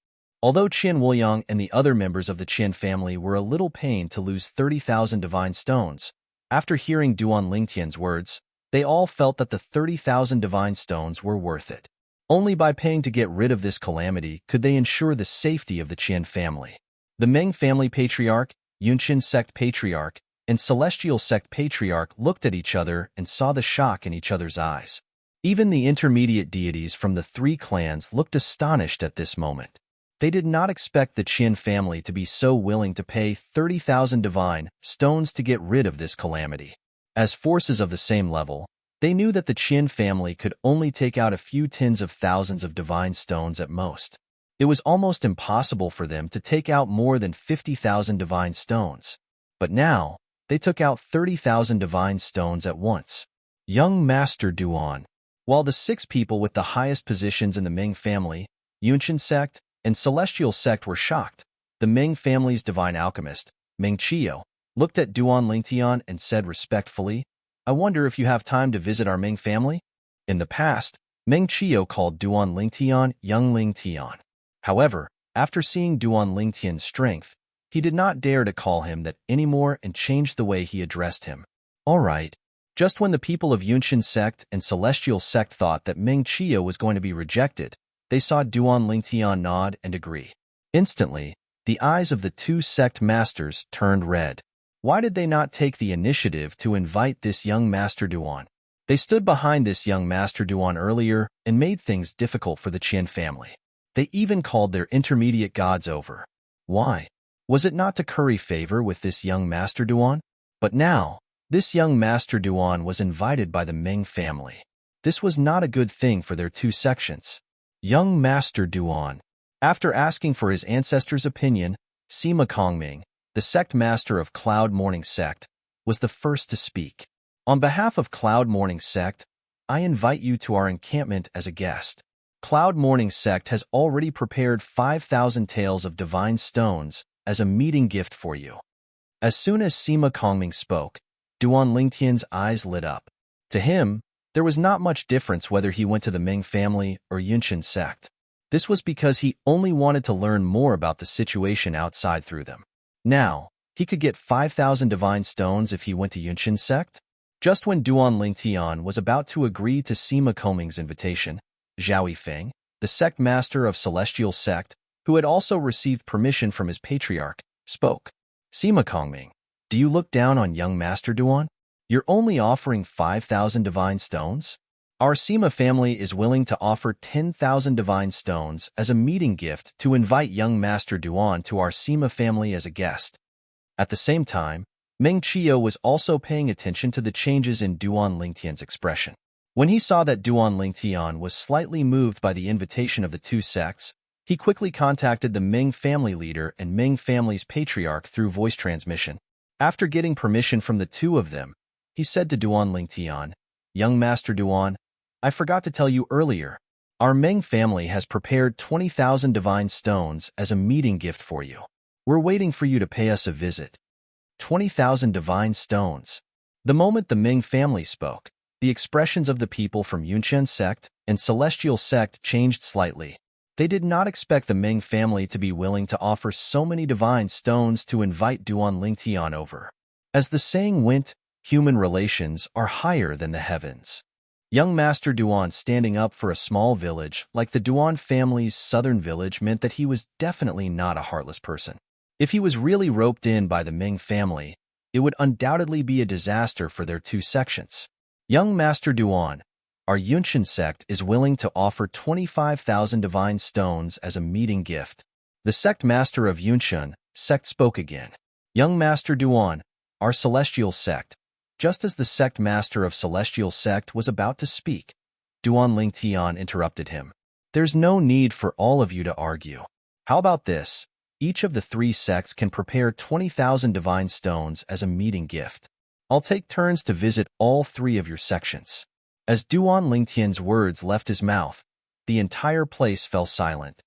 Although Qian Wuliang and the other members of the Qian family were a little pained to lose 30,000 divine stones, after hearing Duan Lingtian's words, they all felt that the 30,000 divine stones were worth it. Only by paying to get rid of this calamity could they ensure the safety of the Qian family. The Meng family patriarch, Yunqin sect patriarch, and Celestial sect patriarch looked at each other and saw the shock in each other's eyes. Even the intermediate deities from the 3 clans looked astonished at this moment. They did not expect the Qian family to be so willing to pay 30,000 divine stones to get rid of this calamity. As forces of the same level, they knew that the Qian family could only take out a few tens of thousands of divine stones at most. It was almost impossible for them to take out more than 50,000 divine stones. But now, they took out 30,000 divine stones at once. Young Master Duan. While the 6 people with the highest positions in the Ming family, Yunqin sect, and Celestial sect were shocked, the Ming family's divine alchemist, Meng Qiu, looked at Duan Lingtian and said respectfully, I wonder if you have time to visit our Ming family? In the past, Meng Qiu called Duan Lingtian Young Lingtian. However, after seeing Duan Lingtian's strength, he did not dare to call him that anymore and changed the way he addressed him. All right. Just when the people of Yunqin sect and Celestial sect thought that Meng Qiu was going to be rejected, they saw Duan Lingtian nod and agree. Instantly, the eyes of the 2 sect masters turned red. Why did they not take the initiative to invite this young Master Duan? They stood behind this young Master Duan earlier and made things difficult for the Qian family. They even called their intermediate gods over. Why? Was it not to curry favor with this young Master Duan? But now, this young Master Duan was invited by the Ming family. This was not a good thing for their two sections. Young Master Duan. After asking for his ancestors' opinion, Sima Kongming, the sect master of Cloud Morning Sect, was the first to speak. On behalf of Cloud Morning Sect, I invite you to our encampment as a guest. Cloud Morning Sect has already prepared 5,000 taels of divine stones as a meeting gift for you. As soon as Sima Kongming spoke, Duan Lingtian's eyes lit up. To him, there was not much difference whether he went to the Ming family or Yunqian sect. This was because he only wanted to learn more about the situation outside through them. Now, he could get 5,000 divine stones if he went to Yunqian sect? Just when Duan Lingtian was about to agree to Sima Kongming's invitation, Zhao Yifeng, the sect master of Celestial Sect, who had also received permission from his patriarch, spoke. Sima Kongming, do you look down on young Master Duan? You're only offering 5,000 divine stones? Our Sima family is willing to offer 10,000 divine stones as a meeting gift to invite young Master Duan to our Sima family as a guest. At the same time, Meng Qiu was also paying attention to the changes in Duan Lingtian's expression. When he saw that Duan Lingtian was slightly moved by the invitation of the two sects, he quickly contacted the Ming family leader and Ming family's patriarch through voice transmission. After getting permission from the two of them, he said to Duan Lingtian, Young Master Duan, I forgot to tell you earlier, our Ming family has prepared 20,000 divine stones as a meeting gift for you. We're waiting for you to pay us a visit. 20,000 divine stones. The moment the Ming family spoke, the expressions of the people from Yunqian sect and Celestial sect changed slightly. They did not expect the Ming family to be willing to offer so many divine stones to invite Duan Lingtian over. As the saying went, human relations are higher than the heavens. Young Master Duan standing up for a small village like the Duan family's southern village meant that he was definitely not a heartless person. If he was really roped in by the Ming family, it would undoubtedly be a disaster for their two sections. Young Master Duan, our Yunqian sect is willing to offer 25,000 divine stones as a meeting gift. The sect master of Yunqian sect spoke again. Young Master Duan, our Celestial sect. Just as the sect master of Celestial sect was about to speak, Duan Lingtian interrupted him. There's no need for all of you to argue. How about this? Each of the three sects can prepare 20,000 divine stones as a meeting gift. I'll take turns to visit all three of your sections. As Duan Lingtian's words left his mouth, the entire place fell silent.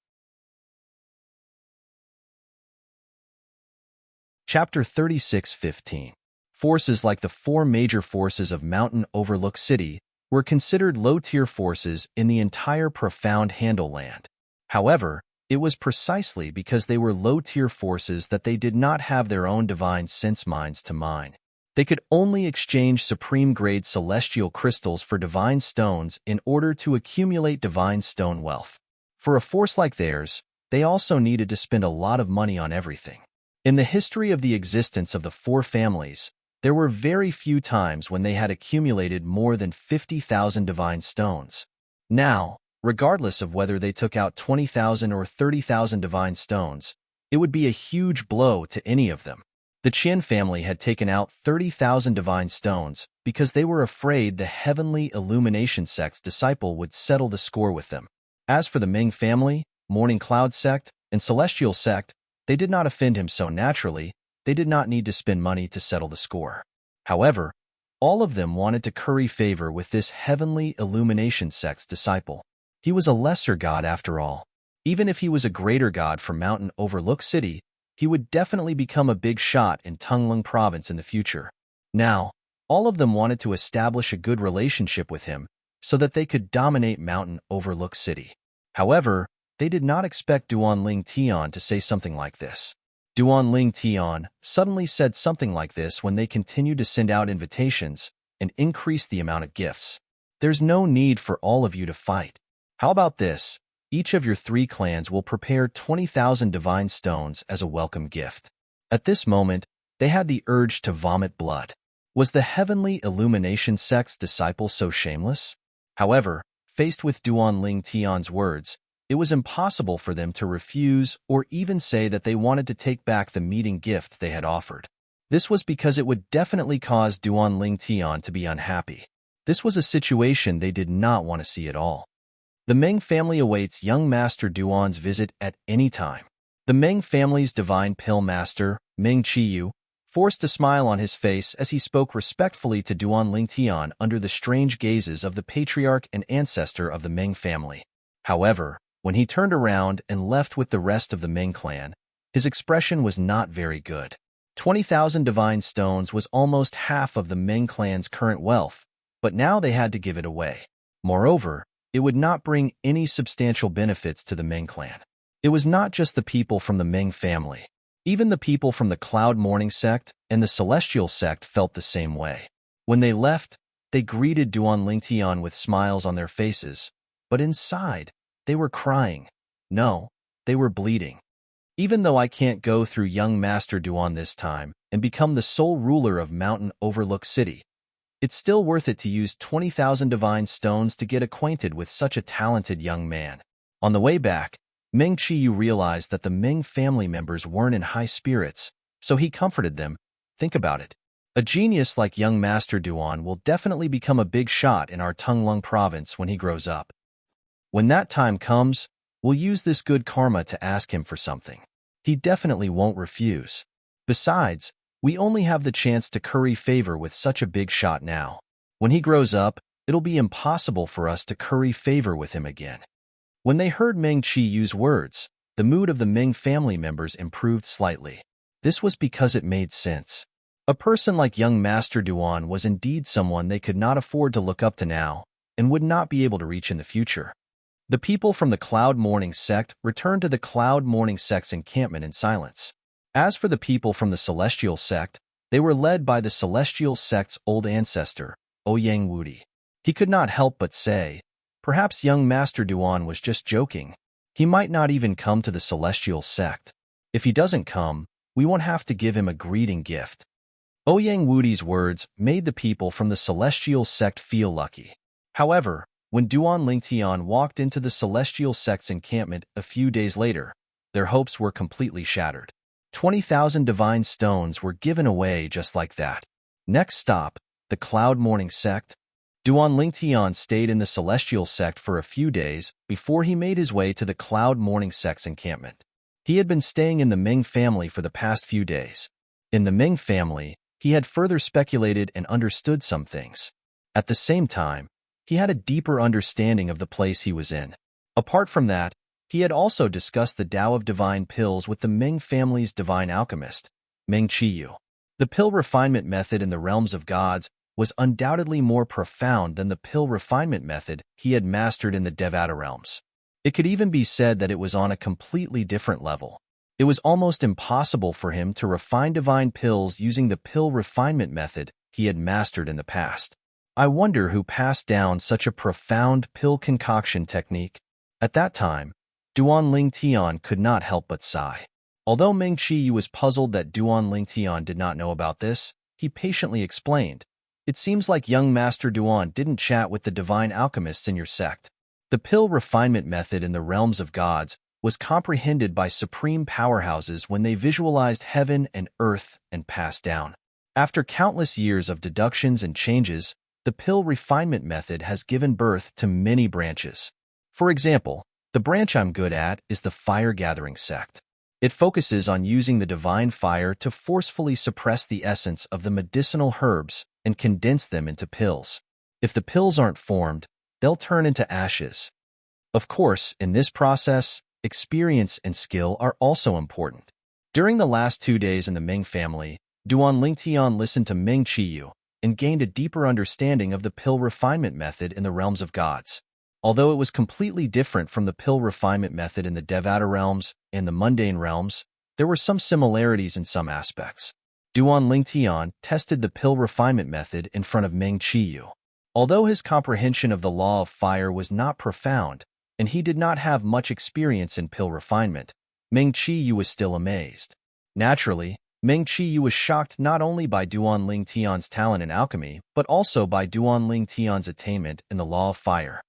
Chapter 36:15. Forces like the four major forces of Mountain Overlook City were considered low-tier forces in the entire profound Handle Land. However, it was precisely because they were low-tier forces that they did not have their own divine sense mines to mine. They could only exchange supreme-grade celestial crystals for divine stones in order to accumulate divine stone wealth. For a force like theirs, they also needed to spend a lot of money on everything. In the history of the existence of the four families, there were very few times when they had accumulated more than 50,000 divine stones. Now, regardless of whether they took out 20,000 or 30,000 divine stones, it would be a huge blow to any of them. The Qian family had taken out 30,000 divine stones because they were afraid the Heavenly Illumination sect's disciple would settle the score with them. As for the Ming family, Morning Cloud sect, and Celestial sect, they did not offend him so naturally. They did not need to spend money to settle the score. However, all of them wanted to curry favor with this Heavenly Illumination sect's disciple. He was a lesser god after all. Even if he was a greater god from Mountain Overlook City, he would definitely become a big shot in Tunglung province in the future. Now, all of them wanted to establish a good relationship with him so that they could dominate Mountain Overlook City. However, they did not expect Duan Lingtian to say something like this. Duan Lingtian suddenly said something like this when they continued to send out invitations and increase the amount of gifts. There's no need for all of you to fight. How about this? Each of your three clans will prepare 20,000 divine stones as a welcome gift. At this moment, they had the urge to vomit blood. Was the heavenly illumination sect's disciple so shameless? However, faced with Duan Ling Tian's words, it was impossible for them to refuse or even say that they wanted to take back the meeting gift they had offered. This was because it would definitely cause Duan Ling Tian to be unhappy. This was a situation they did not want to see at all. The Meng family awaits young Master Duan's visit at any time. The Meng family's divine pill master, Meng Qiyu, forced a smile on his face as he spoke respectfully to Duan Ling Tian under the strange gazes of the patriarch and ancestor of the Meng family. However, when he turned around and left with the rest of the Meng clan, his expression was not very good. 20,000 divine stones was almost half of the Meng clan's current wealth, but now they had to give it away. Moreover, it would not bring any substantial benefits to the Meng clan. It was not just the people from the Meng family. Even the people from the Cloud Morning sect and the Celestial sect felt the same way. When they left, they greeted Duan Ling Tian with smiles on their faces, but inside, they were crying. No, they were bleeding. Even though I can't go through young Master Duan this time and become the sole ruler of Mountain Overlook City, it's still worth it to use 20,000 divine stones to get acquainted with such a talented young man. On the way back, Meng Qiyu realized that the Meng family members weren't in high spirits, so he comforted them. Think about it. A genius like young Master Duan will definitely become a big shot in our Tunglung province when he grows up. When that time comes, we'll use this good karma to ask him for something. He definitely won't refuse. Besides, we only have the chance to curry favor with such a big shot now. When he grows up, it'll be impossible for us to curry favor with him again. When they heard Meng Qiyu's words, the mood of the Meng family members improved slightly. This was because it made sense. A person like young Master Duan was indeed someone they could not afford to look up to now, and would not be able to reach in the future. The people from the Cloud Morning sect returned to the Cloud Morning sect's encampment in silence. As for the people from the Celestial sect, they were led by the Celestial sect's old ancestor, Ouyang Wudi. He could not help but say, perhaps young Master Duan was just joking. He might not even come to the Celestial sect. If he doesn't come, we won't have to give him a greeting gift. Ouyang Wudi's words made the people from the Celestial sect feel lucky. However, when Duan Ling Tian walked into the Celestial sect's encampment a few days later, their hopes were completely shattered. 20,000 divine stones were given away just like that. Next stop, the Cloud Morning sect. Duan Ling Tian stayed in the Celestial sect for a few days before he made his way to the Cloud Morning sect's encampment. He had been staying in the Meng family for the past few days. In the Meng family, he had further speculated and understood some things. At the same time, he had a deeper understanding of the place he was in. Apart from that, he had also discussed the Tao of Divine Pills with the Meng family's divine alchemist, Meng Qiyu. The pill refinement method in the realms of gods was undoubtedly more profound than the pill refinement method he had mastered in the Devata realms. It could even be said that it was on a completely different level. It was almost impossible for him to refine divine pills using the pill refinement method he had mastered in the past. I wonder who passed down such a profound pill concoction technique. At that time, Duan Ling Tian could not help but sigh. Although Meng Qiyu was puzzled that Duan Ling Tian did not know about this, he patiently explained, "It seems like young Master Duan didn't chat with the divine alchemists in your sect. The pill refinement method in the realms of gods was comprehended by supreme powerhouses when they visualized heaven and earth and passed down. After countless years of deductions and changes, the pill refinement method has given birth to many branches. For example, the branch I'm good at is the fire-gathering sect. It focuses on using the divine fire to forcefully suppress the essence of the medicinal herbs and condense them into pills. If the pills aren't formed, they'll turn into ashes. Of course, in this process, experience and skill are also important. During the last 2 days in the Meng family, Duan Ling Tian listened to Meng Qiyu and gained a deeper understanding of the pill refinement method in the realms of gods. Although it was completely different from the pill refinement method in the Devata realms and the mundane realms, there were some similarities in some aspects. Duan Ling Tian tested the pill refinement method in front of Meng Qiyu. Although his comprehension of the law of fire was not profound, and he did not have much experience in pill refinement, Meng Qiyu was still amazed. Naturally, Meng Qiyu was shocked not only by Duan Ling Tian's talent in alchemy, but also by Duan Ling Tian's attainment in the law of fire.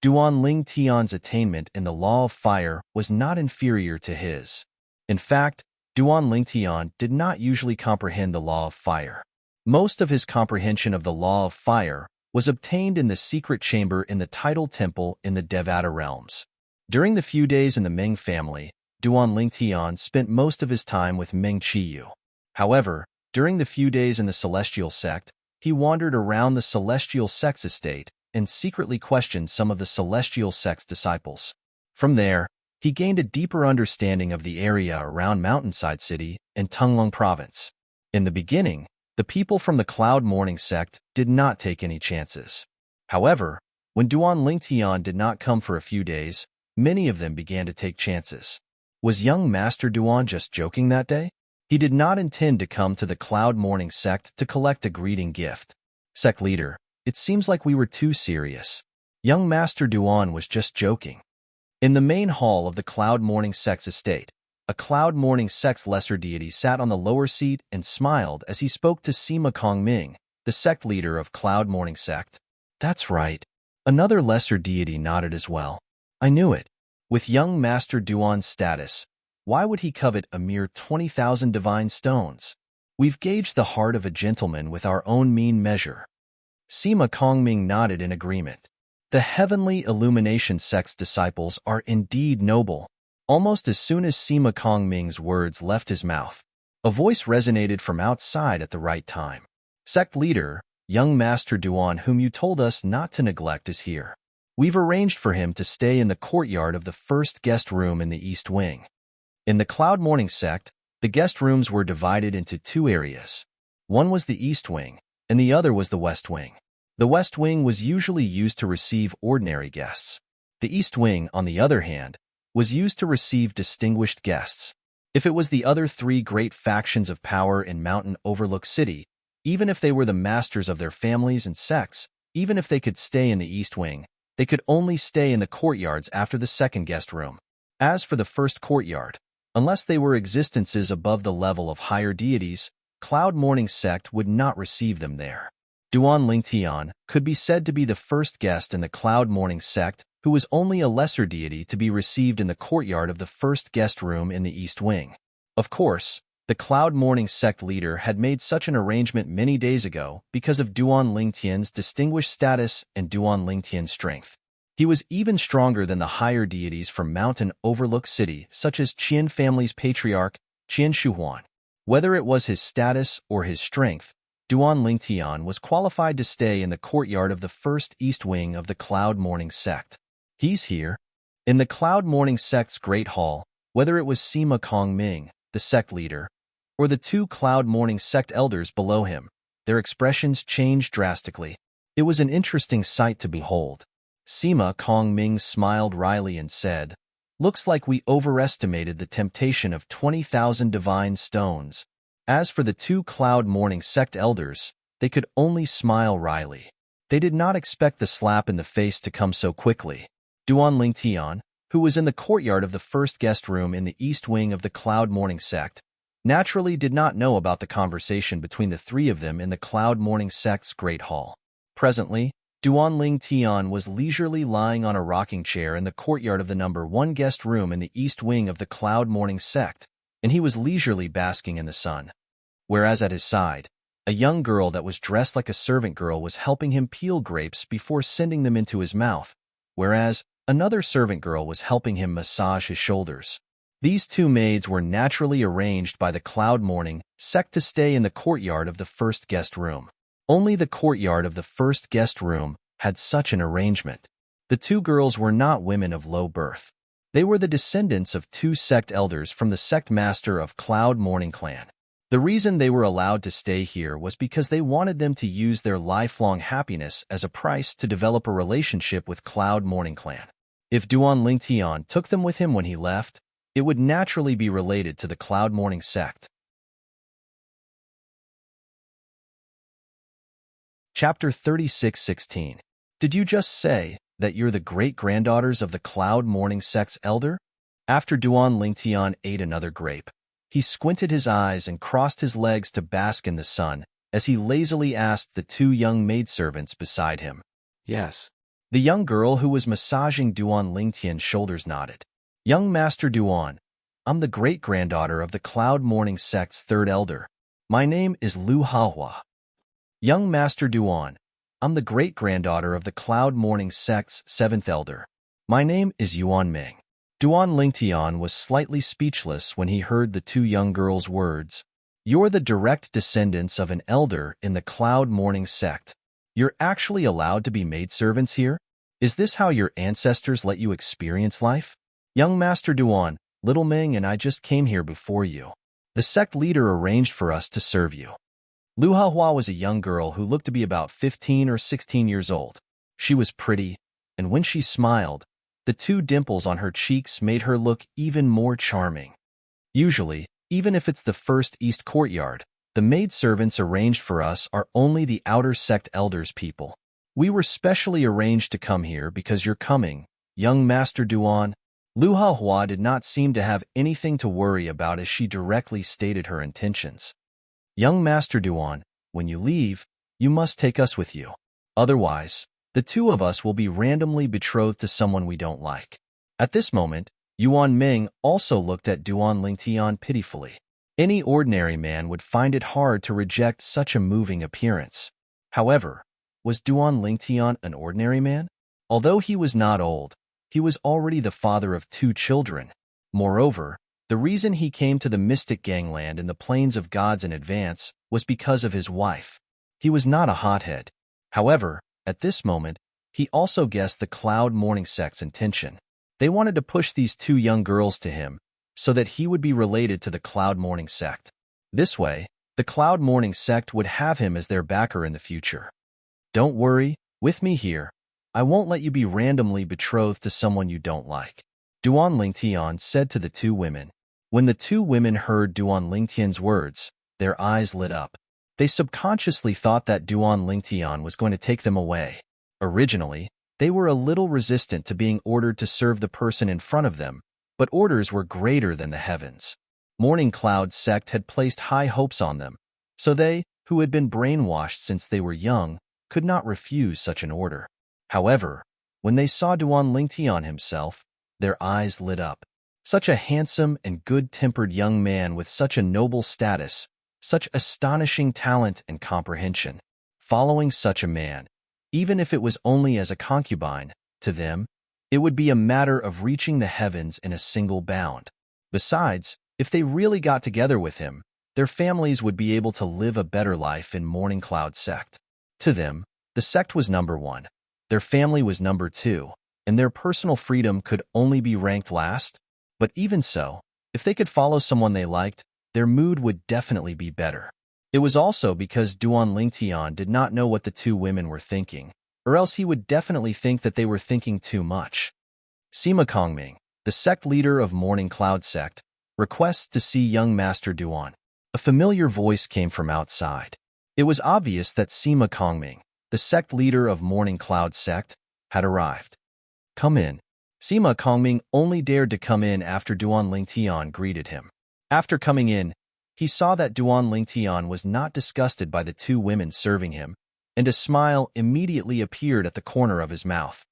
Duan Ling Tian's attainment in the law of fire was not inferior to his. In fact, Duan Ling Tian did not usually comprehend the law of fire. Most of his comprehension of the law of fire was obtained in the secret chamber in the tidal temple in the Devata realms. During the few days in the Meng family, Duan Ling Tian spent most of his time with Meng Qiyu. However, during the few days in the celestial sect, he wandered around the celestial sect's estate and secretly questioned some of the celestial sect's disciples. From there, he gained a deeper understanding of the area around Mountainside City and Tunglong Province. In the beginning, the people from the Cloud Morning sect did not take any chances. However, when Duan Ling Tian did not come for a few days, many of them began to take chances. Was young Master Duan just joking that day? He did not intend to come to the Cloud Morning sect to collect a greeting gift. Sect leader, it seems like we were too serious. Young Master Duan was just joking. In the main hall of the Cloud Morning sect's estate, a Cloud Morning sect's lesser deity sat on the lower seat and smiled as he spoke to Sima Kongming, the sect leader of Cloud Morning sect. That's right. Another lesser deity nodded as well. I knew it. With young Master Duan's status, why would he covet a mere 20,000 divine stones? We've gauged the heart of a gentleman with our own mean measure. Sima Kongming nodded in agreement. The heavenly illumination sect's disciples are indeed noble. Almost as soon as Sima Kongming's words left his mouth, a voice resonated from outside at the right time. Sect leader, young Master Duan whom you told us not to neglect is here. We've arranged for him to stay in the courtyard of the first guest room in the East Wing. In the Cloud Morning sect, the guest rooms were divided into two areas. One was the East Wing, and the other was the West Wing. The West Wing was usually used to receive ordinary guests. The East Wing, on the other hand, was used to receive distinguished guests. If it was the other three great factions of power in Mountain Overlook City, even if they were the masters of their families and sects, even if they could stay in the East Wing, they could only stay in the courtyards after the second guest room. As for the first courtyard, unless they were existences above the level of higher deities, Cloud Morning sect would not receive them there. Duan Ling Tian could be said to be the first guest in the Cloud Morning sect who was only a lesser deity to be received in the courtyard of the first guest room in the East Wing. Of course, the Cloud Morning sect leader had made such an arrangement many days ago because of Duan Ling Tian's distinguished status and Duan Ling Tian's strength. He was even stronger than the higher deities from Mountain Overlook City, such as Qian family's patriarch, Qian Shuhuan. Whether it was his status or his strength, Duan Ling Tian was qualified to stay in the courtyard of the first East Wing of the Cloud Morning sect. He's here. In the Cloud Morning sect's Great Hall, whether it was Sima Kongming, the sect leader, or the two Cloud Morning sect elders below him, their expressions changed drastically. It was an interesting sight to behold. Sima Kongming smiled wryly and said, "Looks like we overestimated the temptation of 20,000 divine stones." As for the two Cloud Morning sect elders, they could only smile wryly. They did not expect the slap in the face to come so quickly. Duan Ling Tian, who was in the courtyard of the first guest room in the East Wing of the Cloud Morning sect, naturally did not know about the conversation between the three of them in the Cloud Morning sect's Great Hall. Presently, Duan Ling Tian was leisurely lying on a rocking chair in the courtyard of the number 1 guest room in the East Wing of the Cloud Morning sect, and he was leisurely basking in the sun. Whereas at his side, a young girl that was dressed like a servant girl was helping him peel grapes before sending them into his mouth, whereas another servant girl was helping him massage his shoulders. These two maids were naturally arranged by the Cloud Morning sect to stay in the courtyard of the first guest room. Only the courtyard of the first guest room had such an arrangement. The two girls were not women of low birth. They were the descendants of two sect elders from the sect master of Cloud Morning clan. The reason they were allowed to stay here was because they wanted them to use their lifelong happiness as a price to develop a relationship with Cloud Morning clan. If Duan Ling Tian took them with him when he left, it would naturally be related to the Cloud Morning sect. Chapter 36:16. Did you just say that you're the great-granddaughters of the Cloud Morning sect's elder? After Duan Ling Tian ate another grape, He squinted his eyes and crossed his legs to bask in the sun as he lazily asked the two young maidservants beside him. Yes. The young girl who was massaging Duan Lingtian's shoulders nodded. Young Master Duan, I'm the great-granddaughter of the Cloud Morning Sect's third elder. My name is Lu Hahua. Young Master Duan, I'm the great-granddaughter of the Cloud Morning Sect's seventh elder. My name is Yuan Ming. Duan Lingtian was slightly speechless when he heard the two young girls' words. You're the direct descendants of an elder in the Cloud Morning Sect. You're actually allowed to be maidservants here? Is this how your ancestors let you experience life? Young Master Duan, Little Ming and I just came here before you. The sect leader arranged for us to serve you. Lu Hahua was a young girl who looked to be about 15 or 16 years old. She was pretty, and when she smiled, the two dimples on her cheeks made her look even more charming. Usually, even if it's the first East Courtyard, the maidservants arranged for us are only the outer sect elders people. We were specially arranged to come here because you're coming, young Master Duan. Lu Hahua did not seem to have anything to worry about as she directly stated her intentions. Young Master Duan, when you leave, you must take us with you. Otherwise, the two of us will be randomly betrothed to someone we don't like. At this moment, Yuan Ming also looked at Duan Lingtian pitifully. Any ordinary man would find it hard to reject such a moving appearance. However, was Duan Lingtian an ordinary man? Although he was not old, he was already the father of two children. Moreover, the reason he came to the mystic gangland in the Plains of Gods in advance was because of his wife. He was not a hothead. However, at this moment, he also guessed the Cloud Morning Sect's intention. They wanted to push these two young girls to him so that he would be related to the Cloud Morning Sect. This way, the Cloud Morning Sect would have him as their backer in the future. Don't worry, with me here, I won't let you be randomly betrothed to someone you don't like, Duan Lingtian said to the two women. When the two women heard Duan Lingtian's words, their eyes lit up. They subconsciously thought that Duan Lingtian was going to take them away. Originally, they were a little resistant to being ordered to serve the person in front of them, but orders were greater than the heavens. Morning Cloud Sect had placed high hopes on them, so they, who had been brainwashed since they were young, could not refuse such an order. However, when they saw Duan Lingtian himself, their eyes lit up. Such a handsome and good-tempered young man with such a noble status, such astonishing talent and comprehension. Following such a man, even if it was only as a concubine, to them, it would be a matter of reaching the heavens in a single bound. Besides, if they really got together with him, their families would be able to live a better life in Morning Cloud Sect. To them, the sect was number one, their family was number two, and their personal freedom could only be ranked last. But even so, if they could follow someone they liked, their mood would definitely be better. It was also because Duan Lingtian did not know what the two women were thinking, or else he would definitely think that they were thinking too much. Sima Kongming, the sect leader of Morning Cloud Sect, requests to see young Master Duan. A familiar voice came from outside. It was obvious that Sima Kongming, the sect leader of Morning Cloud Sect, had arrived. Come in. Sima Kongming only dared to come in after Duan Lingtian greeted him. After coming in, he saw that Duan Lingtian was not disgusted by the two women serving him, and a smile immediately appeared at the corner of his mouth.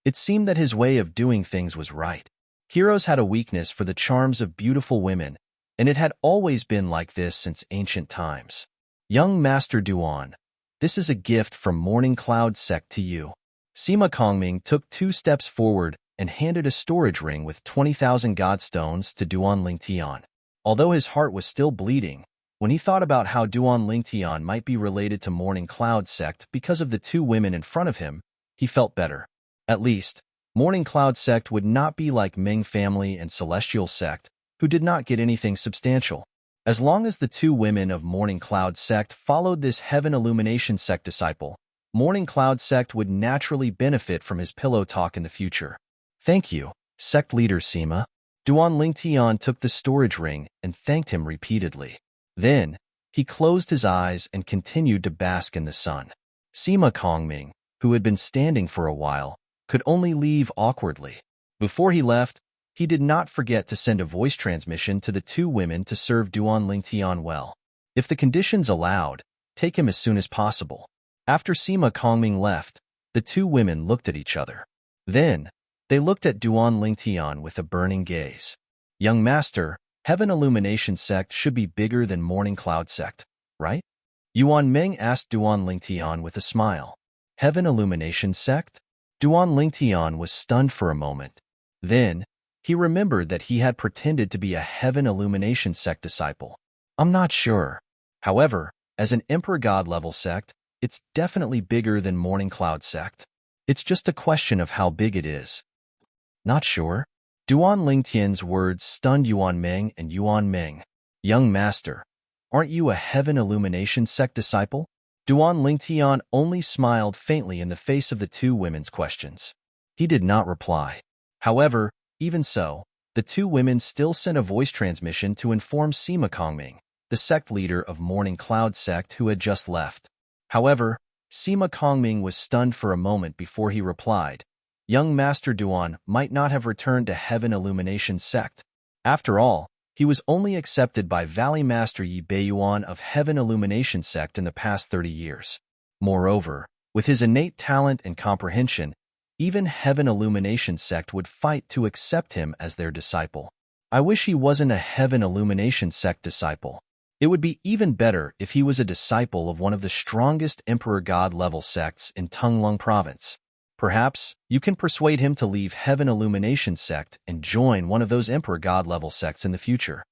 It seemed that his way of doing things was right. Heroes had a weakness for the charms of beautiful women, and it had always been like this since ancient times. Young Master Duan, this is a gift from Morning Cloud Sect to you. Sima Kongming took 2 steps forward and handed a storage ring with 20,000 godstones to Duan Lingtian. Although his heart was still bleeding, when he thought about how Duan Lingtian might be related to Morning Cloud Sect because of the two women in front of him, he felt better. At least, Morning Cloud Sect would not be like Ming Family and Celestial Sect, who did not get anything substantial. As long as the two women of Morning Cloud Sect followed this Heaven Illumination Sect disciple, Morning Cloud Sect would naturally benefit from his pillow talk in the future. Thank you, Sect Leader Sima. Duan Lingtian took the storage ring and thanked him repeatedly. Then, he closed his eyes and continued to bask in the sun. Sima Kongming, who had been standing for a while, could only leave awkwardly. Before he left, he did not forget to send a voice transmission to the two women to serve Duan Lingtian well. If the conditions allowed, take him as soon as possible. After Sima Kongming left, the two women looked at each other. Then, they looked at Duan Lingtian with a burning gaze. Young master, Heaven Illumination Sect should be bigger than Morning Cloud Sect, right? Yuan Meng asked Duan Lingtian with a smile. Heaven Illumination Sect? Duan Lingtian was stunned for a moment. Then, he remembered that he had pretended to be a Heaven Illumination Sect disciple. I'm not sure. However, as an Emperor God level sect, it's definitely bigger than Morning Cloud Sect. It's just a question of how big it is. Not sure? Duan Lingtian's words stunned Yuan Meng and Yuan Meng. Young master, aren't you a Heaven Illumination Sect disciple? Duan Lingtian only smiled faintly in the face of the two women's questions. He did not reply. However, even so, the two women still sent a voice transmission to inform Sima Kongming, the sect leader of Morning Cloud Sect who had just left. However, Sima Kongming was stunned for a moment before he replied. Young Master Duan might not have returned to Heaven Illumination Sect. After all, he was only accepted by Valley Master Yi Beiyuan of Heaven Illumination Sect in the past 30 years. Moreover, with his innate talent and comprehension, even Heaven Illumination Sect would fight to accept him as their disciple. I wish he wasn't a Heaven Illumination Sect disciple. It would be even better if he was a disciple of one of the strongest Emperor God level sects in Tunglung Province. Perhaps you can persuade him to leave Heaven Illumination Sect and join one of those Emperor God level sects in the future.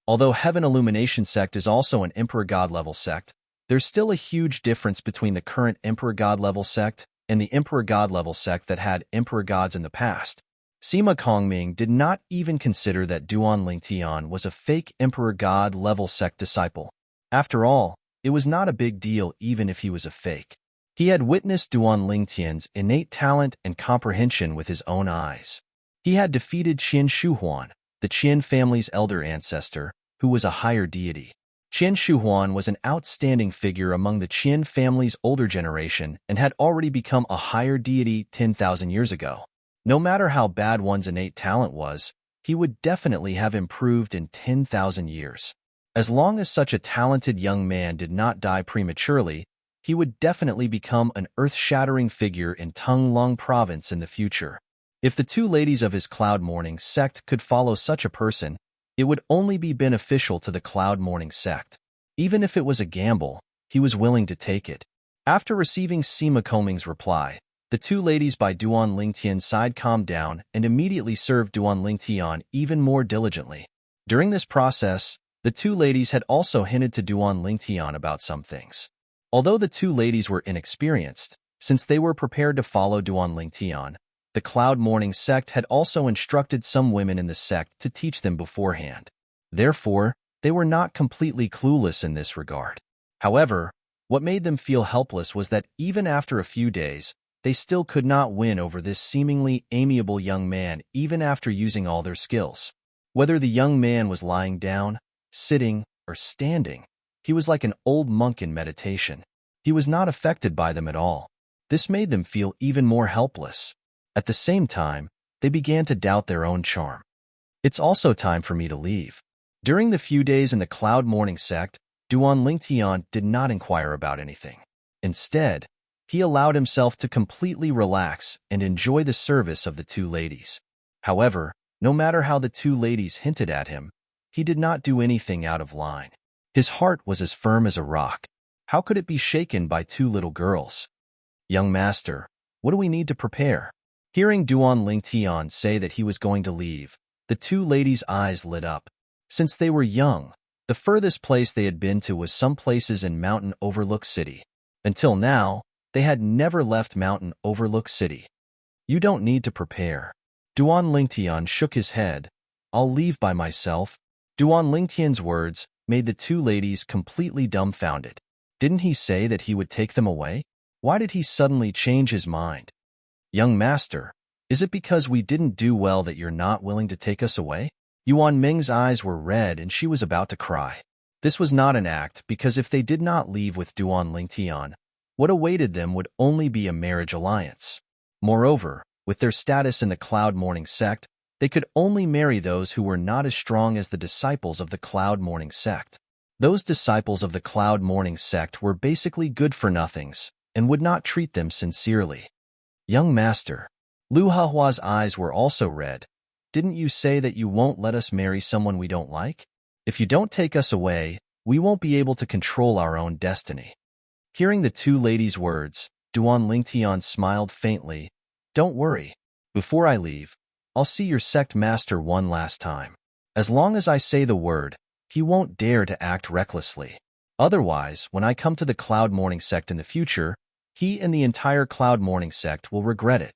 Although Heaven Illumination Sect is also an Emperor God level sect, there's still a huge difference between the current Emperor God level sect and the Emperor God level sect that had Emperor Gods in the past. Sima Kongming did not even consider that Duan Lingtian was a fake Emperor God level sect disciple. After all, it was not a big deal even if he was a fake. He had witnessed Duan Lingtian's innate talent and comprehension with his own eyes. He had defeated Qian Shuhuan, the Qian family's elder ancestor, who was a higher deity. Qian Shuhuan was an outstanding figure among the Qian family's older generation and had already become a higher deity 10,000 years ago. No matter how bad one's innate talent was, he would definitely have improved in 10,000 years. As long as such a talented young man did not die prematurely, he would definitely become an earth-shattering figure in Tunglung Province in the future. If the two ladies of his Cloud Morning sect could follow such a person, it would only be beneficial to the Cloud Morning sect. Even if it was a gamble, he was willing to take it. After receiving Sima Kongming's reply, the two ladies by Duan Lingtian's side calmed down and immediately served Duan Lingtian even more diligently. During this process, the two ladies had also hinted to Duan Lingtian about some things. Although the two ladies were inexperienced, since they were prepared to follow Duan Lingtian, the Cloud Morning sect had also instructed some women in the sect to teach them beforehand. Therefore, they were not completely clueless in this regard. However, what made them feel helpless was that even after a few days, they still could not win over this seemingly amiable young man even after using all their skills. Whether the young man was lying down, sitting, or standing, he was like an old monk in meditation. He was not affected by them at all. This made them feel even more helpless. At the same time, they began to doubt their own charm. It's also time for me to leave. During the few days in the Cloud Morning sect, Duan Lingtian did not inquire about anything. Instead, he allowed himself to completely relax and enjoy the service of the two ladies. However, no matter how the two ladies hinted at him, he did not do anything out of line. His heart was as firm as a rock. How could it be shaken by two little girls? Young master, what do we need to prepare? Hearing Duan Lingtian say that he was going to leave, the two ladies' eyes lit up. Since they were young, the furthest place they had been to was some places in Mountain Overlook City. Until now, they had never left Mountain Overlook City. You don't need to prepare. Duan Lingtian shook his head. I'll leave by myself. Duan Lingtian's words made the two ladies completely dumbfounded. Didn't he say that he would take them away? Why did he suddenly change his mind? Young master, is it because we didn't do well that you're not willing to take us away? Yuan Ming's eyes were red and she was about to cry. This was not an act because if they did not leave with Duan Lingtian, what awaited them would only be a marriage alliance. Moreover, with their status in the Cloud Morning sect, They could only marry those who were not as strong as the disciples of the Cloud Morning sect. Those disciples of the Cloud Morning sect were basically good-for-nothings and would not treat them sincerely. Young master. Lu Hahua's eyes were also red. Didn't you say that you won't let us marry someone we don't like? If you don't take us away, we won't be able to control our own destiny. Hearing the two ladies' words, Duan Lingtian smiled faintly. Don't worry. Before I leave, I'll see your sect master one last time. As long as I say the word, he won't dare to act recklessly. Otherwise, when I come to the Cloud Morning sect in the future, he and the entire Cloud Morning sect will regret it.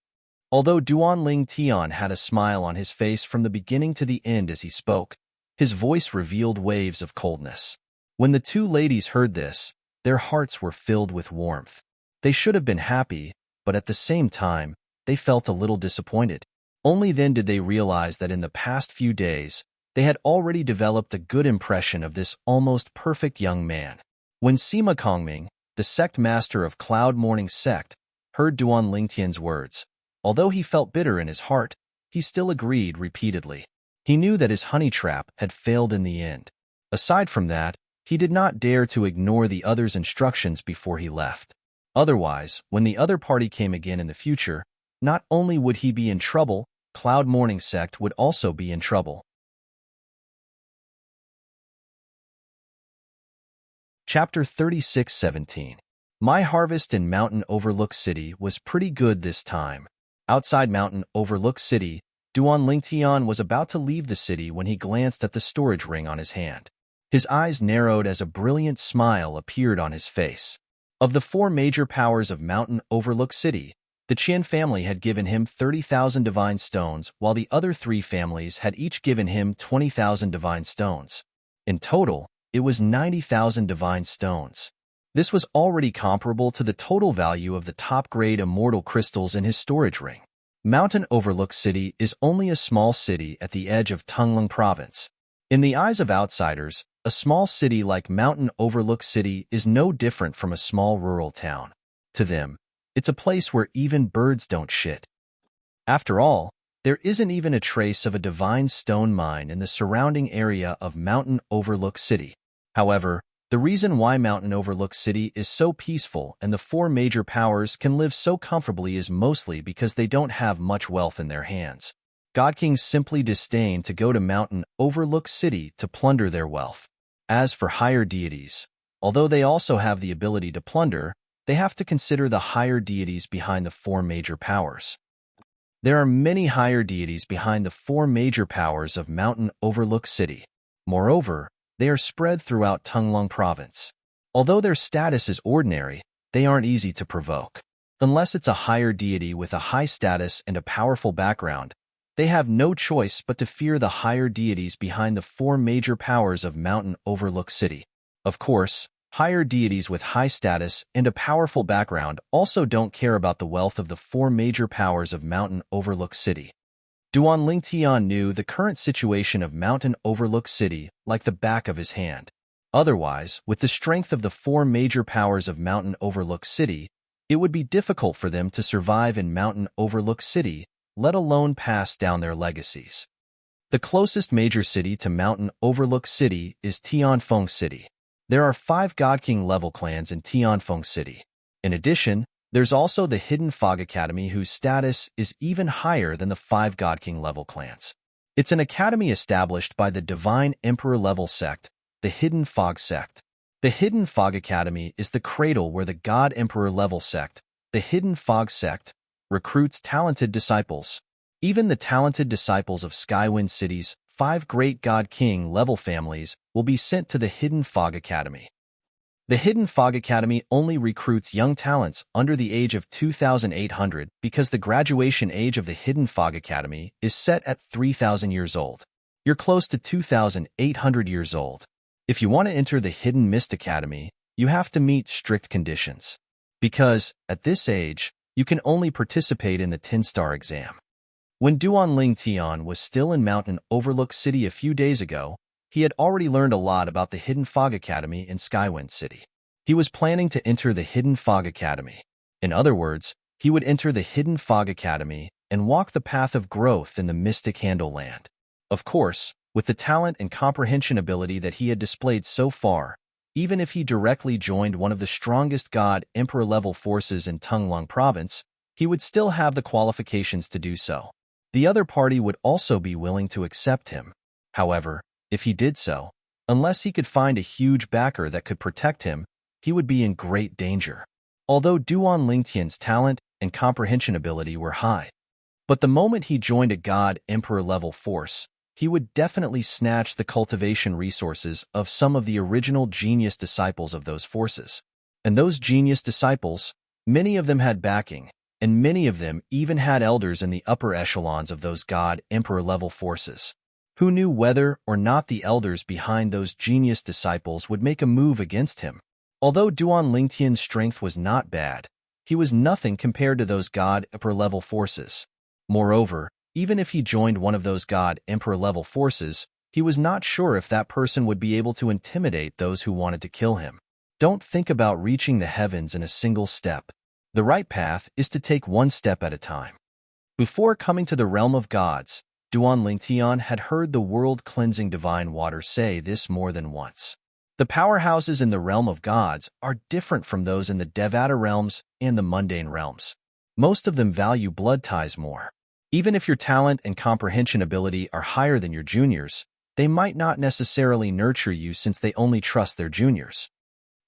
Although Duan Ling Tian had a smile on his face from the beginning to the end as he spoke, his voice revealed waves of coldness. When the two ladies heard this, their hearts were filled with warmth. They should have been happy, but at the same time, they felt a little disappointed. Only then did they realize that in the past few days, they had already developed a good impression of this almost perfect young man. When Sima Kongming, the sect master of Cloud Morning sect, heard Duan Lingtian's words, although he felt bitter in his heart, he still agreed repeatedly. He knew that his honey trap had failed in the end. Aside from that, he did not dare to ignore the others' instructions before he left. Otherwise, when the other party came again in the future, not only would he be in trouble, Cloud Morning sect would also be in trouble. Chapter 36:17. My harvest in Mountain Overlook City was pretty good this time. Outside Mountain Overlook City, Duan Lingtian was about to leave the city when he glanced at the storage ring on his hand. His eyes narrowed as a brilliant smile appeared on his face. Of the four major powers of Mountain Overlook City, the Qian family had given him 30,000 divine stones, while the other three families had each given him 20,000 divine stones. In total, it was 90,000 divine stones. This was already comparable to the total value of the top-grade immortal crystals in his storage ring. Mountain Overlook City is only a small city at the edge of Tunglong Province. In the eyes of outsiders, a small city like Mountain Overlook City is no different from a small rural town. To them, it's a place where even birds don't shit. After all, there isn't even a trace of a divine stone mine in the surrounding area of Mountain Overlook City. However, the reason why Mountain Overlook City is so peaceful and the four major powers can live so comfortably is mostly because they don't have much wealth in their hands. God Kings simply disdain to go to Mountain Overlook City to plunder their wealth. As for higher deities, although they also have the ability to plunder, they have to consider the higher deities behind the four major powers. There are many higher deities behind the four major powers of Mountain Overlook City. Moreover, they are spread throughout Tunglong Province. Although their status is ordinary, they aren't easy to provoke. Unless it's a higher deity with a high status and a powerful background, they have no choice but to fear the higher deities behind the four major powers of Mountain Overlook City. Of course, higher deities with high status and a powerful background also don't care about the wealth of the four major powers of Mountain Overlook City. Duan Lingtian knew the current situation of Mountain Overlook City like the back of his hand. Otherwise, with the strength of the four major powers of Mountain Overlook City, it would be difficult for them to survive in Mountain Overlook City, let alone pass down their legacies. The closest major city to Mountain Overlook City is Tianfeng City. There are 5 God King level clans in Tianfeng City. In addition, there's also the Hidden Fog Academy whose status is even higher than the 5 God King level clans. It's an academy established by the Divine Emperor level sect, the Hidden Fog sect. The Hidden Fog Academy is the cradle where the God Emperor level sect, the Hidden Fog sect, recruits talented disciples. Even the talented disciples of Skywind City's 5 great God King level families will be sent to the Hidden Fog Academy. The Hidden Fog Academy only recruits young talents under the age of 2,800 because the graduation age of the Hidden Fog Academy is set at 3,000 years old. You're close to 2,800 years old. If you want to enter the Hidden Mist Academy, you have to meet strict conditions. Because, at this age, you can only participate in the 10-star exam. When Duan Lingtian was still in Mountain Overlook City a few days ago, he had already learned a lot about the Hidden Fog Academy in Skywind City. He was planning to enter the Hidden Fog Academy. In other words, he would enter the Hidden Fog Academy and walk the path of growth in the mystic Handle land. Of course, with the talent and comprehension ability that he had displayed so far, even if he directly joined one of the strongest God-Emperor-level forces in Tunglong province, he would still have the qualifications to do so. The other party would also be willing to accept him. However, if he did so, unless he could find a huge backer that could protect him, he would be in great danger. Although Duan Lingtian's talent and comprehension ability were high, but the moment he joined a God-Emperor-level force, he would definitely snatch the cultivation resources of some of the original genius disciples of those forces. And those genius disciples, many of them had backing, and many of them even had elders in the upper echelons of those God-Emperor-level forces. Who knew whether or not the elders behind those genius disciples would make a move against him? Although Duan Lingtian's strength was not bad, he was nothing compared to those God-Emperor-level forces. Moreover, even if he joined one of those God-Emperor-level forces, he was not sure if that person would be able to intimidate those who wanted to kill him. Don't think about reaching the heavens in a single step. The right path is to take one step at a time. Before coming to the realm of gods, Duan Lingtian had heard the world-cleansing divine water say this more than once. The powerhouses in the realm of gods are different from those in the Devata realms and the mundane realms. Most of them value blood ties more. Even if your talent and comprehension ability are higher than your juniors, they might not necessarily nurture you since they only trust their juniors.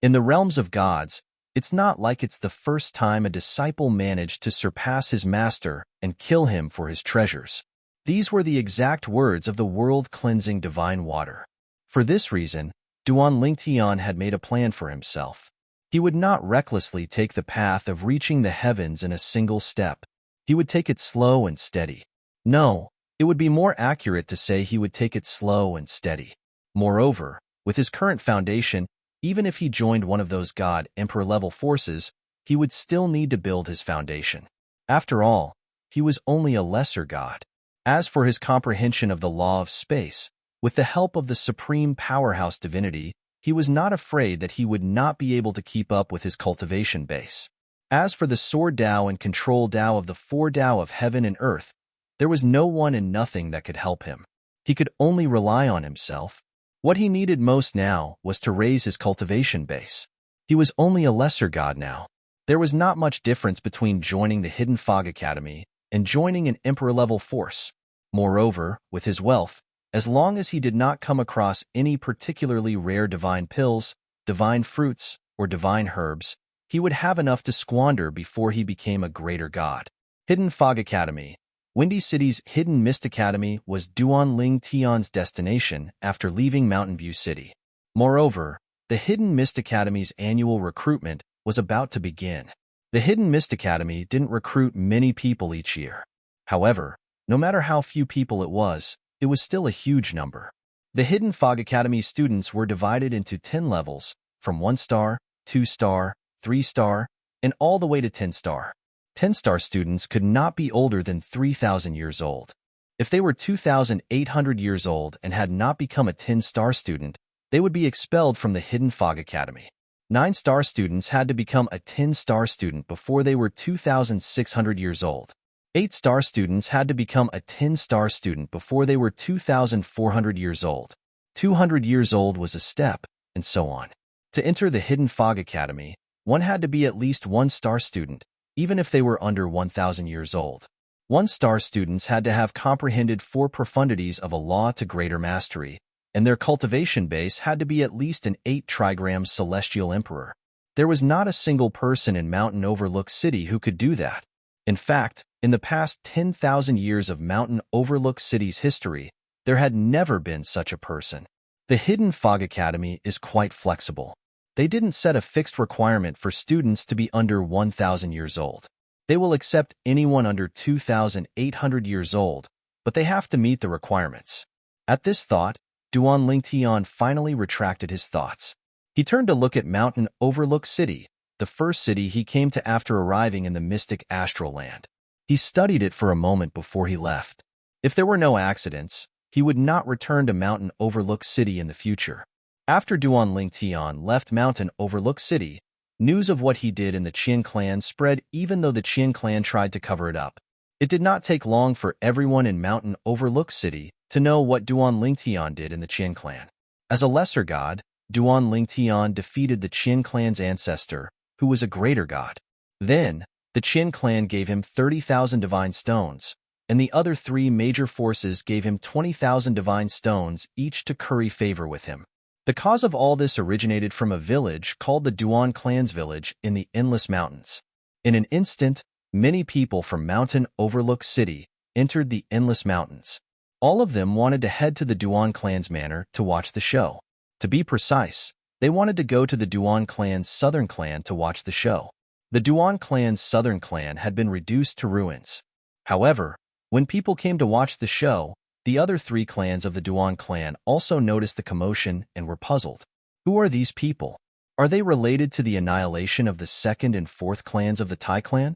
In the realms of gods, it's not like it's the first time a disciple managed to surpass his master and kill him for his treasures. These were the exact words of the world-cleansing divine water. For this reason, Duan Lingtian had made a plan for himself. He would not recklessly take the path of reaching the heavens in a single step. He would take it slow and steady. No, it would be more accurate to say he would take it slow and steady. Moreover, with his current foundation, even if he joined one of those God-Emperor-level forces, he would still need to build his foundation. After all, he was only a lesser god. As for his comprehension of the law of space, with the help of the supreme powerhouse divinity, he was not afraid that he would not be able to keep up with his cultivation base. As for the sword Tao and control Tao of the four Tao of heaven and earth, there was no one and nothing that could help him. He could only rely on himself. What he needed most now was to raise his cultivation base. He was only a lesser god now. There was not much difference between joining the Hidden Fog Academy and joining an Emperor-level force. Moreover, with his wealth, as long as he did not come across any particularly rare divine pills, divine fruits, or divine herbs, he would have enough to squander before he became a greater god. Hidden Fog Academy. Windy City's Hidden Mist Academy was Duan Lingtian's destination after leaving Mountain View City. Moreover, the Hidden Mist Academy's annual recruitment was about to begin. The Hidden Mist Academy didn't recruit many people each year. However, no matter how few people it was still a huge number. The Hidden Fog Academy students were divided into 10 levels, from 1-star, 2-star, 3-star, and all the way to 10-star. 10-star students could not be older than 3,000 years old. If they were 2,800 years old and had not become a 10-star student, they would be expelled from the Hidden Fog Academy. 9-star students had to become a 10-star student before they were 2,600 years old. 8-star students had to become a 10-star student before they were 2,400 years old. 200 years old was a step, and so on. To enter the Hidden Fog Academy, one had to be at least 1-star student, even if they were under 1,000 years old. 1-star students had to have comprehended 4 profundities of a law to greater mastery, and their cultivation base had to be at least an 8-trigram celestial emperor. There was not a single person in Mountain Overlook City who could do that. In fact, in the past 10,000 years of Mountain Overlook City's history, there had never been such a person. The Hidden Fog Academy is quite flexible. They didn't set a fixed requirement for students to be under 1,000 years old. They will accept anyone under 2,800 years old, but they have to meet the requirements. At this thought, Duan Lingtian finally retracted his thoughts. He turned to look at Mountain Overlook City, the first city he came to after arriving in the mystic astral land. He studied it for a moment before he left. If there were no accidents, he would not return to Mountain Overlook City in the future. After Duan Lingtian left Mountain Overlook City, news of what he did in the Qian clan spread even though the Qian clan tried to cover it up. It did not take long for everyone in Mountain Overlook City to know what Duan Lingtian did in the Qin clan. As a lesser god, Duan Lingtian defeated the Qin clan's ancestor, who was a greater god. Then, the Qin clan gave him 30,000 divine stones, and the other three major forces gave him 20,000 divine stones each to curry favor with him. The cause of all this originated from a village called the Duan clan's village in the Endless Mountains. In an instant, many people from Mountain Overlook City entered the Endless Mountains. All of them wanted to head to the Duan clan's manor to watch the show. To be precise, they wanted to go to the Duan clan's southern clan to watch the show. The Duan clan's southern clan had been reduced to ruins. However, when people came to watch the show, the other three clans of the Duan clan also noticed the commotion and were puzzled. Who are these people? Are they related to the annihilation of the second and fourth clans of the Tai clan?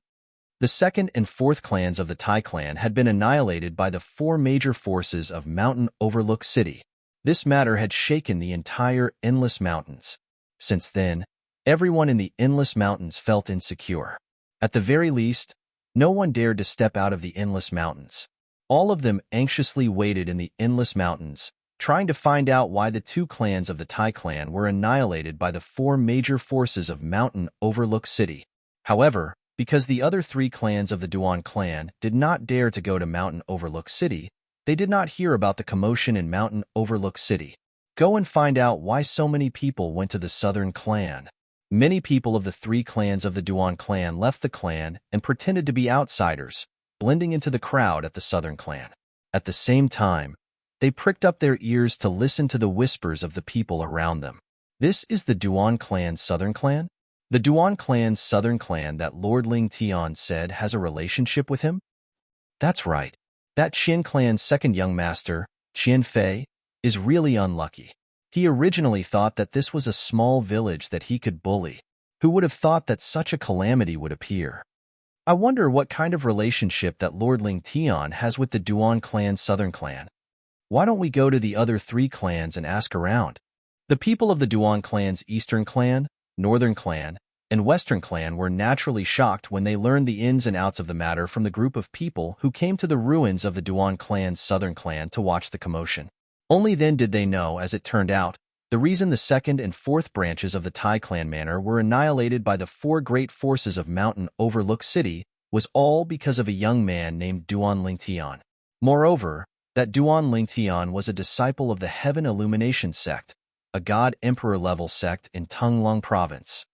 The second and fourth clans of the Tai clan had been annihilated by the four major forces of Mountain Overlook City. This matter had shaken the entire Endless Mountains. Since then, everyone in the Endless Mountains felt insecure. At the very least, no one dared to step out of the Endless Mountains. All of them anxiously waited in the Endless Mountains, trying to find out why the two clans of the Tai clan were annihilated by the four major forces of Mountain Overlook City. However, because the other three clans of the Duan clan did not dare to go to Mountain Overlook City, they did not hear about the commotion in Mountain Overlook City. Go and find out why so many people went to the southern clan. Many people of the three clans of the Duan clan left the clan and pretended to be outsiders, blending into the crowd at the southern clan. At the same time, they pricked up their ears to listen to the whispers of the people around them. This is the Duan clan's southern clan? The Duan clan's southern clan that Lord Ling Tian said has a relationship with him? That's right. That Qin clan's second young master, Qian Fei, is really unlucky. He originally thought that this was a small village that he could bully. Who would have thought that such a calamity would appear? I wonder what kind of relationship that Lord Ling Tian has with the Duan clan's southern clan. Why don't we go to the other three clans and ask around? The people of the Duan clan's eastern clan, northern clan, and western clan were naturally shocked when they learned the ins and outs of the matter from the group of people who came to the ruins of the Duan clan's southern clan to watch the commotion. Only then did they know, as it turned out, the reason the second and fourth branches of the Tai clan manor were annihilated by the four great forces of Mountain Overlook City was all because of a young man named Duan Lingtian. Moreover, that Duan Lingtian was a disciple of the Heaven Illumination sect, a god-emperor level sect in Tunglong province.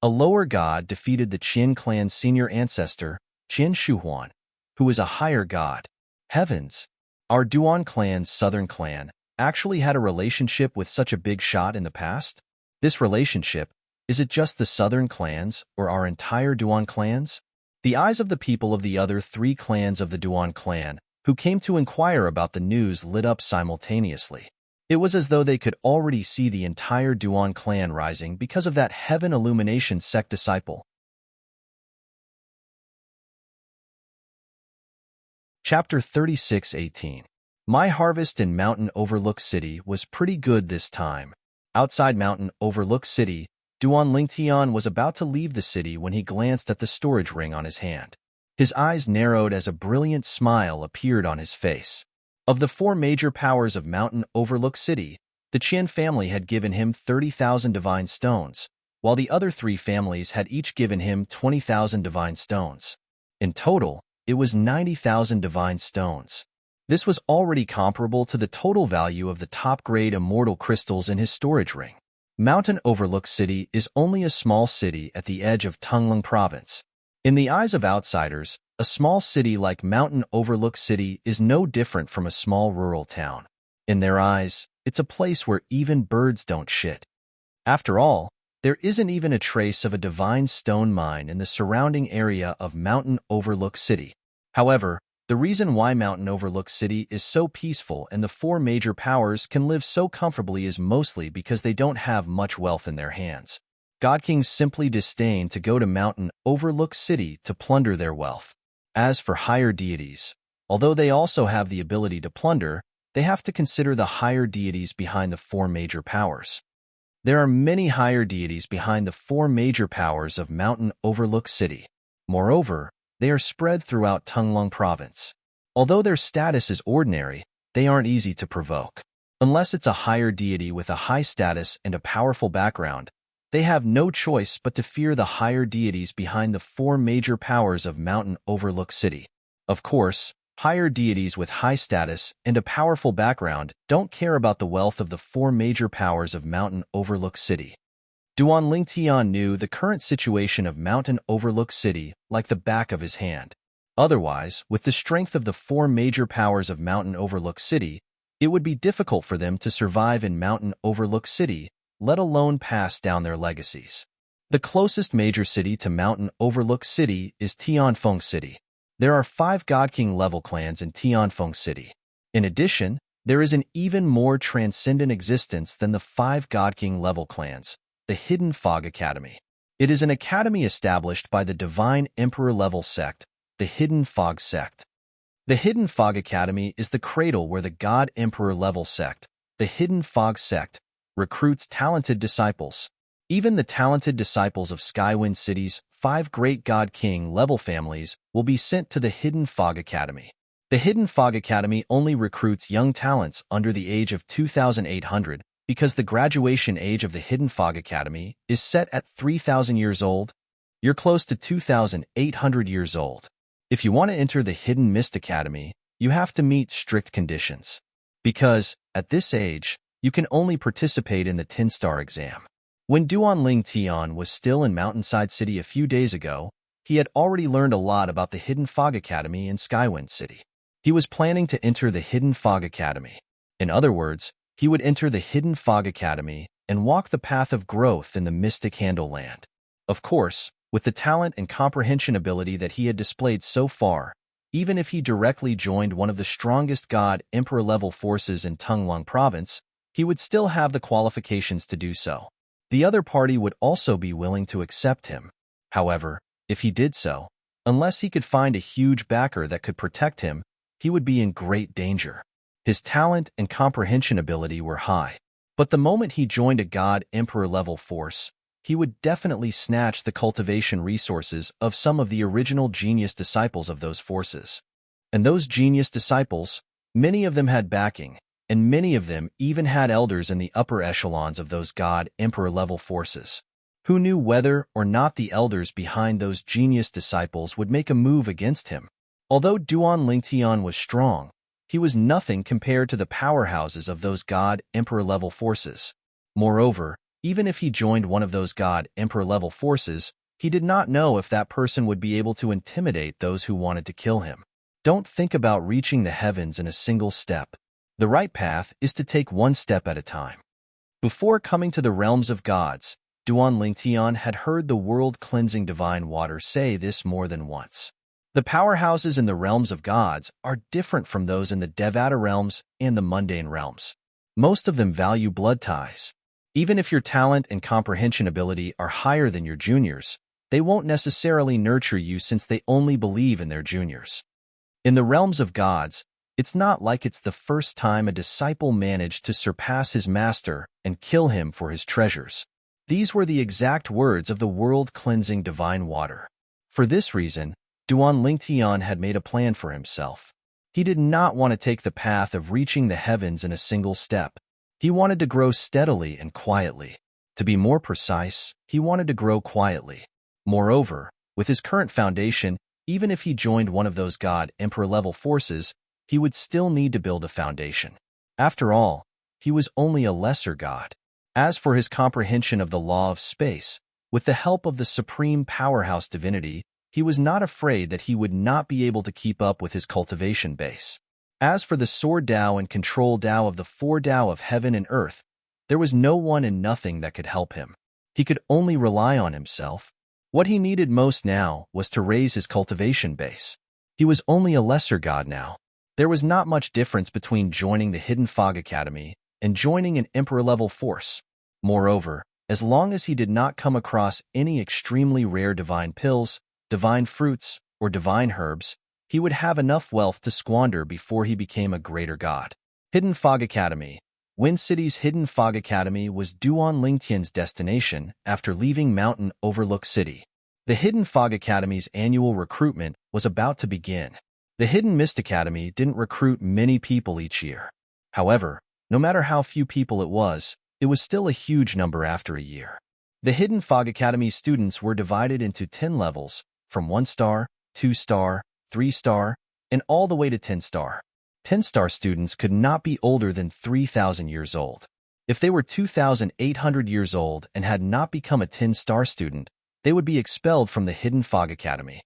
A lower god defeated the Qin clan's senior ancestor, Qin Shuhuan, who was a higher god. Heavens! Our Duan clan's southern clan actually had a relationship with such a big shot in the past? This relationship, is it just the southern clans or our entire Duan clans? The eyes of the people of the other three clans of the Duan clan, who came to inquire about the news, lit up simultaneously. It was as though they could already see the entire Duan clan rising because of that Heaven Illumination sect disciple. Chapter 36:18. My harvest in Mountain Overlook City was pretty good this time. Outside Mountain Overlook City, Duan Lingtian was about to leave the city when he glanced at the storage ring on his hand. His eyes narrowed as a brilliant smile appeared on his face. Of the four major powers of Mountain Overlook City, the Qian family had given him 30,000 divine stones, while the other three families had each given him 20,000 divine stones. In total, it was 90,000 divine stones. This was already comparable to the total value of the top-grade immortal crystals in his storage ring. Mountain Overlook City is only a small city at the edge of Tunglong province. In the eyes of outsiders, a small city like Mountain Overlook City is no different from a small rural town. In their eyes, it's a place where even birds don't shit. After all, there isn't even a trace of a divine stone mine in the surrounding area of Mountain Overlook City. However, the reason why Mountain Overlook City is so peaceful and the four major powers can live so comfortably is mostly because they don't have much wealth in their hands. God Kings simply disdain to go to Mountain Overlook City to plunder their wealth. As for higher deities, although they also have the ability to plunder, they have to consider the higher deities behind the four major powers. There are many higher deities behind the four major powers of Mountain Overlook City. Moreover, They are spread throughout Tunglung province. Although their status is ordinary, they aren't easy to provoke. Unless it's a higher deity with a high status and a powerful background, they have no choice but to fear the higher deities behind the four major powers of Mountain Overlook City. Of course, higher deities with high status and a powerful background don't care about the wealth of the four major powers of Mountain Overlook City. Duan Lingtian knew the current situation of Mountain Overlook City like the back of his hand. Otherwise, with the strength of the four major powers of Mountain Overlook City, it would be difficult for them to survive in Mountain Overlook City, let alone pass down their legacies. The closest major city to Mountain Overlook City is Tianfeng City. There are 5 God King level clans in Tianfeng City. In addition, there is an even more transcendent existence than the 5 God King level clans, the Hidden Fog Academy. It is an academy established by the Divine Emperor level sect, the Hidden Fog sect. The Hidden Fog Academy is the cradle where the God Emperor level sect, the Hidden Fog sect, recruits talented disciples. Even the talented disciples of Skywind City's 5 great God King level families will be sent to the Hidden Fog Academy. The Hidden Fog Academy only recruits young talents under the age of 2,800 because the graduation age of the Hidden Fog Academy is set at 3,000 years old. You're close to 2,800 years old. If you want to enter the Hidden Mist Academy, you have to meet strict conditions. Because, at this age, you can only participate in the 10-star exam. When Duan Lingtian was still in Mountainside City a few days ago, he had already learned a lot about the Hidden Fog Academy in Skywind City. He was planning to enter the Hidden Fog Academy. In other words, he would enter the Hidden Fog Academy and walk the path of growth in the Mystic Handle Land. Of course, with the talent and comprehension ability that he had displayed so far, even if he directly joined one of the strongest God Emperor level forces in Tunglung province, he would still have the qualifications to do so. The other party would also be willing to accept him. However, if he did so, unless he could find a huge backer that could protect him, he would be in great danger. His talent and comprehension ability were high, but the moment he joined a God Emperor level force, he would definitely snatch the cultivation resources of some of the original genius disciples of those forces. And those genius disciples, many of them had backing, and many of them even had elders in the upper echelons of those God Emperor level forces. Who knew whether or not the elders behind those genius disciples would make a move against him? Although Duan Lingtian was strong, he was nothing compared to the powerhouses of those God Emperor level forces. Moreover, even if he joined one of those God Emperor level forces, he did not know if that person would be able to intimidate those who wanted to kill him. Don't think about reaching the heavens in a single step. The right path is to take one step at a time. Before coming to the realms of gods, Duan Lingtian had heard the world-cleansing divine water say this more than once. The powerhouses in the realms of gods are different from those in the Devata realms and the mundane realms. Most of them value blood ties. Even if your talent and comprehension ability are higher than your juniors, they won't necessarily nurture you since they only believe in their juniors. In the realms of gods, it's not like it's the first time a disciple managed to surpass his master and kill him for his treasures. These were the exact words of the world-cleansing divine water. For this reason, Duan Lingtian had made a plan for himself. He did not want to take the path of reaching the heavens in a single step. He wanted to grow steadily and quietly. To be more precise, he wanted to grow quietly. Moreover, with his current foundation, even if he joined one of those God Emperor level forces, he would still need to build a foundation. After all, he was only a lesser god. As for his comprehension of the law of space, with the help of the supreme powerhouse divinity, he was not afraid that he would not be able to keep up with his cultivation base. As for the Sword Tao and Control Tao of the 4 Tao of heaven and earth, there was no one and nothing that could help him. He could only rely on himself. What he needed most now was to raise his cultivation base. He was only a lesser god now. There was not much difference between joining the Hidden Fog Academy and joining an Emperor-level force. Moreover, as long as he did not come across any extremely rare divine pills, divine fruits, or divine herbs, he would have enough wealth to squander before he became a greater god. Hidden Fog Academy. Wind City's Hidden Fog Academy was Duan Lingtian's destination after leaving Mountain Overlook City. The Hidden Fog Academy's annual recruitment was about to begin. The Hidden Mist Academy didn't recruit many people each year. However, no matter how few people it was still a huge number after a year. The Hidden Fog Academy students were divided into 10 levels, from 1-star, 2-star, 3-star, and all the way to 10-star. 10-star students could not be older than 3,000 years old. If they were 2,800 years old and had not become a 10-star student, they would be expelled from the Hidden Fog Academy.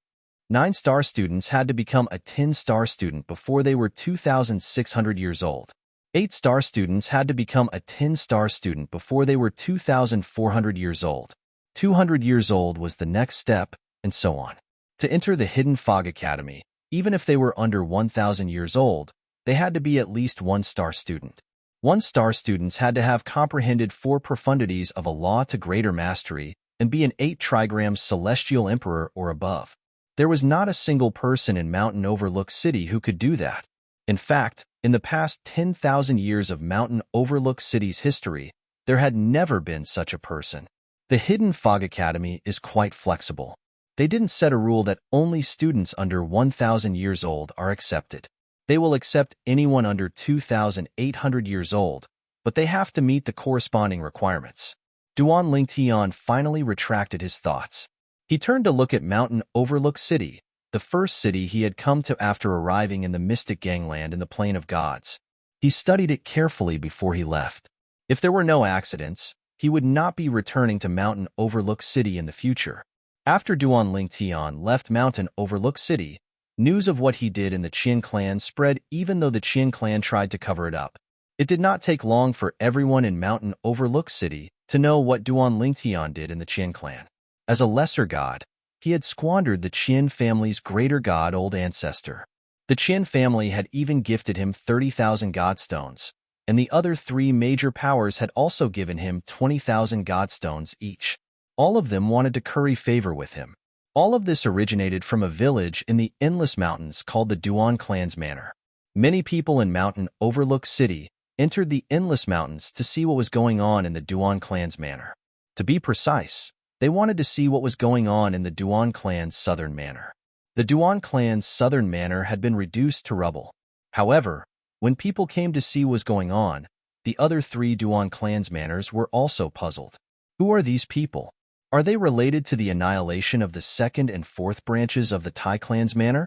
9-star students had to become a 10-star student before they were 2,600 years old. 8-star students had to become a 10-star student before they were 2,400 years old. 200 years old was the next step, and so on. To enter the Hidden Fog Academy, even if they were under 1,000 years old, they had to be at least 1-star student. 1-star students had to have comprehended 4 profundities of a law to greater mastery and be an 8 trigrams celestial emperor or above. There was not a single person in Mountain Overlook City who could do that. In fact, in the past 10,000 years of Mountain Overlook City's history, there had never been such a person. The Hidden Fog Academy is quite flexible. They didn't set a rule that only students under 1,000 years old are accepted. They will accept anyone under 2,800 years old, but they have to meet the corresponding requirements. Duan Lingtian finally retracted his thoughts. He turned to look at Mountain Overlook City, the first city he had come to after arriving in the mystic gangland in the Plain of Gods. He studied it carefully before he left. If there were no accidents, he would not be returning to Mountain Overlook City in the future. After Duan Lingtian left Mountain Overlook City, news of what he did in the Qian clan spread even though the Qian clan tried to cover it up. It did not take long for everyone in Mountain Overlook City to know what Duan Lingtian did in the Qian clan. As a lesser god, he had squandered the Qian family's greater god old ancestor. The Qian family had even gifted him 30,000 godstones, and the other 3 major powers had also given him 20,000 godstones each. All of them wanted to curry favor with him. All of this originated from a village in the Endless Mountains called the Duan Clan's Manor. Many people in Mountain Overlook City entered the Endless Mountains to see what was going on in the Duan Clan's Manor. To be precise, they wanted to see what was going on in the Duan Clan's Southern Manor. The Duan Clan's Southern Manor had been reduced to rubble. However, when people came to see what was going on, the other 3 Duan Clan's manors were also puzzled. Who are these people? Are they related to the annihilation of the 2nd and 4th branches of the Tai Clan's Manor?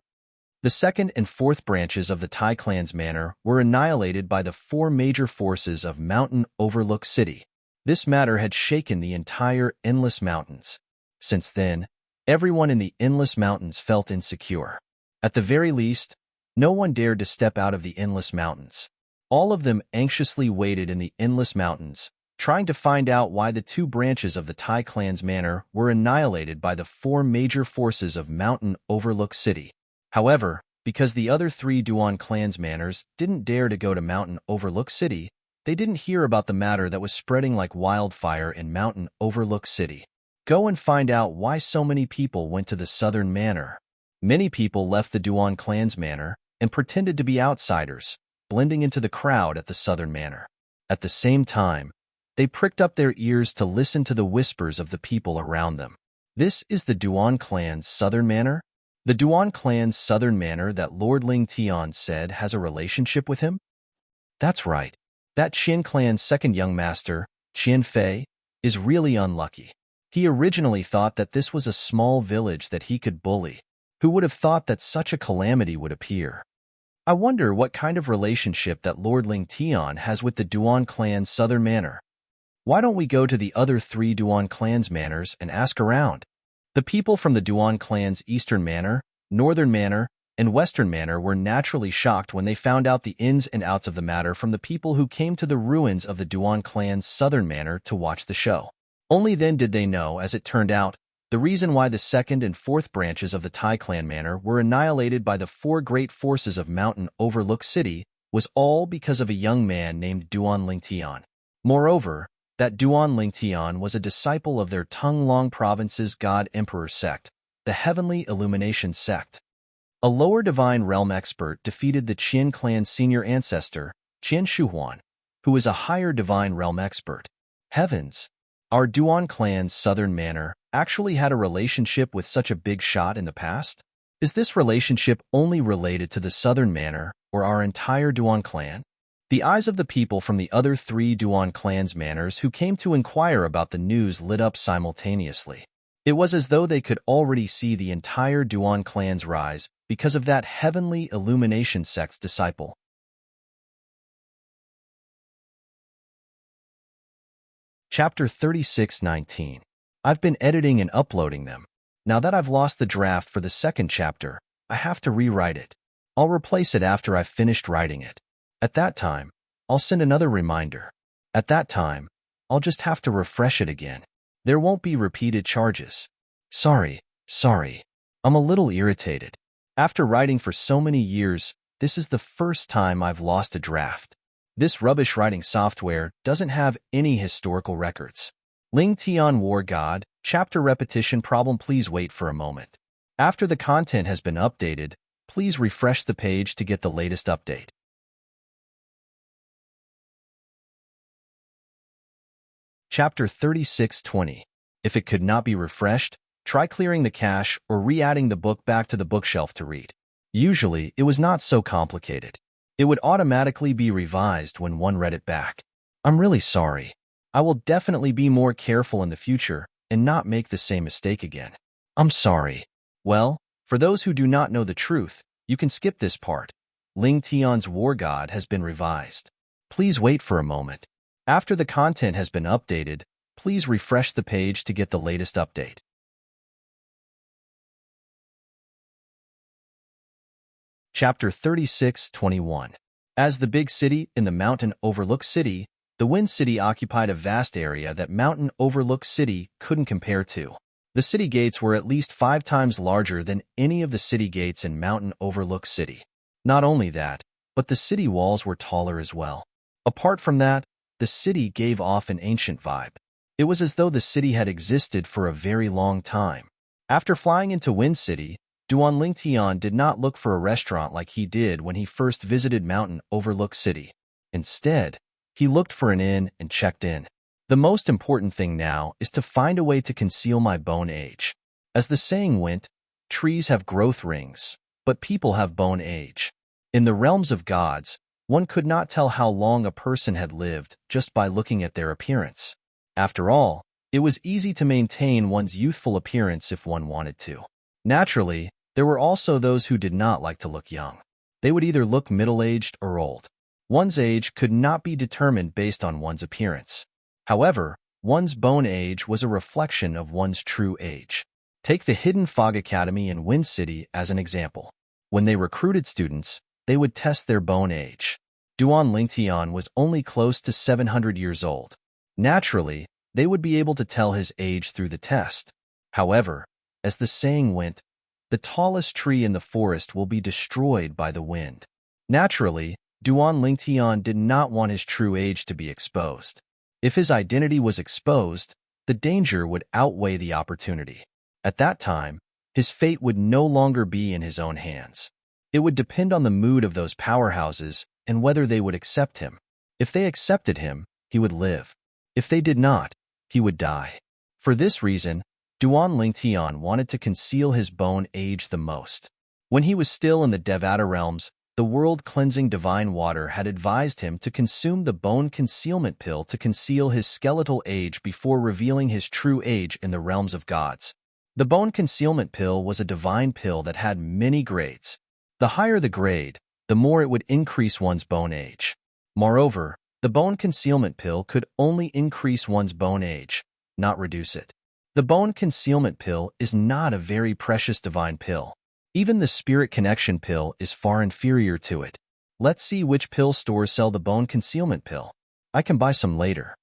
The 2nd and 4th branches of the Tai Clan's Manor were annihilated by the 4 major forces of Mountain Overlook City. This matter had shaken the entire Endless Mountains. Since then, everyone in the Endless Mountains felt insecure. At the very least, no one dared to step out of the Endless Mountains. All of them anxiously waited in the Endless Mountains, trying to find out why the 2 branches of the Tai Clan's Manor were annihilated by the 4 major forces of Mountain Overlook City. However, because the other 3 Duan Clan's manors didn't dare to go to Mountain Overlook City, they didn't hear about the matter that was spreading like wildfire in Mountain Overlook City. Go and find out why so many people went to the Southern Manor. Many people left the Duan Clan's Manor and pretended to be outsiders, blending into the crowd at the Southern Manor. At the same time, they pricked up their ears to listen to the whispers of the people around them. This is the Duan Clan's Southern Manor? The Duan Clan's Southern Manor that Lord Lingtian said has a relationship with him? That's right. That Qian clan's second young master, Qian Fei, is really unlucky. He originally thought that this was a small village that he could bully. Who would have thought that such a calamity would appear? I wonder what kind of relationship that Lord Lingtian has with the Duan Clan's Southern Manor. Why don't we go to the other 3 Duan Clan's manors and ask around? The people from the Duan Clan's Eastern Manor, Northern Manor, and Western Manor were naturally shocked when they found out the ins and outs of the matter from the people who came to the ruins of the Duan Clan's Southern Manor to watch the show. Only then did they know, as it turned out, the reason why the 2nd and 4th branches of the Tai Clan Manor were annihilated by the 4 great forces of Mountain Overlook City was all because of a young man named Duan Lingtian. Moreover, that Duan Lingtian was a disciple of their Tonglong Province's God Emperor sect, the Heavenly Illumination sect. A lower divine realm expert defeated the Qian clan's senior ancestor, Qian Shuhuan, who was a higher divine realm expert. Heavens! Our Duan clan's Southern Manor actually had a relationship with such a big shot in the past? Is this relationship only related to the Southern Manor or our entire Duan clan? The eyes of the people from the other 3 Duan clan's manors who came to inquire about the news lit up simultaneously. It was as though they could already see the entire Duan clan's rise because of that heavenly illumination sect's disciple. Chapter 36:19. I've been editing and uploading them. Now that I've lost the draft for the second chapter, I have to rewrite it. I'll replace it after I've finished writing it. At that time, I'll send another reminder. At that time, I'll just have to refresh it again. There won't be repeated charges. Sorry. I'm a little irritated. After writing for so many years, this is the first time I've lost a draft. This rubbish writing software doesn't have any historical records. Ling Tian War God, chapter repetition problem. Please wait for a moment. After the content has been updated, please refresh the page to get the latest update. Chapter 36:20. If it could not be refreshed, try clearing the cache or re-adding the book back to the bookshelf to read. Usually, it was not so complicated. It would automatically be revised when one read it back. I'm really sorry. I will definitely be more careful in the future and not make the same mistake again. I'm sorry. Well, for those who do not know the truth, you can skip this part. Ling Tian's War God has been revised. Please wait for a moment. After the content has been updated, please refresh the page to get the latest update. Chapter 36:21. As the big city in the Mountain Overlook City, the Wind City occupied a vast area that Mountain Overlook City couldn't compare to. The city gates were at least 5 times larger than any of the city gates in Mountain Overlook City. Not only that, but the city walls were taller as well. Apart from that, the city gave off an ancient vibe. It was as though the city had existed for a very long time. After flying into Wind City, Duan Lingtian did not look for a restaurant like he did when he first visited Mountain Overlook City. Instead, he looked for an inn and checked in. The most important thing now is to find a way to conceal my bone age. As the saying went, trees have growth rings, but people have bone age. In the realms of gods, one could not tell how long a person had lived just by looking at their appearance. After all, it was easy to maintain one's youthful appearance if one wanted to. Naturally, there were also those who did not like to look young. They would either look middle-aged or old. One's age could not be determined based on one's appearance. However, one's bone age was a reflection of one's true age. Take the Hidden Fog Academy in Wind City as an example. When they recruited students, they would test their bone age. Duan Lingtian was only close to 700 years old. Naturally, they would be able to tell his age through the test. However, as the saying went, the tallest tree in the forest will be destroyed by the wind. Naturally, Duan Lingtian did not want his true age to be exposed. If his identity was exposed, the danger would outweigh the opportunity. At that time, his fate would no longer be in his own hands. It would depend on the mood of those powerhouses and whether they would accept him. If they accepted him, he would live. If they did not, he would die. For this reason, Duan Lingtian wanted to conceal his bone age the most. When he was still in the Devata realms, the world-cleansing divine water had advised him to consume the bone concealment pill to conceal his skeletal age before revealing his true age in the realms of gods. The bone concealment pill was a divine pill that had many grades. The higher the grade, the more it would increase one's bone age. Moreover, the bone concealment pill could only increase one's bone age, not reduce it. The bone concealment pill is not a very precious divine pill. Even the spirit connection pill is far inferior to it. Let's see which pill stores sell the bone concealment pill. I can buy some later.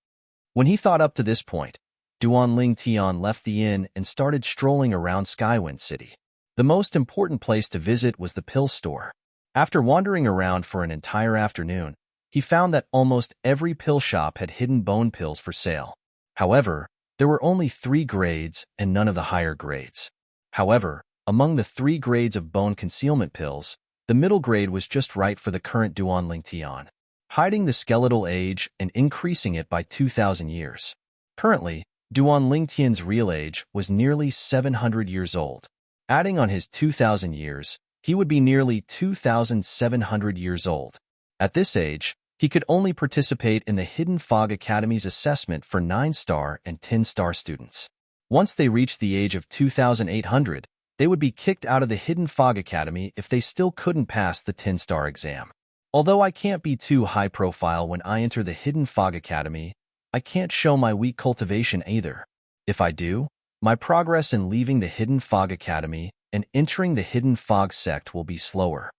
When he thought up to this point, Duan Lingtian left the inn and started strolling around Skywind City. The most important place to visit was the pill store. After wandering around for an entire afternoon, he found that almost every pill shop had hidden bone pills for sale. However, there were only 3 grades and none of the higher grades. However, among the 3 grades of bone concealment pills, the middle grade was just right for the current Duan Lingtian, hiding the skeletal age and increasing it by 2,000 years. Currently, Duan Lingtian's real age was nearly 700 years old. Adding on his 2,000 years, he would be nearly 2,700 years old. At this age, he could only participate in the Hidden Fog Academy's assessment for 9-star and 10-star students. Once they reached the age of 2,800, they would be kicked out of the Hidden Fog Academy if they still couldn't pass the 10-star exam. Although I can't be too high-profile when I enter the Hidden Fog Academy, I can't show my weak cultivation either. If I do, my progress in leaving the Hidden Fog Academy and entering the Hidden Fog sect will be slower.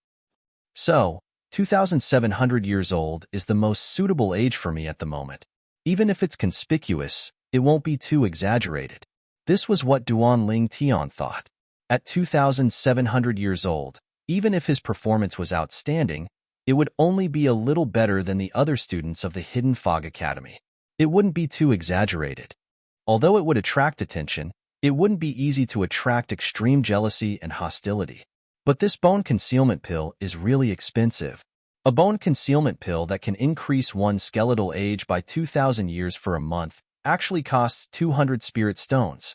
So, 2,700 years old is the most suitable age for me at the moment. Even if it's conspicuous, it won't be too exaggerated. This was what Duan Lingtian thought. At 2,700 years old, even if his performance was outstanding, it would only be a little better than the other students of the Hidden Fog Academy. It wouldn't be too exaggerated. Although it would attract attention, it wouldn't be easy to attract extreme jealousy and hostility. But this bone concealment pill is really expensive. A bone concealment pill that can increase one's skeletal age by 2,000 years for a month actually costs 200 spirit stones.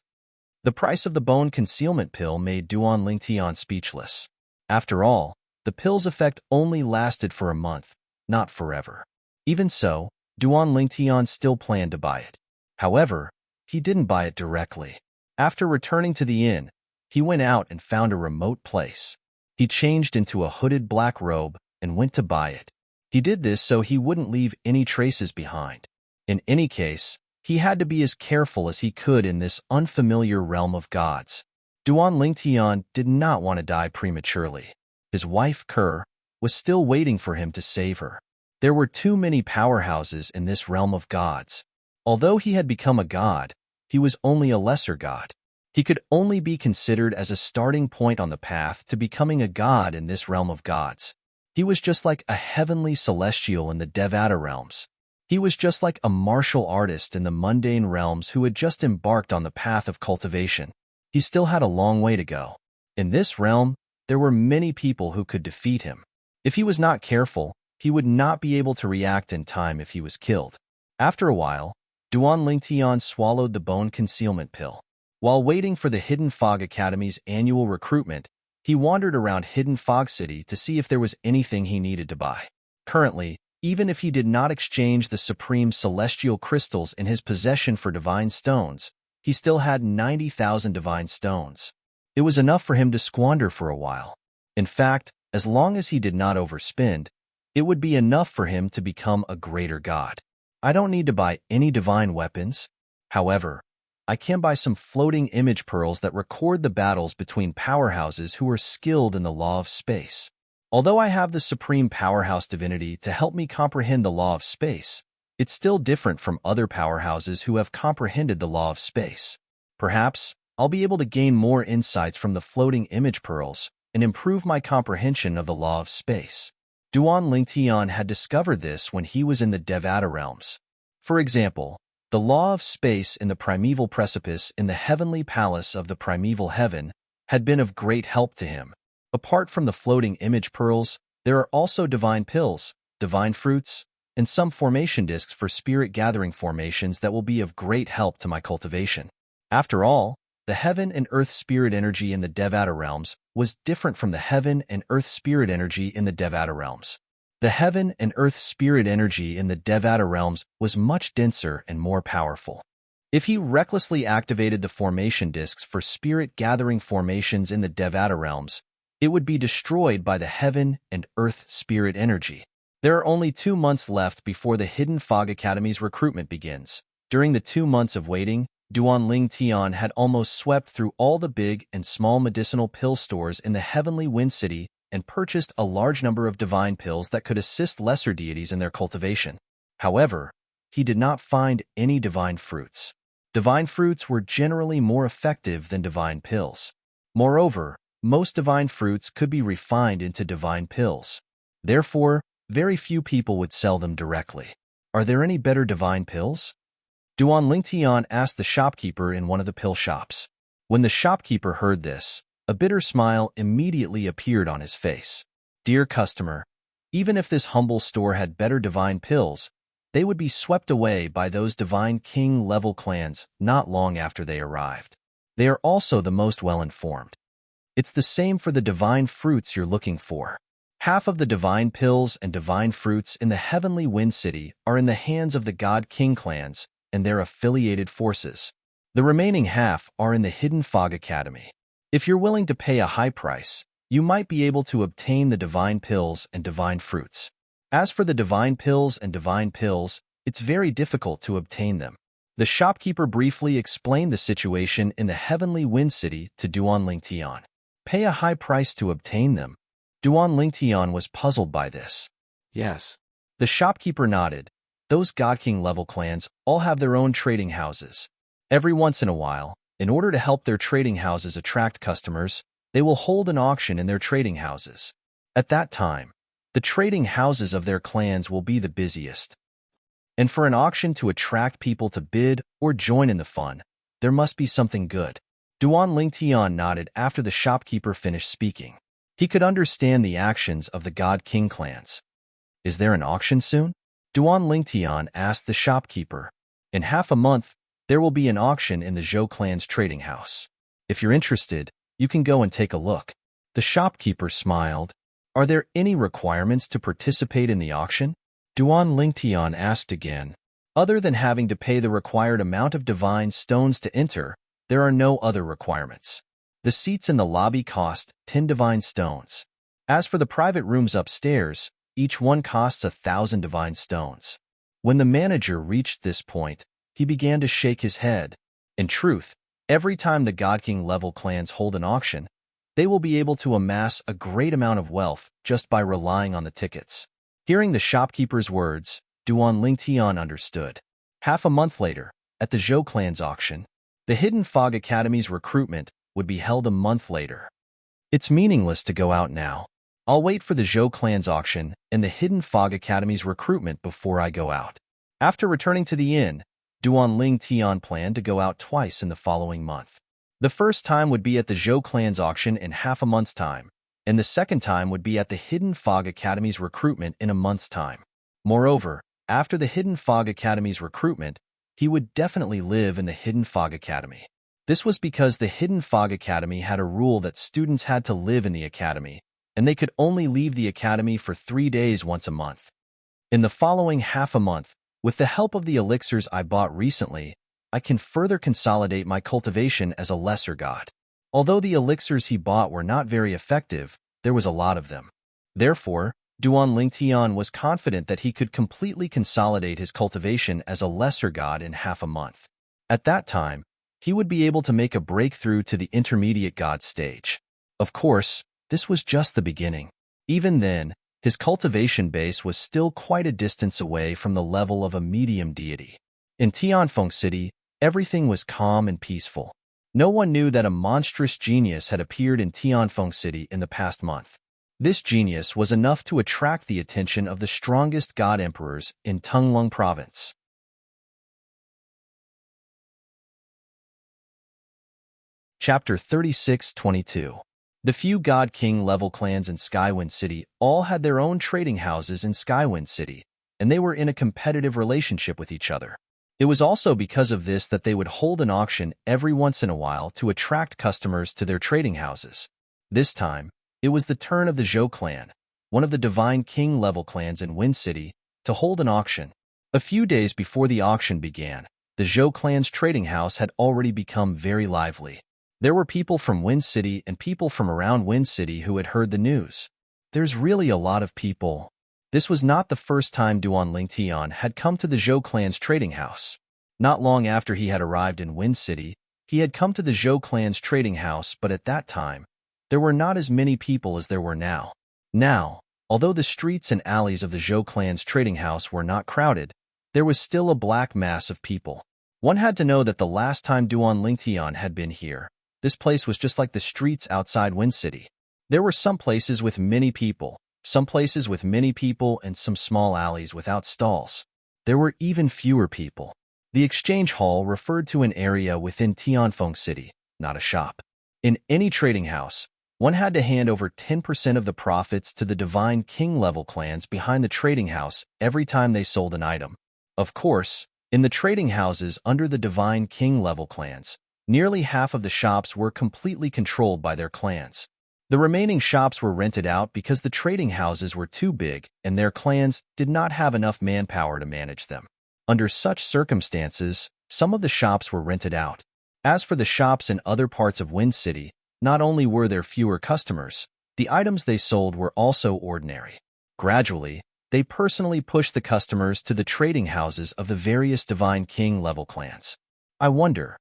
The price of the bone concealment pill made Duan Lingtian speechless. After all, the pill's effect only lasted for a month, not forever. Even so, Duan Lingtian still planned to buy it. However, he didn't buy it directly. After returning to the inn, he went out and found a remote place. He changed into a hooded black robe and went to buy it. He did this so he wouldn't leave any traces behind. In any case, he had to be as careful as he could in this unfamiliar realm of gods. Duan Lingtian did not want to die prematurely. His wife, Kerr, was still waiting for him to save her. There were too many powerhouses in this realm of gods. Although he had become a god, he was only a lesser god. He could only be considered as a starting point on the path to becoming a god in this realm of gods. He was just like a heavenly celestial in the Devata realms. He was just like a martial artist in the mundane realms who had just embarked on the path of cultivation. He still had a long way to go. In this realm, there were many people who could defeat him. If he was not careful, he would not be able to react in time if he was killed. After a while, Duan Lingtian swallowed the bone concealment pill. While waiting for the Hidden Fog Academy's annual recruitment, he wandered around Hidden Fog City to see if there was anything he needed to buy. Currently, even if he did not exchange the supreme celestial crystals in his possession for divine stones, he still had 90,000 divine stones. It was enough for him to squander for a while. In fact, as long as he did not overspend, it would be enough for him to become a greater god. I don't need to buy any divine weapons. However, I can buy some floating image pearls that record the battles between powerhouses who are skilled in the law of space. Although I have the supreme powerhouse divinity to help me comprehend the law of space, it's still different from other powerhouses who have comprehended the law of space. Perhaps I'll be able to gain more insights from the floating image pearls and improve my comprehension of the law of space. Duan Lingtian had discovered this when he was in the Devata realms. For example, the law of space in the primeval precipice in the heavenly palace of the primeval heaven had been of great help to him. Apart from the floating image pearls, there are also divine pills, divine fruits, and some formation discs for spirit gathering formations that will be of great help to my cultivation. After all, the heaven and earth spirit energy in the Devata realms was different from the heaven and earth spirit energy in the Devata realms. The heaven and earth spirit energy in the Devata realms was much denser and more powerful. If he recklessly activated the formation discs for spirit gathering formations in the Devata realms, it would be destroyed by the heaven and earth spirit energy. There are only 2 months left before the Hidden Fog Academy's recruitment begins. During the 2 months of waiting, Duan Lingtian had almost swept through all the big and small medicinal pill stores in the Heavenly Wind City and purchased a large number of divine pills that could assist lesser deities in their cultivation. However, he did not find any divine fruits. Divine fruits were generally more effective than divine pills. Moreover, most divine fruits could be refined into divine pills. Therefore, very few people would sell them directly. Are there any better divine pills? Duan Lingtian asked the shopkeeper in one of the pill shops. When the shopkeeper heard this, a bitter smile immediately appeared on his face. Dear customer, even if this humble store had better divine pills, they would be swept away by those divine king-level clans not long after they arrived. They are also the most well-informed. It's the same for the divine fruits you're looking for. Half of the divine pills and divine fruits in the heavenly Wind City are in the hands of the God King clans and their affiliated forces. The remaining half are in the Hidden Fog Academy. If you're willing to pay a high price, you might be able to obtain the divine pills and divine fruits. As for the divine pills and divine pills, it's very difficult to obtain them. The shopkeeper briefly explained the situation in the heavenly Wind City to Duan Lingtian. Pay a high price to obtain them. Duan Lingtian was puzzled by this. Yes. The shopkeeper nodded. Those God King level clans all have their own trading houses. Every once in a while, in order to help their trading houses attract customers, they will hold an auction in their trading houses. At that time, the trading houses of their clans will be the busiest. And for an auction to attract people to bid or join in the fun, there must be something good. Duan Lingtian nodded after the shopkeeper finished speaking. He could understand the actions of the God King clans. Is there an auction soon? Duan Lingtian asked the shopkeeper. In half a month, there will be an auction in the Zhou clan's trading house. If you're interested, you can go and take a look. The shopkeeper smiled. Are there any requirements to participate in the auction? Duan Lingtian asked again. Other than having to pay the required amount of divine stones to enter, there are no other requirements. The seats in the lobby cost 10 divine stones. As for the private rooms upstairs, each one costs 1,000 divine stones. When the manager reached this point, he began to shake his head. In truth, every time the God King level clans hold an auction, they will be able to amass a great amount of wealth just by relying on the tickets. Hearing the shopkeeper's words, Duan Lingtian understood. Half a month later, at the Zhou clan's auction, the Hidden Fog Academy's recruitment would be held a month later. It's meaningless to go out now. I'll wait for the Zhou clan's auction and the Hidden Fog Academy's recruitment before I go out. After returning to the inn, Duan Lingtian planned to go out twice in the following month. The first time would be at the Zhou clan's auction in half a month's time, and the second time would be at the Hidden Fog Academy's recruitment in a month's time. Moreover, after the Hidden Fog Academy's recruitment, he would definitely live in the Hidden Fog Academy. This was because the Hidden Fog Academy had a rule that students had to live in the academy, and they could only leave the academy for 3 days once a month. In the following half a month, with the help of the elixirs I bought recently, I can further consolidate my cultivation as a lesser god. Although the elixirs he bought were not very effective, there was a lot of them. Therefore, Duan Lingtian was confident that he could completely consolidate his cultivation as a lesser god in half a month. At that time, he would be able to make a breakthrough to the intermediate god stage. Of course, this was just the beginning. Even then, his cultivation base was still quite a distance away from the level of a medium deity. In Tianfeng City, everything was calm and peaceful. No one knew that a monstrous genius had appeared in Tianfeng City in the past month. This genius was enough to attract the attention of the strongest god emperors in Tunglung province. Chapter 36-22. The few God King level clans in Skywind City all had their own trading houses in Skywind City, and they were in a competitive relationship with each other. It was also because of this that they would hold an auction every once in a while to attract customers to their trading houses. This time, it was the turn of the Zhou clan, one of the divine king level clans in Wind City, to hold an auction. A few days before the auction began, the Zhou clan's trading house had already become very lively. There were people from Wind City and people from around Wind City who had heard the news. There's really a lot of people. This was not the first time Duan Lingtian had come to the Zhou clan's trading house. Not long after he had arrived in Wind City, he had come to the Zhou clan's trading house, but at that time, there were not as many people as there were now. Now, although the streets and alleys of the Zhou clan's trading house were not crowded, there was still a black mass of people. One had to know that the last time Duan Lingtian had been here, this place was just like the streets outside Wind City. There were some places with many people, some places with many people, and some small alleys without stalls. There were even fewer people. The exchange hall referred to an area within Tianfeng City, not a shop. In any trading house, one had to hand over 10% of the profits to the divine king level clans behind the trading house every time they sold an item. Of course, in the trading houses under the Divine King level clans, nearly half of the shops were completely controlled by their clans. The remaining shops were rented out because the trading houses were too big and their clans did not have enough manpower to manage them. Under such circumstances, some of the shops were rented out. As for the shops in other parts of Wind City, not only were there fewer customers, the items they sold were also ordinary. Gradually, they personally pushed the customers to the trading houses of the various Divine King level clans. I wonder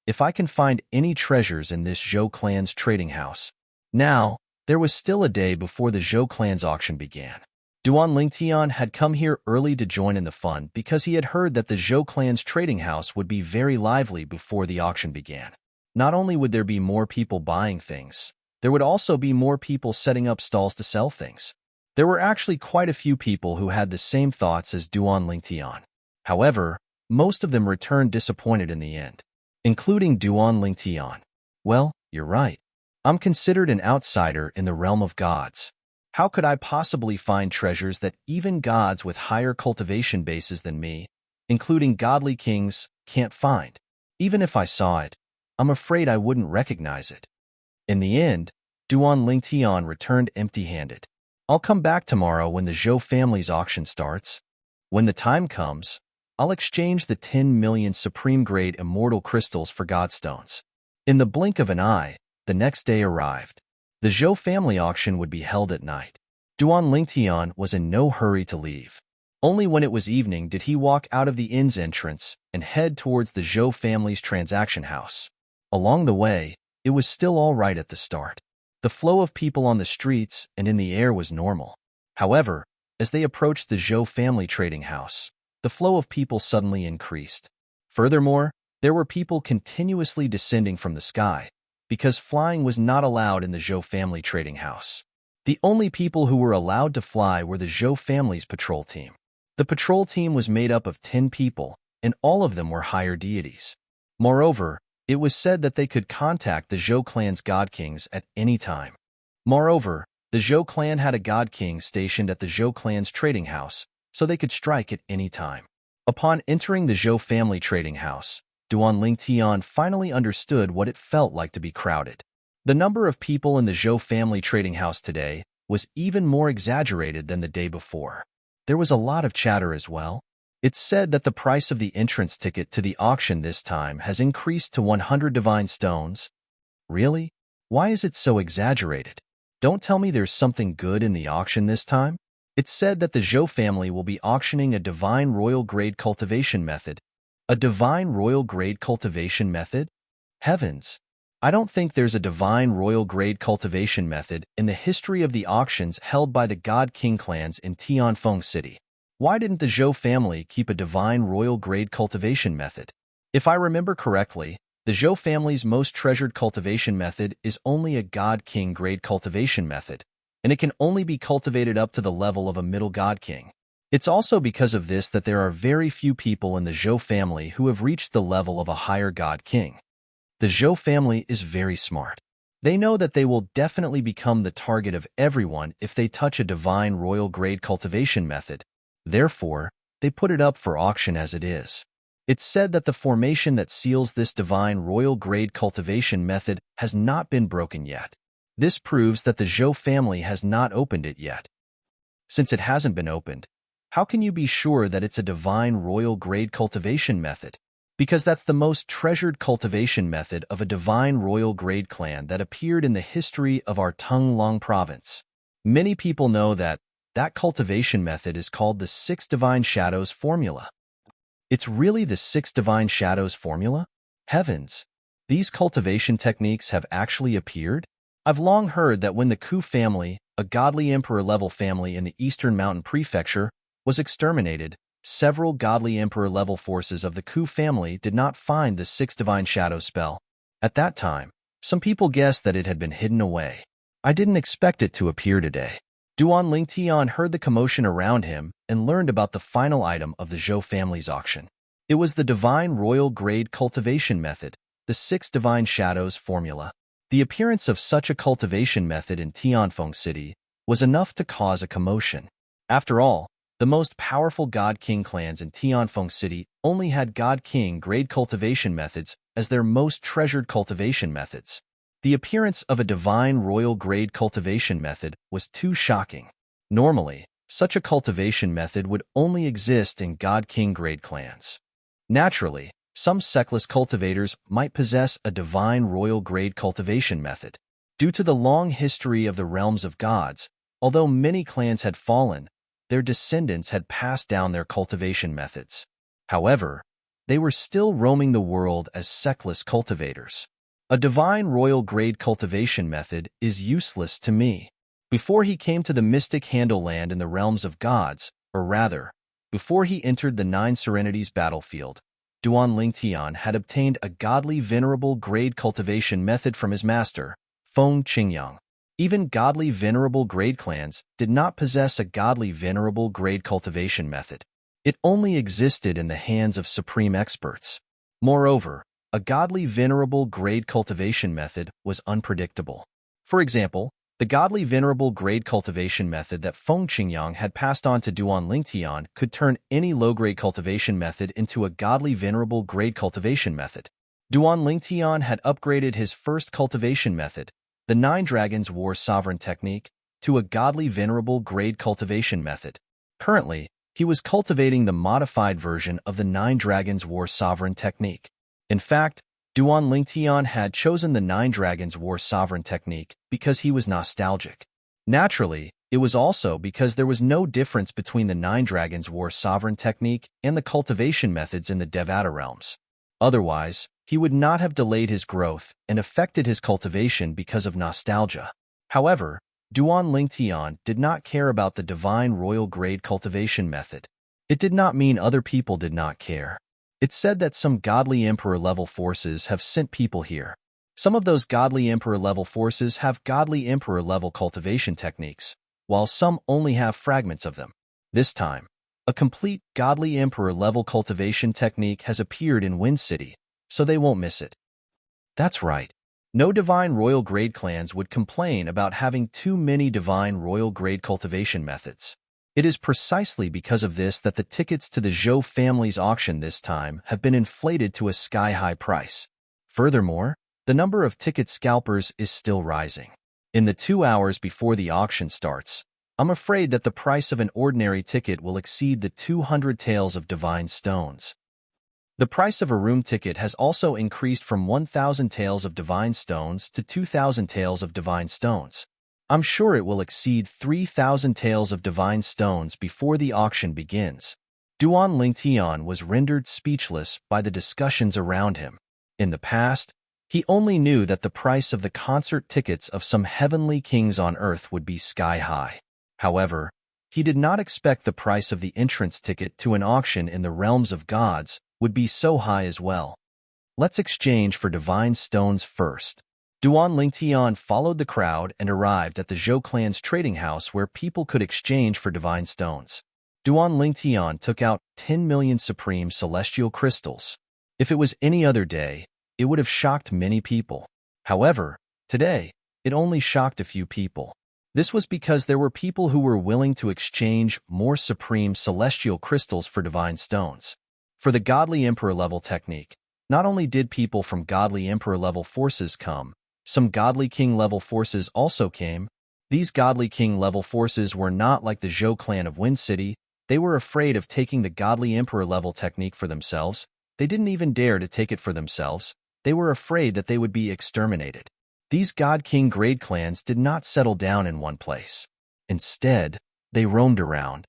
if I can find any treasures in this Zhou clan's trading house. Now, there was still a day before the Zhou clan's auction began. Duan Lingtian had come here early to join in the fun because he had heard that the Zhou clan's trading house would be very lively before the auction began. Not only would there be more people buying things, there would also be more people setting up stalls to sell things. There were actually quite a few people who had the same thoughts as Duan Lingtian. However, most of them returned disappointed in the end, including Duan Lingtian. Well, you're right. I'm considered an outsider in the realm of gods. How could I possibly find treasures that even gods with higher cultivation bases than me, including godly kings, can't find? Even if I saw it, I'm afraid I wouldn't recognize it. In the end, Duan Lingtian returned empty-handed. I'll come back tomorrow when the Zhou family's auction starts. When the time comes, I'll exchange the 10 million supreme-grade immortal crystals for godstones. In the blink of an eye, the next day arrived. The Zhou family auction would be held at night. Duan Lingtian was in no hurry to leave. Only when it was evening did he walk out of the inn's entrance and head towards the Zhou family's transaction house. Along the way, it was still all right at the start. The flow of people on the streets and in the air was normal. However, as they approached the Zhou family trading house, the flow of people suddenly increased. Furthermore, there were people continuously descending from the sky, because flying was not allowed in the Zhou family trading house. The only people who were allowed to fly were the Zhou family's patrol team. The patrol team was made up of 10 people, and all of them were higher deities. Moreover, it was said that they could contact the Zhou clan's god kings at any time. Moreover, the Zhou clan had a god king stationed at the Zhou clan's trading house, so they could strike at any time. Upon entering the Zhou family trading house, Duan Lingtian finally understood what it felt like to be crowded. The number of people in the Zhou family trading house today was even more exaggerated than the day before. There was a lot of chatter as well. It's said that the price of the entrance ticket to the auction this time has increased to 100 divine stones. Really? Why is it so exaggerated? Don't tell me there's something good in the auction this time? It's said that the Zhou family will be auctioning a divine royal grade cultivation method. A divine royal grade cultivation method? Heavens! I don't think there's a divine royal grade cultivation method in the history of the auctions held by the God King clans in Tianfeng City. Why didn't the Zhou family keep a divine royal grade cultivation method? If I remember correctly, the Zhou family's most treasured cultivation method is only a God King grade cultivation method, and it can only be cultivated up to the level of a middle God King. It's also because of this that there are very few people in the Zhou family who have reached the level of a higher God King. The Zhou family is very smart. They know that they will definitely become the target of everyone if they touch a divine royal grade cultivation method. Therefore, they put it up for auction as it is. It's said that the formation that seals this divine royal grade cultivation method has not been broken yet. This proves that the Zhou family has not opened it yet. Since it hasn't been opened, how can you be sure that it's a divine royal grade cultivation method? Because that's the most treasured cultivation method of a divine royal grade clan that appeared in the history of our Tonglong province. Many people know that cultivation method is called the Six Divine Shadows formula. It's really the Six Divine Shadows formula? Heavens! These cultivation techniques have actually appeared? I've long heard that when the Ku family, a godly emperor-level family in the Eastern Mountain Prefecture, was exterminated, several godly emperor-level forces of the Ku family did not find the Six Divine Shadows spell. At that time, some people guessed that it had been hidden away. I didn't expect it to appear today. Duan Lingtian heard the commotion around him and learned about the final item of the Zhou family's auction. It was the divine royal grade cultivation method, the Six Divine Shadows formula. The appearance of such a cultivation method in Tianfeng City was enough to cause a commotion. After all, The most powerful God King clans in Tianfeng City only had God King grade cultivation methods as their most treasured cultivation methods. The appearance of a divine royal grade cultivation method was too shocking. Normally, such a cultivation method would only exist in God King grade clans. Naturally, some sectless cultivators might possess a divine royal grade cultivation method. Due to the long history of the realms of gods, although many clans had fallen, their descendants had passed down their cultivation methods. However, they were still roaming the world as sectless cultivators. A divine royal grade cultivation method is useless to me. Before he came to the mystic Handle land in the realms of gods, or rather, before he entered the Nine Serenities battlefield, Duan Lingtian had obtained a godly venerable grade cultivation method from his master, Feng Qingyang. Even godly venerable grade clans did not possess a godly venerable grade cultivation method. It only existed in the hands of supreme experts. Moreover, a godly venerable grade cultivation method was unpredictable. For example, the godly venerable grade cultivation method that Feng Qingyang had passed on to Duan Lingtian could turn any low-grade cultivation method into a godly venerable grade cultivation method. Duan Lingtian had upgraded his first cultivation method, the Nine Dragons War Sovereign Technique, to a godly venerable grade cultivation method. Currently, he was cultivating the modified version of the Nine Dragons War Sovereign Technique. In fact, Duan Lingtian had chosen the Nine Dragons War Sovereign Technique because he was nostalgic. Naturally, it was also because there was no difference between the Nine Dragons War Sovereign Technique and the cultivation methods in the Devata realms. Otherwise, he would not have delayed his growth and affected his cultivation because of nostalgia. However, Duan Lingtian did not care about the divine royal grade cultivation method. It did not mean other people did not care. It said that some godly emperor-level forces have sent people here. Some of those godly emperor-level forces have godly emperor-level cultivation techniques, while some only have fragments of them. This time, a complete godly emperor-level cultivation technique has appeared in Wind City, so they won't miss it. That's right. No divine royal grade clans would complain about having too many divine royal grade cultivation methods. It is precisely because of this that the tickets to the Zhou family's auction this time have been inflated to a sky-high price. Furthermore, the number of ticket scalpers is still rising. In the 2 hours before the auction starts, I'm afraid that the price of an ordinary ticket will exceed the 200 taels of divine stones. The price of a room ticket has also increased from 1,000 taels of divine stones to 2,000 taels of divine stones. I'm sure it will exceed 3,000 taels of divine stones before the auction begins. Duan Lingtian was rendered speechless by the discussions around him. In the past, he only knew that the price of the concert tickets of some heavenly kings on earth would be sky-high. However, he did not expect the price of the entrance ticket to an auction in the realms of gods would be so high as well. Let's exchange for divine stones first. Duan Lingtian followed the crowd and arrived at the Zhou clan's trading house where people could exchange for divine stones. Duan Lingtian took out 10 million supreme celestial crystals. If it was any other day, it would have shocked many people. However, today, it only shocked a few people. This was because there were people who were willing to exchange more supreme celestial crystals for divine stones. For the godly emperor-level technique, not only did people from godly emperor-level forces come, some godly king-level forces also came. These godly king-level forces were not like the Zhou clan of Wind City. They were afraid of taking the godly emperor-level technique for themselves. They didn't even dare to take it for themselves. They were afraid that they would be exterminated. These God King grade clans did not settle down in one place. Instead, they roamed around.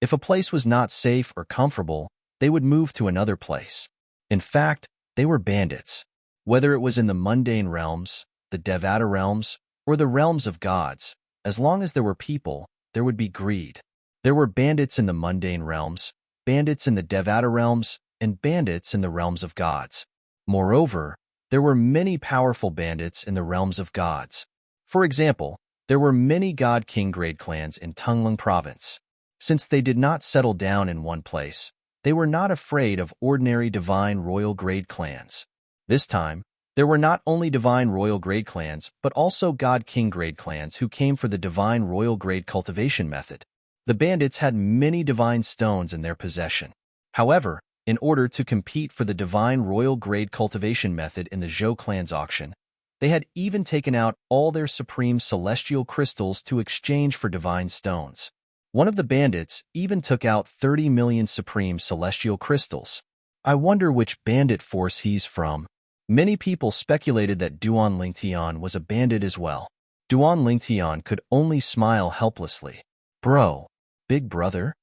If a place was not safe or comfortable, they would move to another place. In fact, they were bandits. Whether it was in the mundane realms, the Devata realms, or the realms of gods, as long as there were people, there would be greed. There were bandits in the mundane realms, bandits in the Devata realms, and bandits in the realms of gods. Moreover, there were many powerful bandits in the realms of gods. For example, there were many God King grade clans in Tunglung province. Since they did not settle down in one place, they were not afraid of ordinary divine royal grade clans. This time, there were not only divine royal grade clans, but also God King grade clans who came for the divine royal grade cultivation method. The bandits had many divine stones in their possession. However, in order to compete for the divine royal grade cultivation method in the Zhou clan's auction, they had even taken out all their supreme celestial crystals to exchange for divine stones. One of the bandits even took out 30 million supreme celestial crystals. I wonder which bandit force he's from. Many people speculated that Duan Lingtian was a bandit as well. Duan Lingtian could only smile helplessly. Bro, big brother?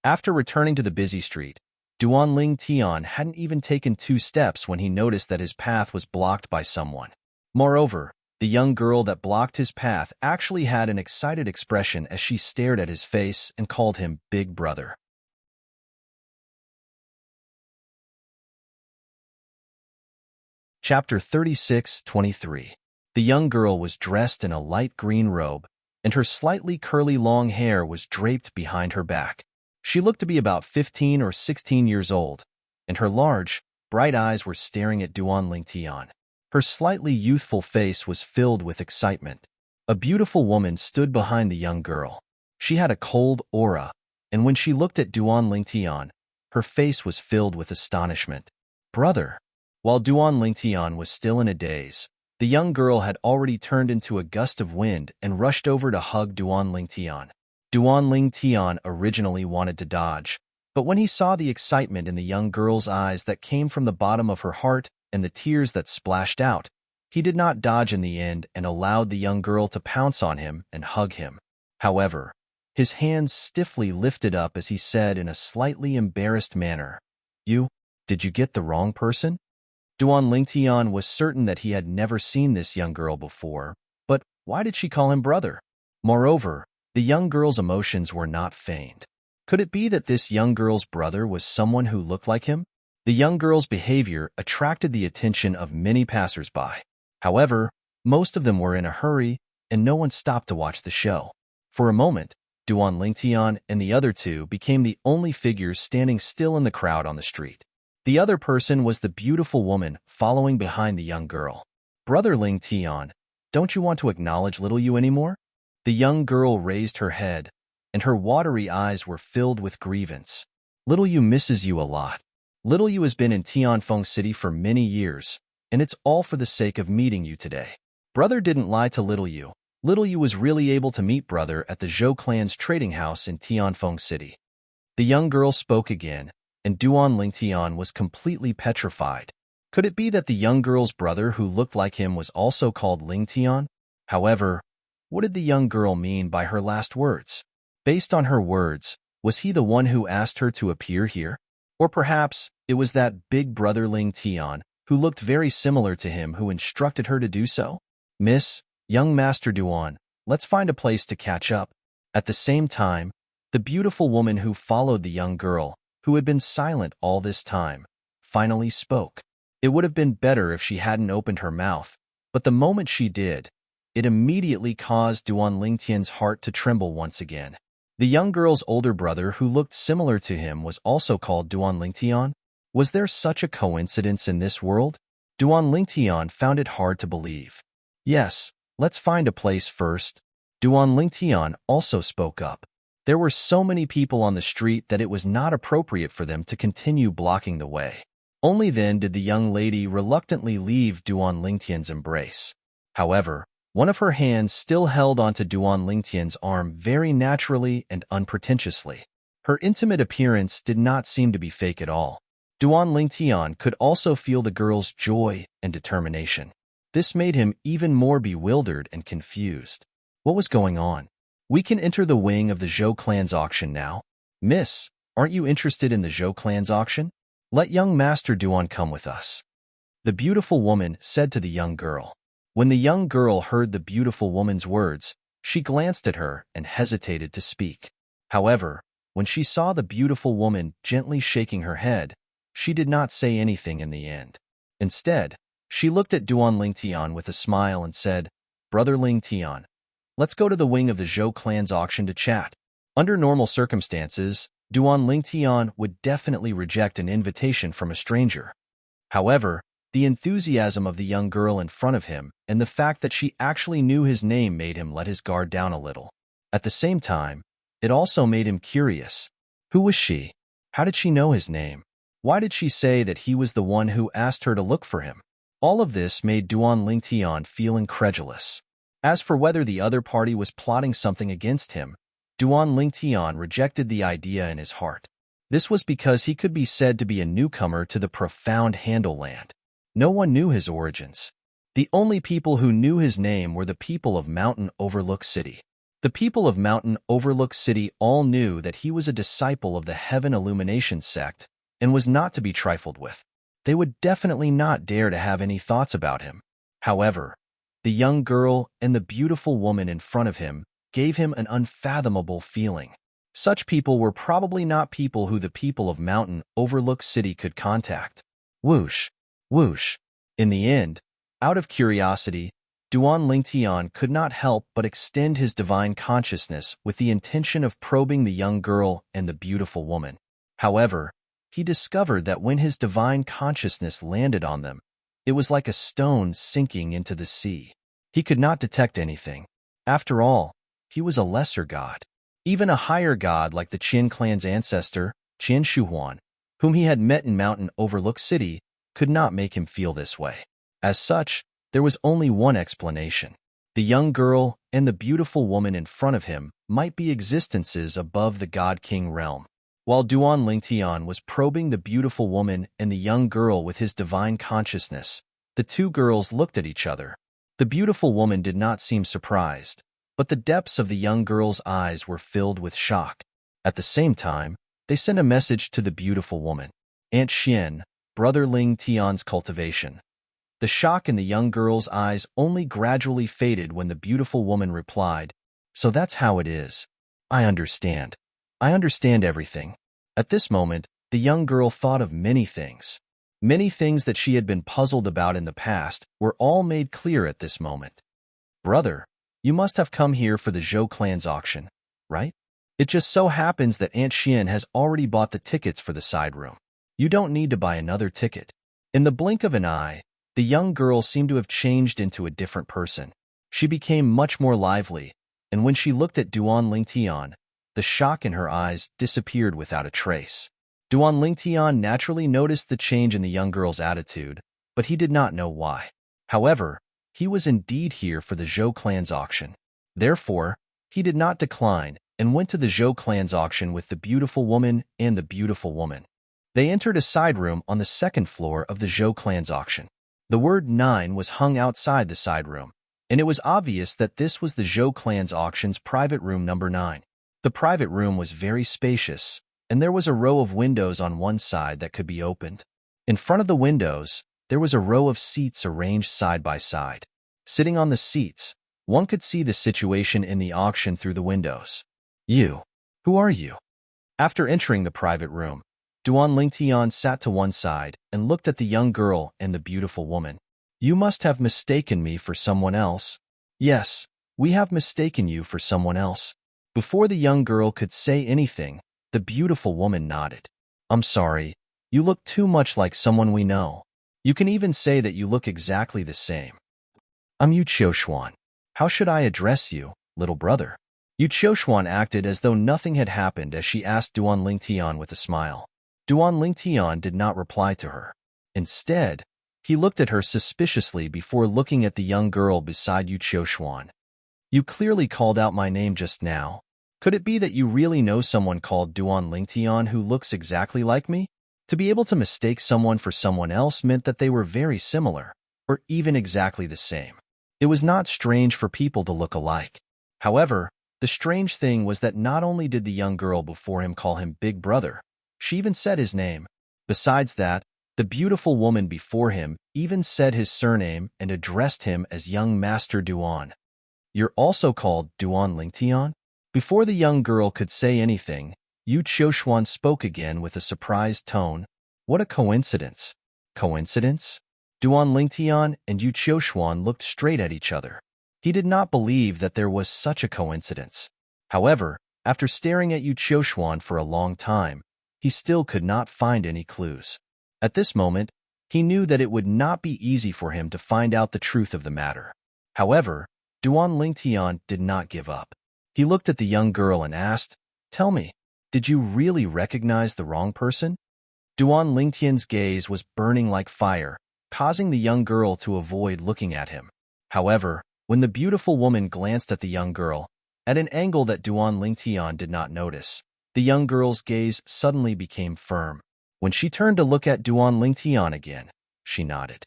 After returning to the busy street, Duan Lingtian hadn't even taken 2 steps when he noticed that his path was blocked by someone. Moreover, the young girl that blocked his path actually had an excited expression as she stared at his face and called him Big Brother. Chapter 36-23. The young girl was dressed in a light green robe, and her slightly curly long hair was draped behind her back. She looked to be about 15 or 16 years old, and her large, bright eyes were staring at Duan Lingtian. Her slightly youthful face was filled with excitement. A beautiful woman stood behind the young girl. She had a cold aura, and when she looked at Duan Lingtian, her face was filled with astonishment. Brother! While Duan Lingtian was still in a daze, the young girl had already turned into a gust of wind and rushed over to hug Duan Lingtian. Duan Lingtian originally wanted to dodge, but when he saw the excitement in the young girl's eyes that came from the bottom of her heart and the tears that splashed out, he did not dodge in the end and allowed the young girl to pounce on him and hug him. However, his hands stiffly lifted up as he said in a slightly embarrassed manner, Did you get the wrong person? Duan Lingtian was certain that he had never seen this young girl before, but why did she call him brother? Moreover, the young girl's emotions were not feigned. Could it be that this young girl's brother was someone who looked like him? The young girl's behavior attracted the attention of many passers-by. However, most of them were in a hurry, and no one stopped to watch the show. For a moment, Duan Lingtian and the other two became the only figures standing still in the crowd on the street. The other person was the beautiful woman following behind the young girl. Brother Lingtian, don't you want to acknowledge little you anymore? The young girl raised her head, and her watery eyes were filled with grievance. Little you misses you a lot. Little you has been in Tianfeng City for many years, and it's all for the sake of meeting you today. Brother didn't lie to little you. Little you was really able to meet brother at the Zhou clan's trading house in Tianfeng City. The young girl spoke again, and Duan Lingtian was completely petrified. Could it be that the young girl's brother who looked like him was also called Lingtian? However, what did the young girl mean by her last words? Based on her words, was he the one who asked her to appear here? Or perhaps it was that big brother Lingtian, who looked very similar to him, who instructed her to do so? Miss, young Master Duan, let's find a place to catch up. At the same time, the beautiful woman who followed the young girl, who had been silent all this time, finally spoke. It would have been better if she hadn't opened her mouth, but the moment she did, it immediately caused Duan Lingtian's heart to tremble once again. The young girl's older brother, who looked similar to him, was also called Duan Lingtian. Was there such a coincidence in this world? Duan Lingtian found it hard to believe. Yes, let's find a place first. Duan Lingtian also spoke up. There were so many people on the street that it was not appropriate for them to continue blocking the way. Only then did the young lady reluctantly leave Duan Lingtian's embrace. However, one of her hands still held onto Duan Lingtian's arm very naturally and unpretentiously. Her intimate appearance did not seem to be fake at all. Duan Lingtian could also feel the girl's joy and determination. This made him even more bewildered and confused. What was going on? We can enter the wing of the Zhou clan's auction now. Miss, aren't you interested in the Zhou clan's auction? Let young Master Duan come with us. The beautiful woman said to the young girl. When the young girl heard the beautiful woman's words, she glanced at her and hesitated to speak. However, when she saw the beautiful woman gently shaking her head, she did not say anything in the end. Instead, she looked at Duan Lingtian with a smile and said, Brother Lingtian, let's go to the wing of the Zhou clan's auction to chat. Under normal circumstances, Duan Lingtian would definitely reject an invitation from a stranger. However, the enthusiasm of the young girl in front of him and the fact that she actually knew his name made him let his guard down a little. At the same time, it also made him curious. Who was she? How did she know his name? Why did she say that he was the one who asked her to look for him? All of this made Duan Lingtian feel incredulous. As for whether the other party was plotting something against him, Duan Lingtian rejected the idea in his heart. This was because he could be said to be a newcomer to the profound Handle land. No one knew his origins. The only people who knew his name were the people of Mountain Overlook City. The people of Mountain Overlook City all knew that he was a disciple of the Heaven Illumination sect and was not to be trifled with. They would definitely not dare to have any thoughts about him. However, the young girl and the beautiful woman in front of him gave him an unfathomable feeling. Such people were probably not people who the people of Mountain Overlook City could contact. Whoosh, whoosh. In the end, out of curiosity, Duan Lingtian could not help but extend his divine consciousness with the intention of probing the young girl and the beautiful woman. However, he discovered that when his divine consciousness landed on them, it was like a stone sinking into the sea. He could not detect anything. After all, he was a lesser god. Even a higher god like the Qin clan's ancestor, Qin Shuhuan, whom he had met in Mountain Overlook City, could not make him feel this way. As such, there was only one explanation. The young girl and the beautiful woman in front of him might be existences above the God-King realm. While Duan Lingtian was probing the beautiful woman and the young girl with his divine consciousness, the two girls looked at each other. The beautiful woman did not seem surprised, but the depths of the young girl's eyes were filled with shock. At the same time, they sent a message to the beautiful woman. Aunt Xian, Brother Ling Tian's cultivation. The shock in the young girl's eyes only gradually faded when the beautiful woman replied, "So that's how it is. I understand. I understand everything." At this moment, the young girl thought of many things. Many things that she had been puzzled about in the past were all made clear at this moment. "Brother, you must have come here for the Zhou clan's auction, right? It just so happens that Aunt Xian has already bought the tickets for the side room. You don't need to buy another ticket." In the blink of an eye, the young girl seemed to have changed into a different person. She became much more lively, and when she looked at Duan Lingtian, the shock in her eyes disappeared without a trace. Duan Lingtian naturally noticed the change in the young girl's attitude, but he did not know why. However, he was indeed here for the Zhou clan's auction. Therefore, he did not decline and went to the Zhou clan's auction with the beautiful woman and the beautiful woman. They entered a side room on the second floor of the Zhou clan's auction. The word 9 was hung outside the side room, and it was obvious that this was the Zhou clan's auction's private room number 9. The private room was very spacious, and there was a row of windows on one side that could be opened. In front of the windows, there was a row of seats arranged side by side. Sitting on the seats, one could see the situation in the auction through the windows. "You, who are you?" After entering the private room, Duan Lingtian sat to one side and looked at the young girl and the beautiful woman. "You must have mistaken me for someone else." "Yes, we have mistaken you for someone else." Before the young girl could say anything, the beautiful woman nodded. "I'm sorry, you look too much like someone we know. You can even say that you look exactly the same." "I'm Yu Qiushuan. How should I address you, little brother?" Yu Qiushuan acted as though nothing had happened as she asked Duan Lingtian with a smile. Duan Lingtian did not reply to her. Instead, he looked at her suspiciously before looking at the young girl beside Yu Qiushuan. "You clearly called out my name just now. Could it be that you really know someone called Duan Lingtian who looks exactly like me?" To be able to mistake someone for someone else meant that they were very similar, or even exactly the same. It was not strange for people to look alike. However, the strange thing was that not only did the young girl before him call him Big Brother, she even said his name. Besides that, the beautiful woman before him even said his surname and addressed him as Young Master Duan. "You're also called Duan Lingtian?" Before the young girl could say anything, Yu Qiushuan spoke again with a surprised tone. "What a coincidence." "Coincidence?" Duan Lingtian and Yu Qiushuan looked straight at each other. He did not believe that there was such a coincidence. However, after staring at Yu Qiushuan for a long time, he still could not find any clues. At this moment, he knew that it would not be easy for him to find out the truth of the matter. However, Duan Lingtian did not give up. He looked at the young girl and asked, Tell me, did you really recognize the wrong person? Duan Lingtian's gaze was burning like fire, causing the young girl to avoid looking at him. However, when the beautiful woman glanced at the young girl, at an angle that Duan Lingtian did not notice, the young girl's gaze suddenly became firm. When she turned to look at Duan Lingtian again, she nodded.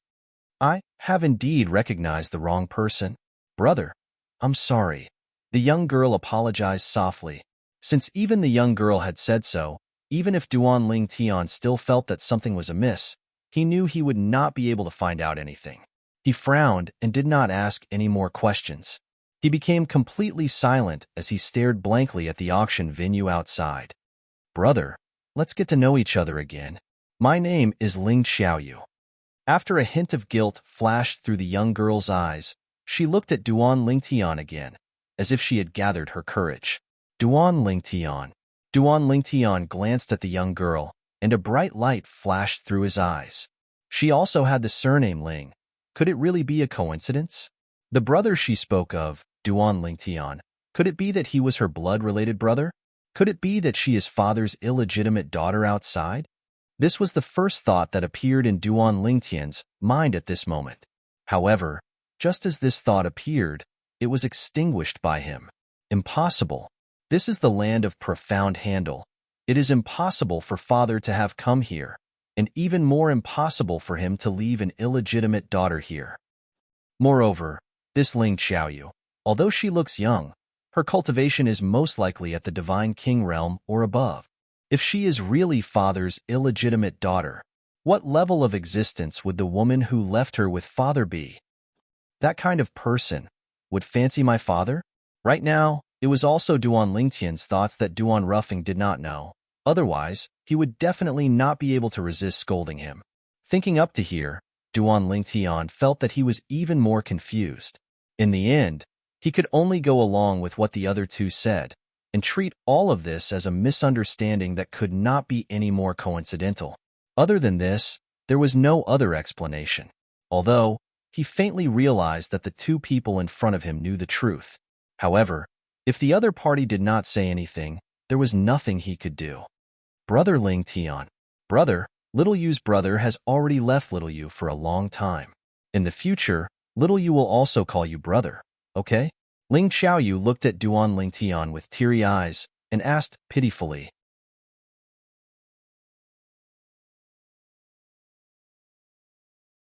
I have indeed recognized the wrong person. Brother, I'm sorry. The young girl apologized softly. Since even the young girl had said so, even if Duan Lingtian still felt that something was amiss, he knew he would not be able to find out anything. He frowned and did not ask any more questions. He became completely silent as he stared blankly at the auction venue outside. Brother, let's get to know each other again. My name is Ling Xiaoyu. After a hint of guilt flashed through the young girl's eyes, she looked at Duan Lingtian again, as if she had gathered her courage. Duan Lingtian. Duan Lingtian glanced at the young girl, and a bright light flashed through his eyes. She also had the surname Ling. Could it really be a coincidence? The brother she spoke of, Duan Lingtian, could it be that he was her blood-related brother? Could it be that she is father's illegitimate daughter outside? This was the first thought that appeared in Duan Lingtian's mind at this moment. However, just as this thought appeared, it was extinguished by him. Impossible. This is the land of profound handle. It is impossible for father to have come here, and even more impossible for him to leave an illegitimate daughter here. Moreover, this Ling Xiaoyu, although she looks young, her cultivation is most likely at the divine king realm or above. If she is really father's illegitimate daughter, what level of existence would the woman who left her with father be? That kind of person would fancy my father? Right now, it was also Duan Lingtian's thoughts that Duan Ruffing did not know. Otherwise, he would definitely not be able to resist scolding him. Thinking up to here, Duan Lingtian felt that he was even more confused. In the end, he could only go along with what the other two said, and treat all of this as a misunderstanding that could not be any more coincidental. Other than this, there was no other explanation. Although, he faintly realized that the two people in front of him knew the truth. However, if the other party did not say anything, there was nothing he could do. Brother Ling Tian. Brother, Little Yu's brother has already left Little Yu for a long time. In the future, Little Yu will also call you brother, okay? Ling Xiaoyu looked at Duan Lingtian with teary eyes and asked pitifully.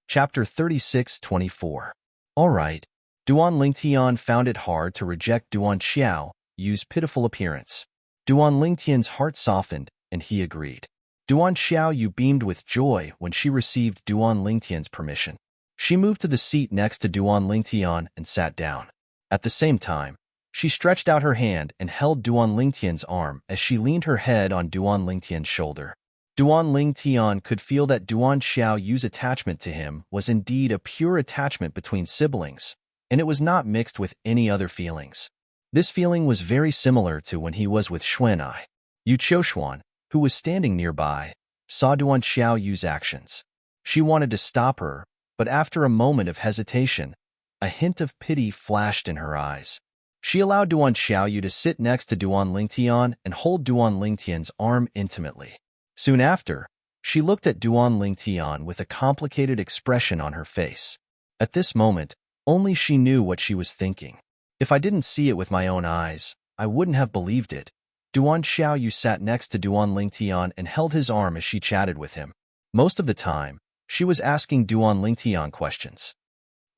Chapter 36-24. All right. Duan Lingtian found it hard to reject Duan Xiaoyu's pitiful appearance. Duan Lingtian's heart softened, and he agreed. Duan Xiaoyu beamed with joy when she received Duan Lingtian's permission. She moved to the seat next to Duan Lingtian and sat down. At the same time, she stretched out her hand and held Duan Lingtian's arm as she leaned her head on Duan Lingtian's shoulder. Duan Lingtian could feel that Duan Xiaoyu's attachment to him was indeed a pure attachment between siblings, and it was not mixed with any other feelings. This feeling was very similar to when he was with Xuanai. Yu Qiushuan, who was standing nearby, saw Duan Xiaoyu's actions. She wanted to stop her, but after a moment of hesitation, a hint of pity flashed in her eyes. She allowed Duan Xiaoyu to sit next to Duan Lingtian and hold Duan Lingtian's arm intimately. Soon after, she looked at Duan Lingtian with a complicated expression on her face. At this moment, only she knew what she was thinking. If I didn't see it with my own eyes, I wouldn't have believed it. Duan Xiaoyu sat next to Duan Lingtian and held his arm as she chatted with him. Most of the time, she was asking Duan Lingtian questions.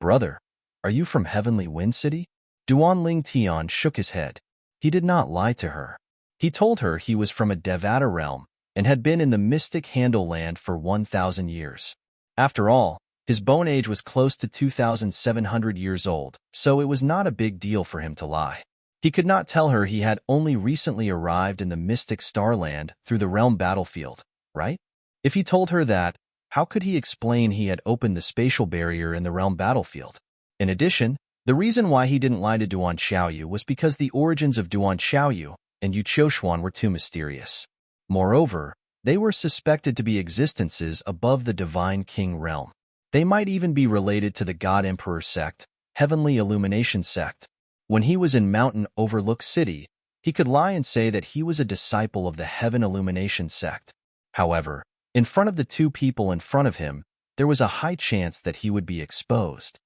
Brother, are you from Heavenly Wind City? Duan Lingtian shook his head. He did not lie to her. He told her he was from a Devata realm and had been in the mystic Handle land for 1,000 years. After all, his bone age was close to 2,700 years old, so it was not a big deal for him to lie. He could not tell her he had only recently arrived in the mystic Starland through the realm battlefield, right? If he told her that, how could he explain he had opened the spatial barrier in the realm battlefield? In addition, the reason why he didn't lie to Duan Xiaoyu was because the origins of Duan Xiaoyu and Yu Qiushuan were too mysterious. Moreover, they were suspected to be existences above the divine king realm. They might even be related to the God Emperor sect, Heavenly Illumination sect. When he was in Mountain Overlook City, He could lie and say that he was a disciple of the Heaven Illumination sect. However, in front of the two people in front of him, there was a high chance that he would be exposed.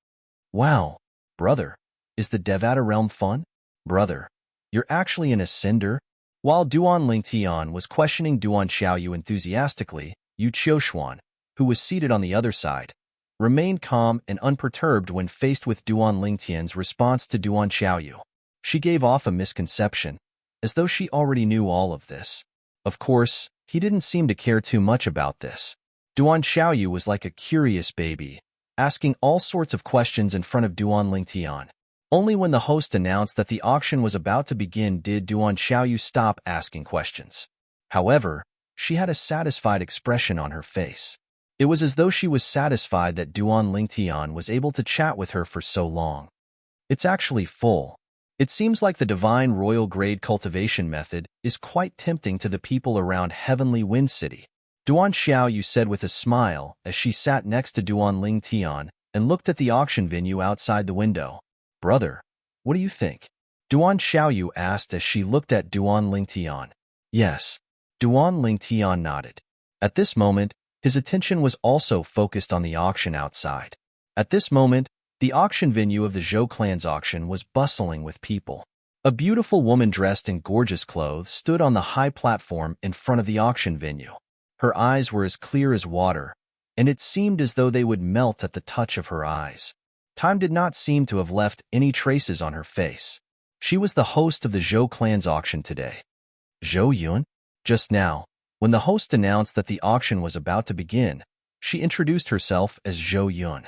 Wow, brother, is the Devata realm fun? Brother, you're actually an ascender? While Duan Lingtian was questioning Duan Xiaoyu enthusiastically, Yu Qiuxuan, who was seated on the other side, remained calm and unperturbed when faced with Duan Lingtian's response to Duan Xiaoyu. She gave off a misconception, as though she already knew all of this. Of course, he didn't seem to care too much about this. Duan Xiaoyu was like a curious baby, asking all sorts of questions in front of Duan Lingtian. Only when the host announced that the auction was about to begin did Duan Xiaoyu stop asking questions. However, she had a satisfied expression on her face. It was as though she was satisfied that Duan Lingtian was able to chat with her for so long. It's actually full. It seems like the divine royal grade cultivation method is quite tempting to the people around Heavenly Wind City. Duan Xiaoyu said with a smile as she sat next to Duan Lingtian and looked at the auction venue outside the window. Brother, what do you think? Duan Xiaoyu asked as she looked at Duan Lingtian. Yes. Duan Lingtian nodded. At this moment, his attention was also focused on the auction outside. At this moment, the auction venue of the Zhou clan's auction was bustling with people. A beautiful woman dressed in gorgeous clothes stood on the high platform in front of the auction venue. Her eyes were as clear as water, and it seemed as though they would melt at the touch of her eyes. Time did not seem to have left any traces on her face. She was the host of the Zhou clan's auction today. Zhou Yun? Just now, when the host announced that the auction was about to begin, she introduced herself as Zhou Yun.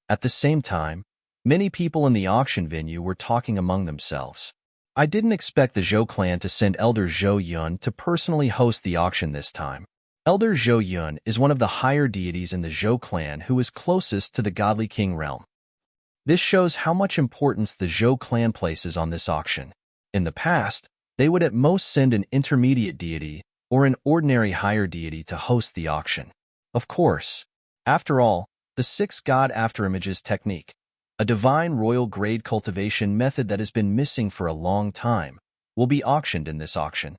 At the same time, many people in the auction venue were talking among themselves. I didn't expect the Zhou clan to send Elder Zhou Yun to personally host the auction this time. Elder Zhou Yun is one of the higher deities in the Zhou clan who is closest to the godly king realm. This shows how much importance the Zhou clan places on this auction. In the past, they would at most send an intermediate deity or an ordinary higher deity to host the auction. Of course, after all, the 6 God Afterimages technique, a divine royal grade cultivation method that has been missing for a long time, will be auctioned in this auction.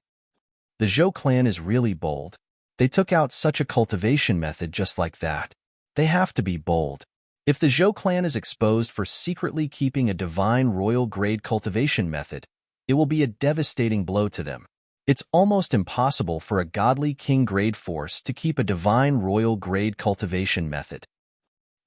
The Zhou clan is really bold. They took out such a cultivation method just like that. They have to be bold. If the Zhou clan is exposed for secretly keeping a divine royal grade cultivation method, it will be a devastating blow to them. It's almost impossible for a godly king grade force to keep a divine royal grade cultivation method.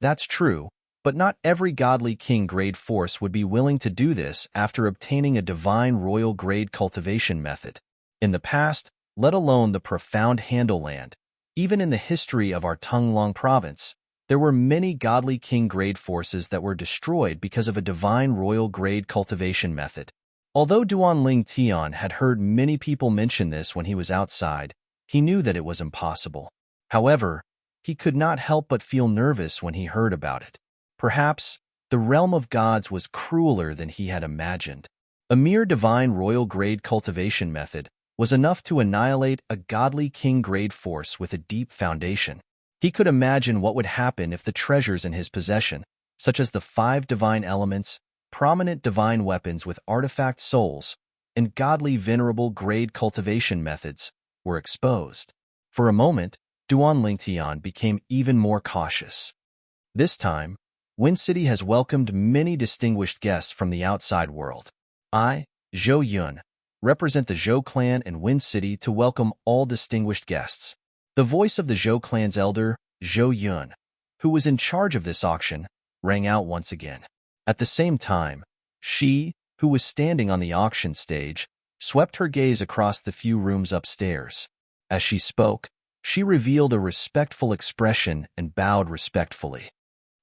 That's true, but not every godly king grade force would be willing to do this after obtaining a divine royal grade cultivation method. In the past, let alone the profound Handle land, even in the history of our Tunglong province, there were many godly king grade forces that were destroyed because of a divine royal grade cultivation method. Although Duan Lingtian had heard many people mention this when he was outside, he knew that it was impossible. However, he could not help but feel nervous when he heard about it. Perhaps the realm of gods was crueler than he had imagined. A mere divine royal grade cultivation method was enough to annihilate a godly king grade force with a deep foundation. He could imagine what would happen if the treasures in his possession, such as the 5 divine elements, prominent divine weapons with artifact souls, and godly venerable grade cultivation methods, were exposed. For a moment, Duan Lingtian became even more cautious. This time, Wind City has welcomed many distinguished guests from the outside world. I, Zhou Yun, represent the Zhou clan and Wind City to welcome all distinguished guests. The voice of the Zhou clan's elder, Zhou Yun, who was in charge of this auction, rang out once again. At the same time, she, who was standing on the auction stage, swept her gaze across the few rooms upstairs. As she spoke, she revealed a respectful expression and bowed respectfully.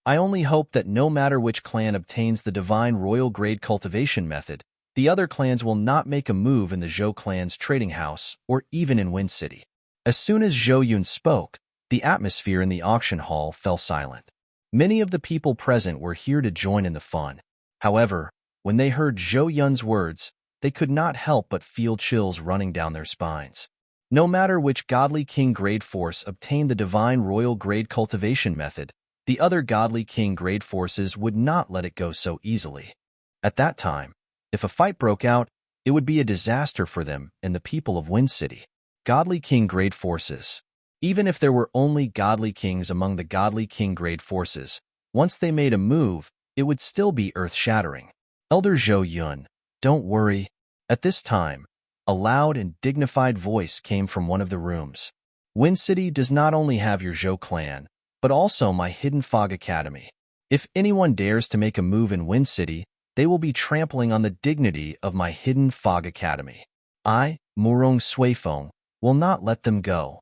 I only hope that no matter which clan obtains the divine royal grade cultivation method, the other clans will not make a move in the Zhou clan's trading house or even in Wind City. As soon as Zhou Yun spoke, the atmosphere in the auction hall fell silent. Many of the people present were here to join in the fun. However, when they heard Zhou Yun's words, they could not help but feel chills running down their spines. No matter which godly king grade force obtained the divine royal grade cultivation method, the other godly king grade forces would not let it go so easily. At that time, if a fight broke out, it would be a disaster for them and the people of Wind City. Godly King Grade Forces. Even if there were only godly kings among the godly king grade forces, once they made a move, it would still be earth-shattering. Elder Zhou Yun, don't worry. At this time, a loud and dignified voice came from one of the rooms. Wind City does not only have your Zhou clan, but also my Hidden Fog Academy. If anyone dares to make a move in Wind City, they will be trampling on the dignity of my Hidden Fog Academy. I, Murong Suifeng, will not let them go.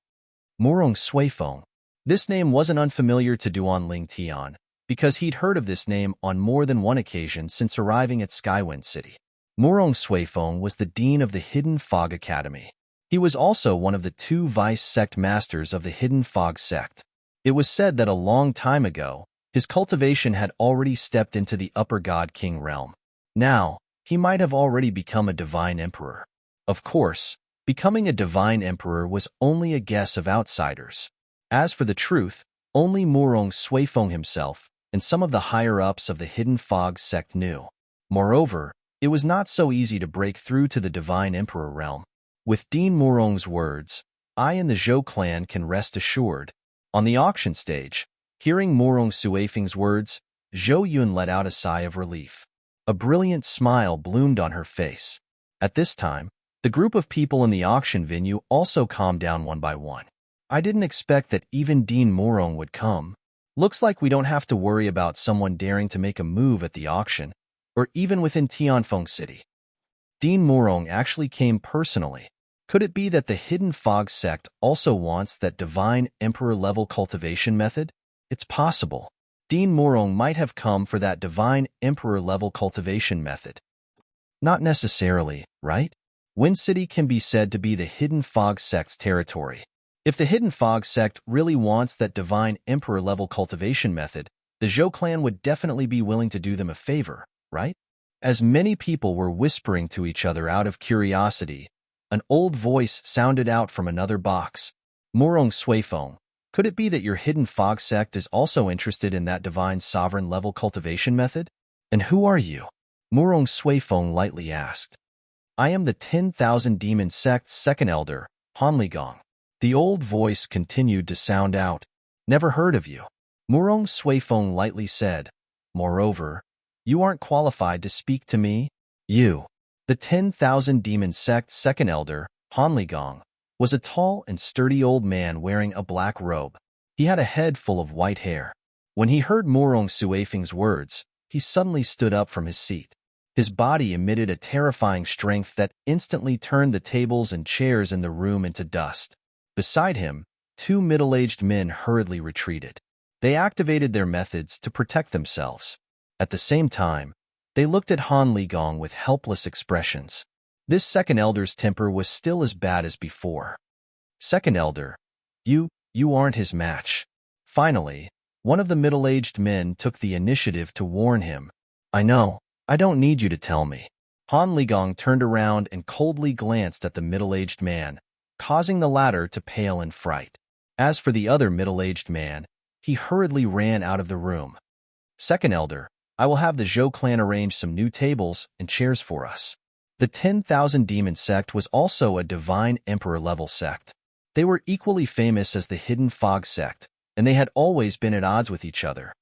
Murong Suifeng. This name wasn't unfamiliar to Duan Lingtian, because he'd heard of this name on more than one occasion since arriving at Skywind City. Murong Suifeng was the dean of the Hidden Fog Academy. He was also one of the 2 vice sect masters of the Hidden Fog sect. It was said that a long time ago, his cultivation had already stepped into the Upper God King realm. Now, he might have already become a divine emperor. Of course, becoming a divine emperor was only a guess of outsiders. As for the truth, only Murong Suifeng himself and some of the higher-ups of the Hidden Fog sect knew. Moreover, it was not so easy to break through to the divine emperor realm. With Dean Murong's words, I and the Zhou clan can rest assured. On the auction stage, hearing Murong Suifeng's words, Zhou Yun let out a sigh of relief. A brilliant smile bloomed on her face. At this time, the group of people in the auction venue also calmed down one by one. I didn't expect that even Dean Murong would come. Looks like we don't have to worry about someone daring to make a move at the auction, or even within Tianfeng City. Dean Murong actually came personally. Could it be that the Hidden Fog sect also wants that divine emperor-level cultivation method? It's possible. Dean Murong might have come for that divine emperor-level cultivation method. Not necessarily, right? Wind City can be said to be the Hidden Fog sect's territory. If the Hidden Fog sect really wants that divine emperor-level cultivation method, the Zhou clan would definitely be willing to do them a favor, right? As many people were whispering to each other out of curiosity, an old voice sounded out from another box. Murong Suifeng, could it be that your Hidden Fog sect is also interested in that divine sovereign-level cultivation method? And who are you? Murong Suifeng lightly asked. I am the 10,000 Demon Sect's second elder, Hanligong. The old voice continued to sound out. Never heard of you. Murong Suifeng lightly said. Moreover, you aren't qualified to speak to me. You. The 10,000 Demon Sect's second elder, Hanligong, was a tall and sturdy old man wearing a black robe. He had a head full of white hair. When he heard Murong Suifeng's words, he suddenly stood up from his seat. His body emitted a terrifying strength that instantly turned the tables and chairs in the room into dust. Beside him, 2 middle-aged men hurriedly retreated. They activated their methods to protect themselves. At the same time, they looked at Hanligong with helpless expressions. This second elder's temper was still as bad as before. Second elder, you aren't his match. Finally, one of the middle-aged men took the initiative to warn him. I know. I don't need you to tell me. Hanligong turned around and coldly glanced at the middle-aged man, causing the latter to pale in fright. As for the other middle-aged man, he hurriedly ran out of the room. Second elder, I will have the Zhou clan arrange some new tables and chairs for us. The 10,000 Demon sect was also a divine emperor-level sect. They were equally famous as the Hidden Fog sect, and they had always been at odds with each other.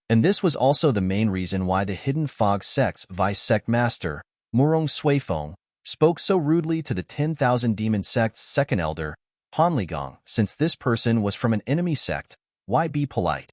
And this was also the main reason why the Hidden Fog sect's vice-sect master, Murong Suifeng, spoke so rudely to the 10,000 Demon sect's second elder, Hanligong. Since this person was from an enemy sect, why be polite?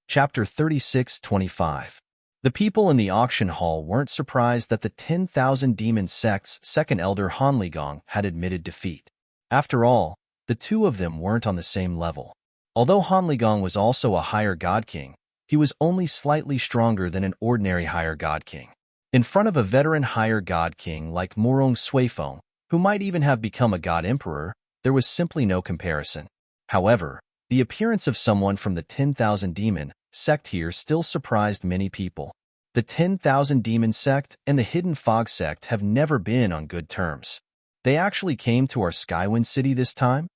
Chapter 36-25. The people in the auction hall weren't surprised that the 10,000 Demon sect's second elder Hanligong had admitted defeat. After all, the two of them weren't on the same level. Although Hanligong was also a higher god king, he was only slightly stronger than an ordinary higher god king. In front of a veteran higher god king like Murong Suifeng, who might even have become a god emperor, there was simply no comparison. However, the appearance of someone from the 10,000 Demon sect here still surprised many people. The 10,000 Demon sect and the Hidden Fog sect have never been on good terms. They actually came to our Skywind City this time?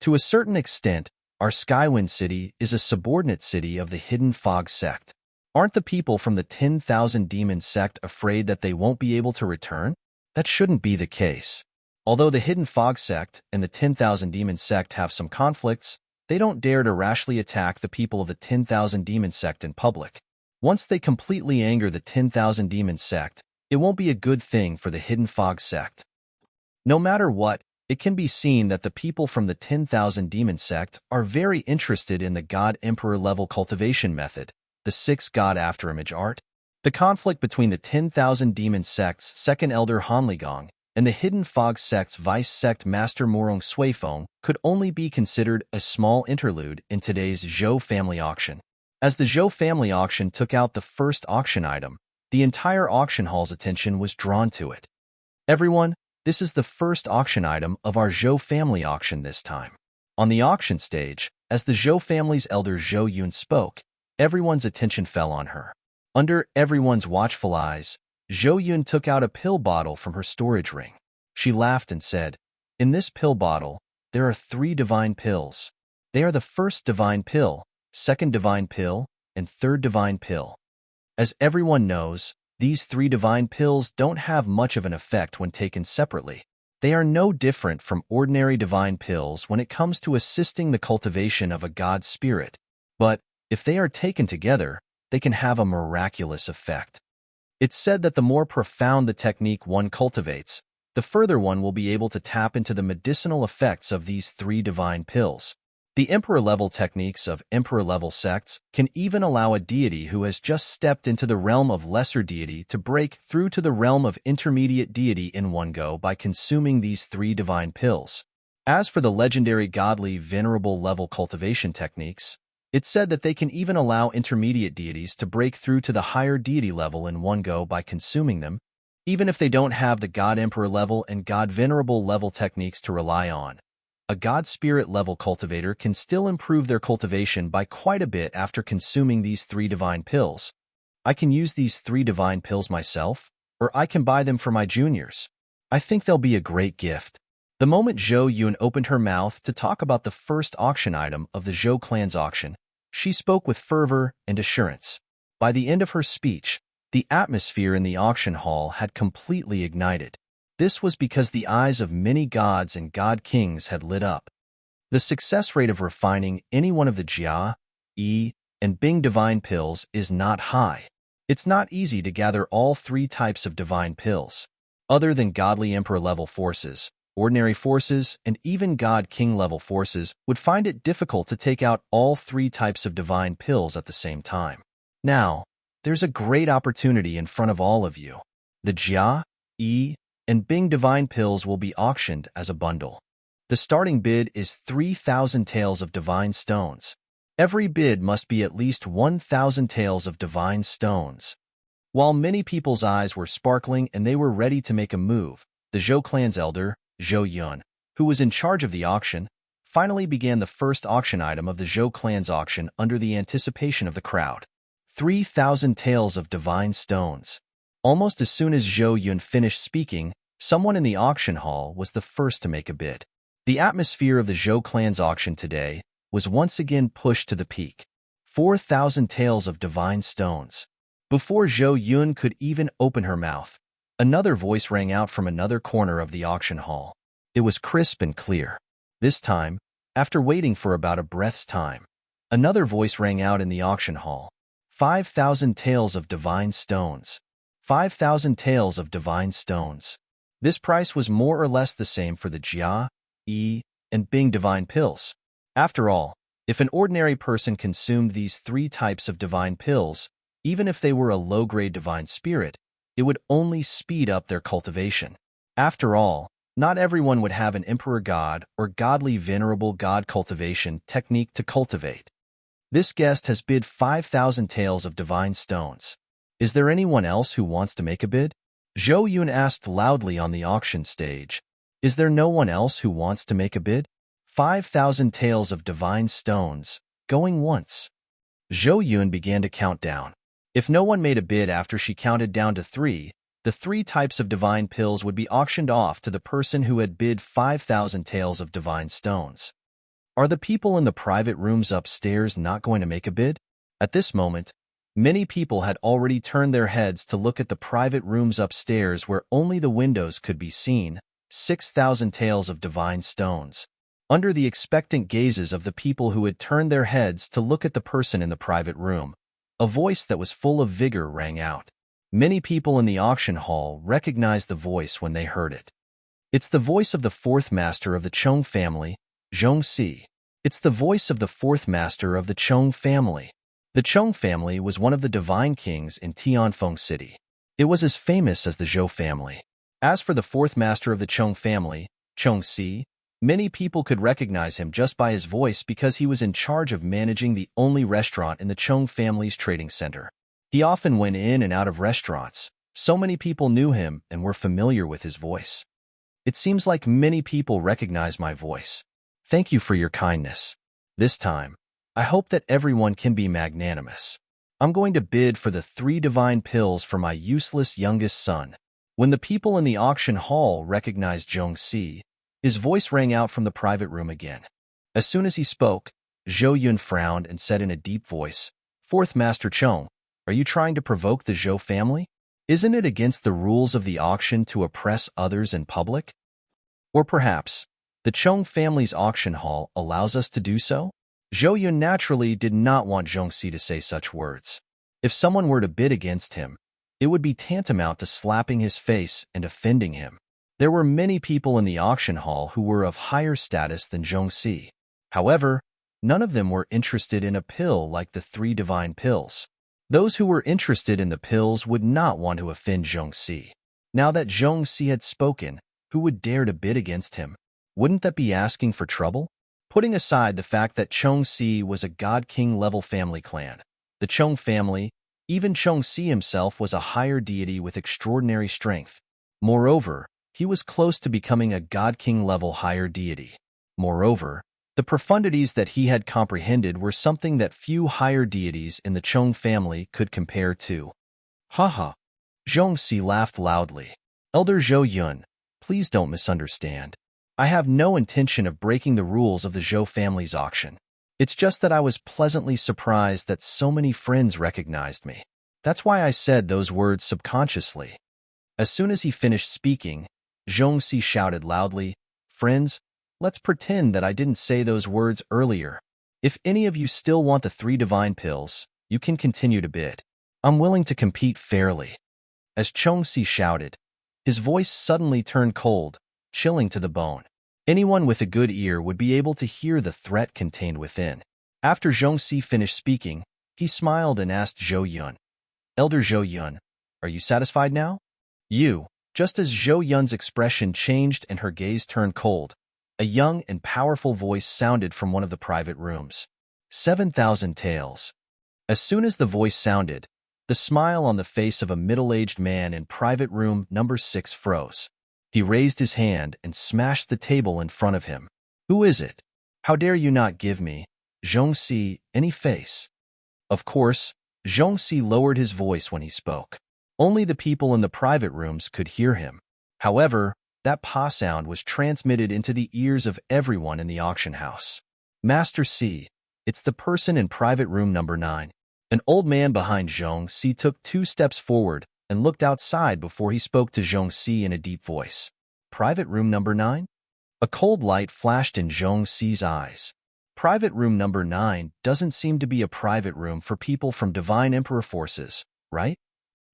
To a certain extent, our Skywind City is a subordinate city of the Hidden Fog sect. Aren't the people from the 10,000 demon sect afraid that they won't be able to return? That shouldn't be the case. Although the Hidden Fog sect and the 10,000 demon sect have some conflicts, they don't dare to rashly attack the people of the 10,000 demon sect in public. Once they completely anger the 10,000 demon sect, it won't be a good thing for the Hidden Fog sect. No matter what, it can be seen that the people from the 10,000 demon sect are very interested in the God Emperor level cultivation method, the 6 God Afterimage art. The conflict between the 10,000 demon sect's second elder Hanligong and the Hidden Fog sect's vice sect master Morong Suifeng could only be considered a small interlude in today's Zhou family auction. As the Zhou family auction took out the first auction item, the entire auction hall's attention was drawn to it. Everyone, this is the first auction item of our Zhou family auction this time. On the auction stage, as the Zhou family's elder Zhou Yun spoke, everyone's attention fell on her. Under everyone's watchful eyes, Zhou Yun took out a pill bottle from her storage ring. She laughed and said, "In this pill bottle, there are 3 divine pills. They are the first divine pill, second divine pill, and third divine pill. As everyone knows, these 3 divine pills don't have much of an effect when taken separately. They are no different from ordinary divine pills when it comes to assisting the cultivation of a god spirit. But, if they are taken together, they can have a miraculous effect. It's said that the more profound the technique one cultivates, the further one will be able to tap into the medicinal effects of these 3 divine pills. The Emperor-level techniques of Emperor-level sects can even allow a deity who has just stepped into the realm of lesser deity to break through to the realm of intermediate deity in one go by consuming these 3 divine pills. As for the legendary godly venerable level cultivation techniques, it's said that they can even allow intermediate deities to break through to the higher deity level in one go by consuming them, even if they don't have the God Emperor level and God Venerable level techniques to rely on. A God Spirit level cultivator can still improve their cultivation by quite a bit after consuming these 3 divine pills. I can use these 3 divine pills myself, or I can buy them for my juniors. I think they'll be a great gift. The moment Zhou Yun opened her mouth to talk about the first auction item of the Zhou clan's auction, she spoke with fervor and assurance. By the end of her speech, the atmosphere in the auction hall had completely ignited. This was because the eyes of many gods and god kings had lit up. The success rate of refining any one of the Jia, Yi, and Bing divine pills is not high. It's not easy to gather all 3 types of divine pills. Other than godly emperor-level forces, ordinary forces, and even god-king-level forces would find it difficult to take out all 3 types of divine pills at the same time. Now, there's a great opportunity in front of all of you. The Jia, Yi, and Bing divine pills will be auctioned as a bundle. The starting bid is 3,000 taels of divine stones. Every bid must be at least 1,000 taels of divine stones. While many people's eyes were sparkling and they were ready to make a move, the Zhou clan's elder, Zhou Yun, who was in charge of the auction, finally began the first auction item of the Zhou clan's auction under the anticipation of the crowd. 3,000 taels of divine stones. Almost as soon as Zhou Yun finished speaking, someone in the auction hall was the first to make a bid. The atmosphere of the Zhou clan's auction today was once again pushed to the peak. 4,000 taels of divine stones. Before Zhou Yun could even open her mouth, another voice rang out from another corner of the auction hall. It was crisp and clear. This time, after waiting for about a breath's time, another voice rang out in the auction hall. 5,000 taels of divine stones. 5,000 taels of divine stones. This price was more or less the same for the Jia, Yi, and Bing divine pills. After all, if an ordinary person consumed these 3 types of divine pills, even if they were a low-grade divine spirit, it would only speed up their cultivation. After all, not everyone would have an emperor god or godly venerable god cultivation technique to cultivate. This guest has bid 5,000 taels of divine stones. Is there anyone else who wants to make a bid? Zhou Yun asked loudly on the auction stage. Is there no one else who wants to make a bid? 5,000 taels of divine stones, going once. Zhou Yun began to count down. If no one made a bid after she counted down to 3, the 3 types of divine pills would be auctioned off to the person who had bid 5,000 taels of divine stones. Are the people in the private rooms upstairs not going to make a bid? At this moment, Many people had already turned their heads to look at the private rooms upstairs where only the windows could be seen, 6,000 tales of divine stones. Under the expectant gazes of the people who had turned their heads to look at the person in the private room, a voice that was full of vigor rang out. Many people in the auction hall recognized the voice when they heard it. It's the voice of the fourth master of the Chong family, Zhongxi. It's the voice of the fourth master of the Chong family. The Chong family was one of the divine kings in Tianfeng City. It was as famous as the Zhou family. As for the fourth master of the Chong family, Zhongxi, many people could recognize him just by his voice because he was in charge of managing the only restaurant in the Chong family's trading center. He often went in and out of restaurants. So many people knew him and were familiar with his voice. It seems like many people recognize my voice. Thank you for your kindness. This time, I hope that everyone can be magnanimous. I'm going to bid for the 3 divine pills for my useless youngest son. When the people in the auction hall recognized Zhongxi, his voice rang out from the private room again. As soon as he spoke, Zhou Yun frowned and said in a deep voice, "Fourth Master Chong, are you trying to provoke the Zhou family? Isn't it against the rules of the auction to oppress others in public? Or perhaps, the Chong family's auction hall allows us to do so?" Zhou Yun naturally did not want Zhongxi to say such words. If someone were to bid against him, it would be tantamount to slapping his face and offending him. There were many people in the auction hall who were of higher status than Zhongxi. However, none of them were interested in a pill like the 3 divine pills. Those who were interested in the pills would not want to offend Zhongxi. Now that Zhongxi had spoken, who would dare to bid against him? Wouldn't that be asking for trouble? Putting aside the fact that Zhongxi was a god-king level family clan, the Chong family, even Zhongxi himself was a higher deity with extraordinary strength. Moreover, he was close to becoming a god-king level higher deity. Moreover, the profundities that he had comprehended were something that few higher deities in the Chong family could compare to. Haha. Zhongxi laughed loudly. Elder Zhou Yun, please don't misunderstand. I have no intention of breaking the rules of the Zhou family's auction. It's just that I was pleasantly surprised that so many friends recognized me. That's why I said those words subconsciously. As soon as he finished speaking, Zhongxi shouted loudly, "Friends, let's pretend that I didn't say those words earlier. If any of you still want the 3 divine pills, you can continue to bid. I'm willing to compete fairly." As Zhongxi shouted, his voice suddenly turned cold, chilling to the bone. Anyone with a good ear would be able to hear the threat contained within. After Zhongxi finished speaking, he smiled and asked Zhou Yun, "Elder Zhou Yun, are you satisfied now?" Just as Zhou Yun's expression changed and her gaze turned cold, a young and powerful voice sounded from one of the private rooms. 7,000 tales. As soon as the voice sounded, the smile on the face of a middle-aged man in private room number 6 froze. He raised his hand and smashed the table in front of him. "Who is it? How dare you not give me, Zhongxi, any face?" Of course, Zhongxi lowered his voice when he spoke. Only the people in the private rooms could hear him. However, that pa sound was transmitted into the ears of everyone in the auction house. "Master C, it's the person in private room number 9. An old man behind Zhongxi took 2 steps forward and looked outside before he spoke to Zhongxi in a deep voice. "Private room number 9? A cold light flashed in Zhongxi's eyes. Private room number 9 doesn't seem to be a private room for people from Divine Emperor forces, right?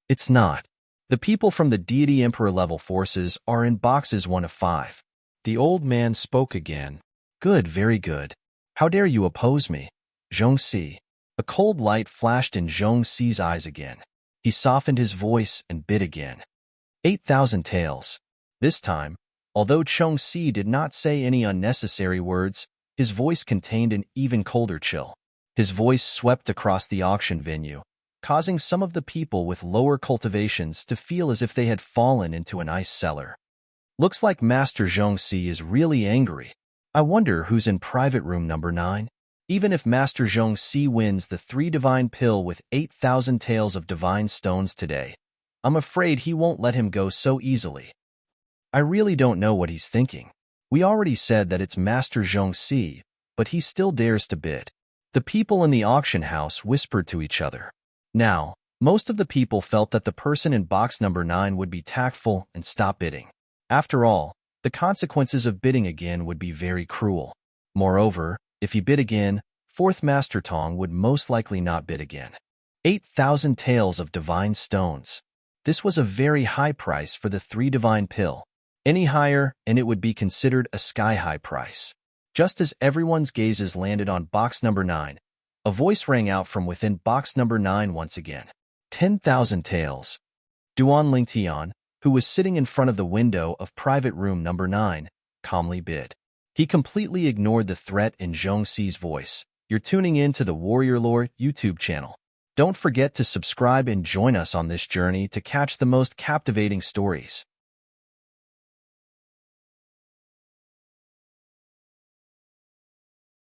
It's not. The people from the Deity Emperor level forces are in boxes 1 of 5. The old man spoke again. "Good, very good. How dare you oppose me, Zhongxi?" A cold light flashed in Zhongxi's eyes again. He softened his voice and bid again. 8,000 tales. This time, although Zhongxi did not say any unnecessary words, his voice contained an even colder chill. His voice swept across the auction venue, causing some of the people with lower cultivations to feel as if they had fallen into an ice cellar. "Looks like Master Zhongxi is really angry. I wonder who's in private room number 9. Even if Master Zhongxi wins the 3 divine pill with 8,000 tales of divine stones today, I'm afraid he won't let him go so easily. I really don't know what he's thinking. We already said that it's Master Zhongxi, but he still dares to bid." The people in the auction house whispered to each other. Now, most of the people felt that the person in box number 9 would be tactful and stop bidding. After all, the consequences of bidding again would be very cruel. Moreover, if he bid again, fourth Master Tong would most likely not bid again. 8,000 taels of divine stones. This was a very high price for the 3 divine pill. Any higher, and it would be considered a sky-high price. Just as everyone's gazes landed on box number 9, a voice rang out from within box number 9 once again. 10,000 taels. Duan Lingtian, who was sitting in front of the window of private room number 9, calmly bid. He completely ignored the threat in Zhong Xi's voice. You're tuning in to the Warrior Lore YouTube channel. Don't forget to subscribe and join us on this journey to catch the most captivating stories.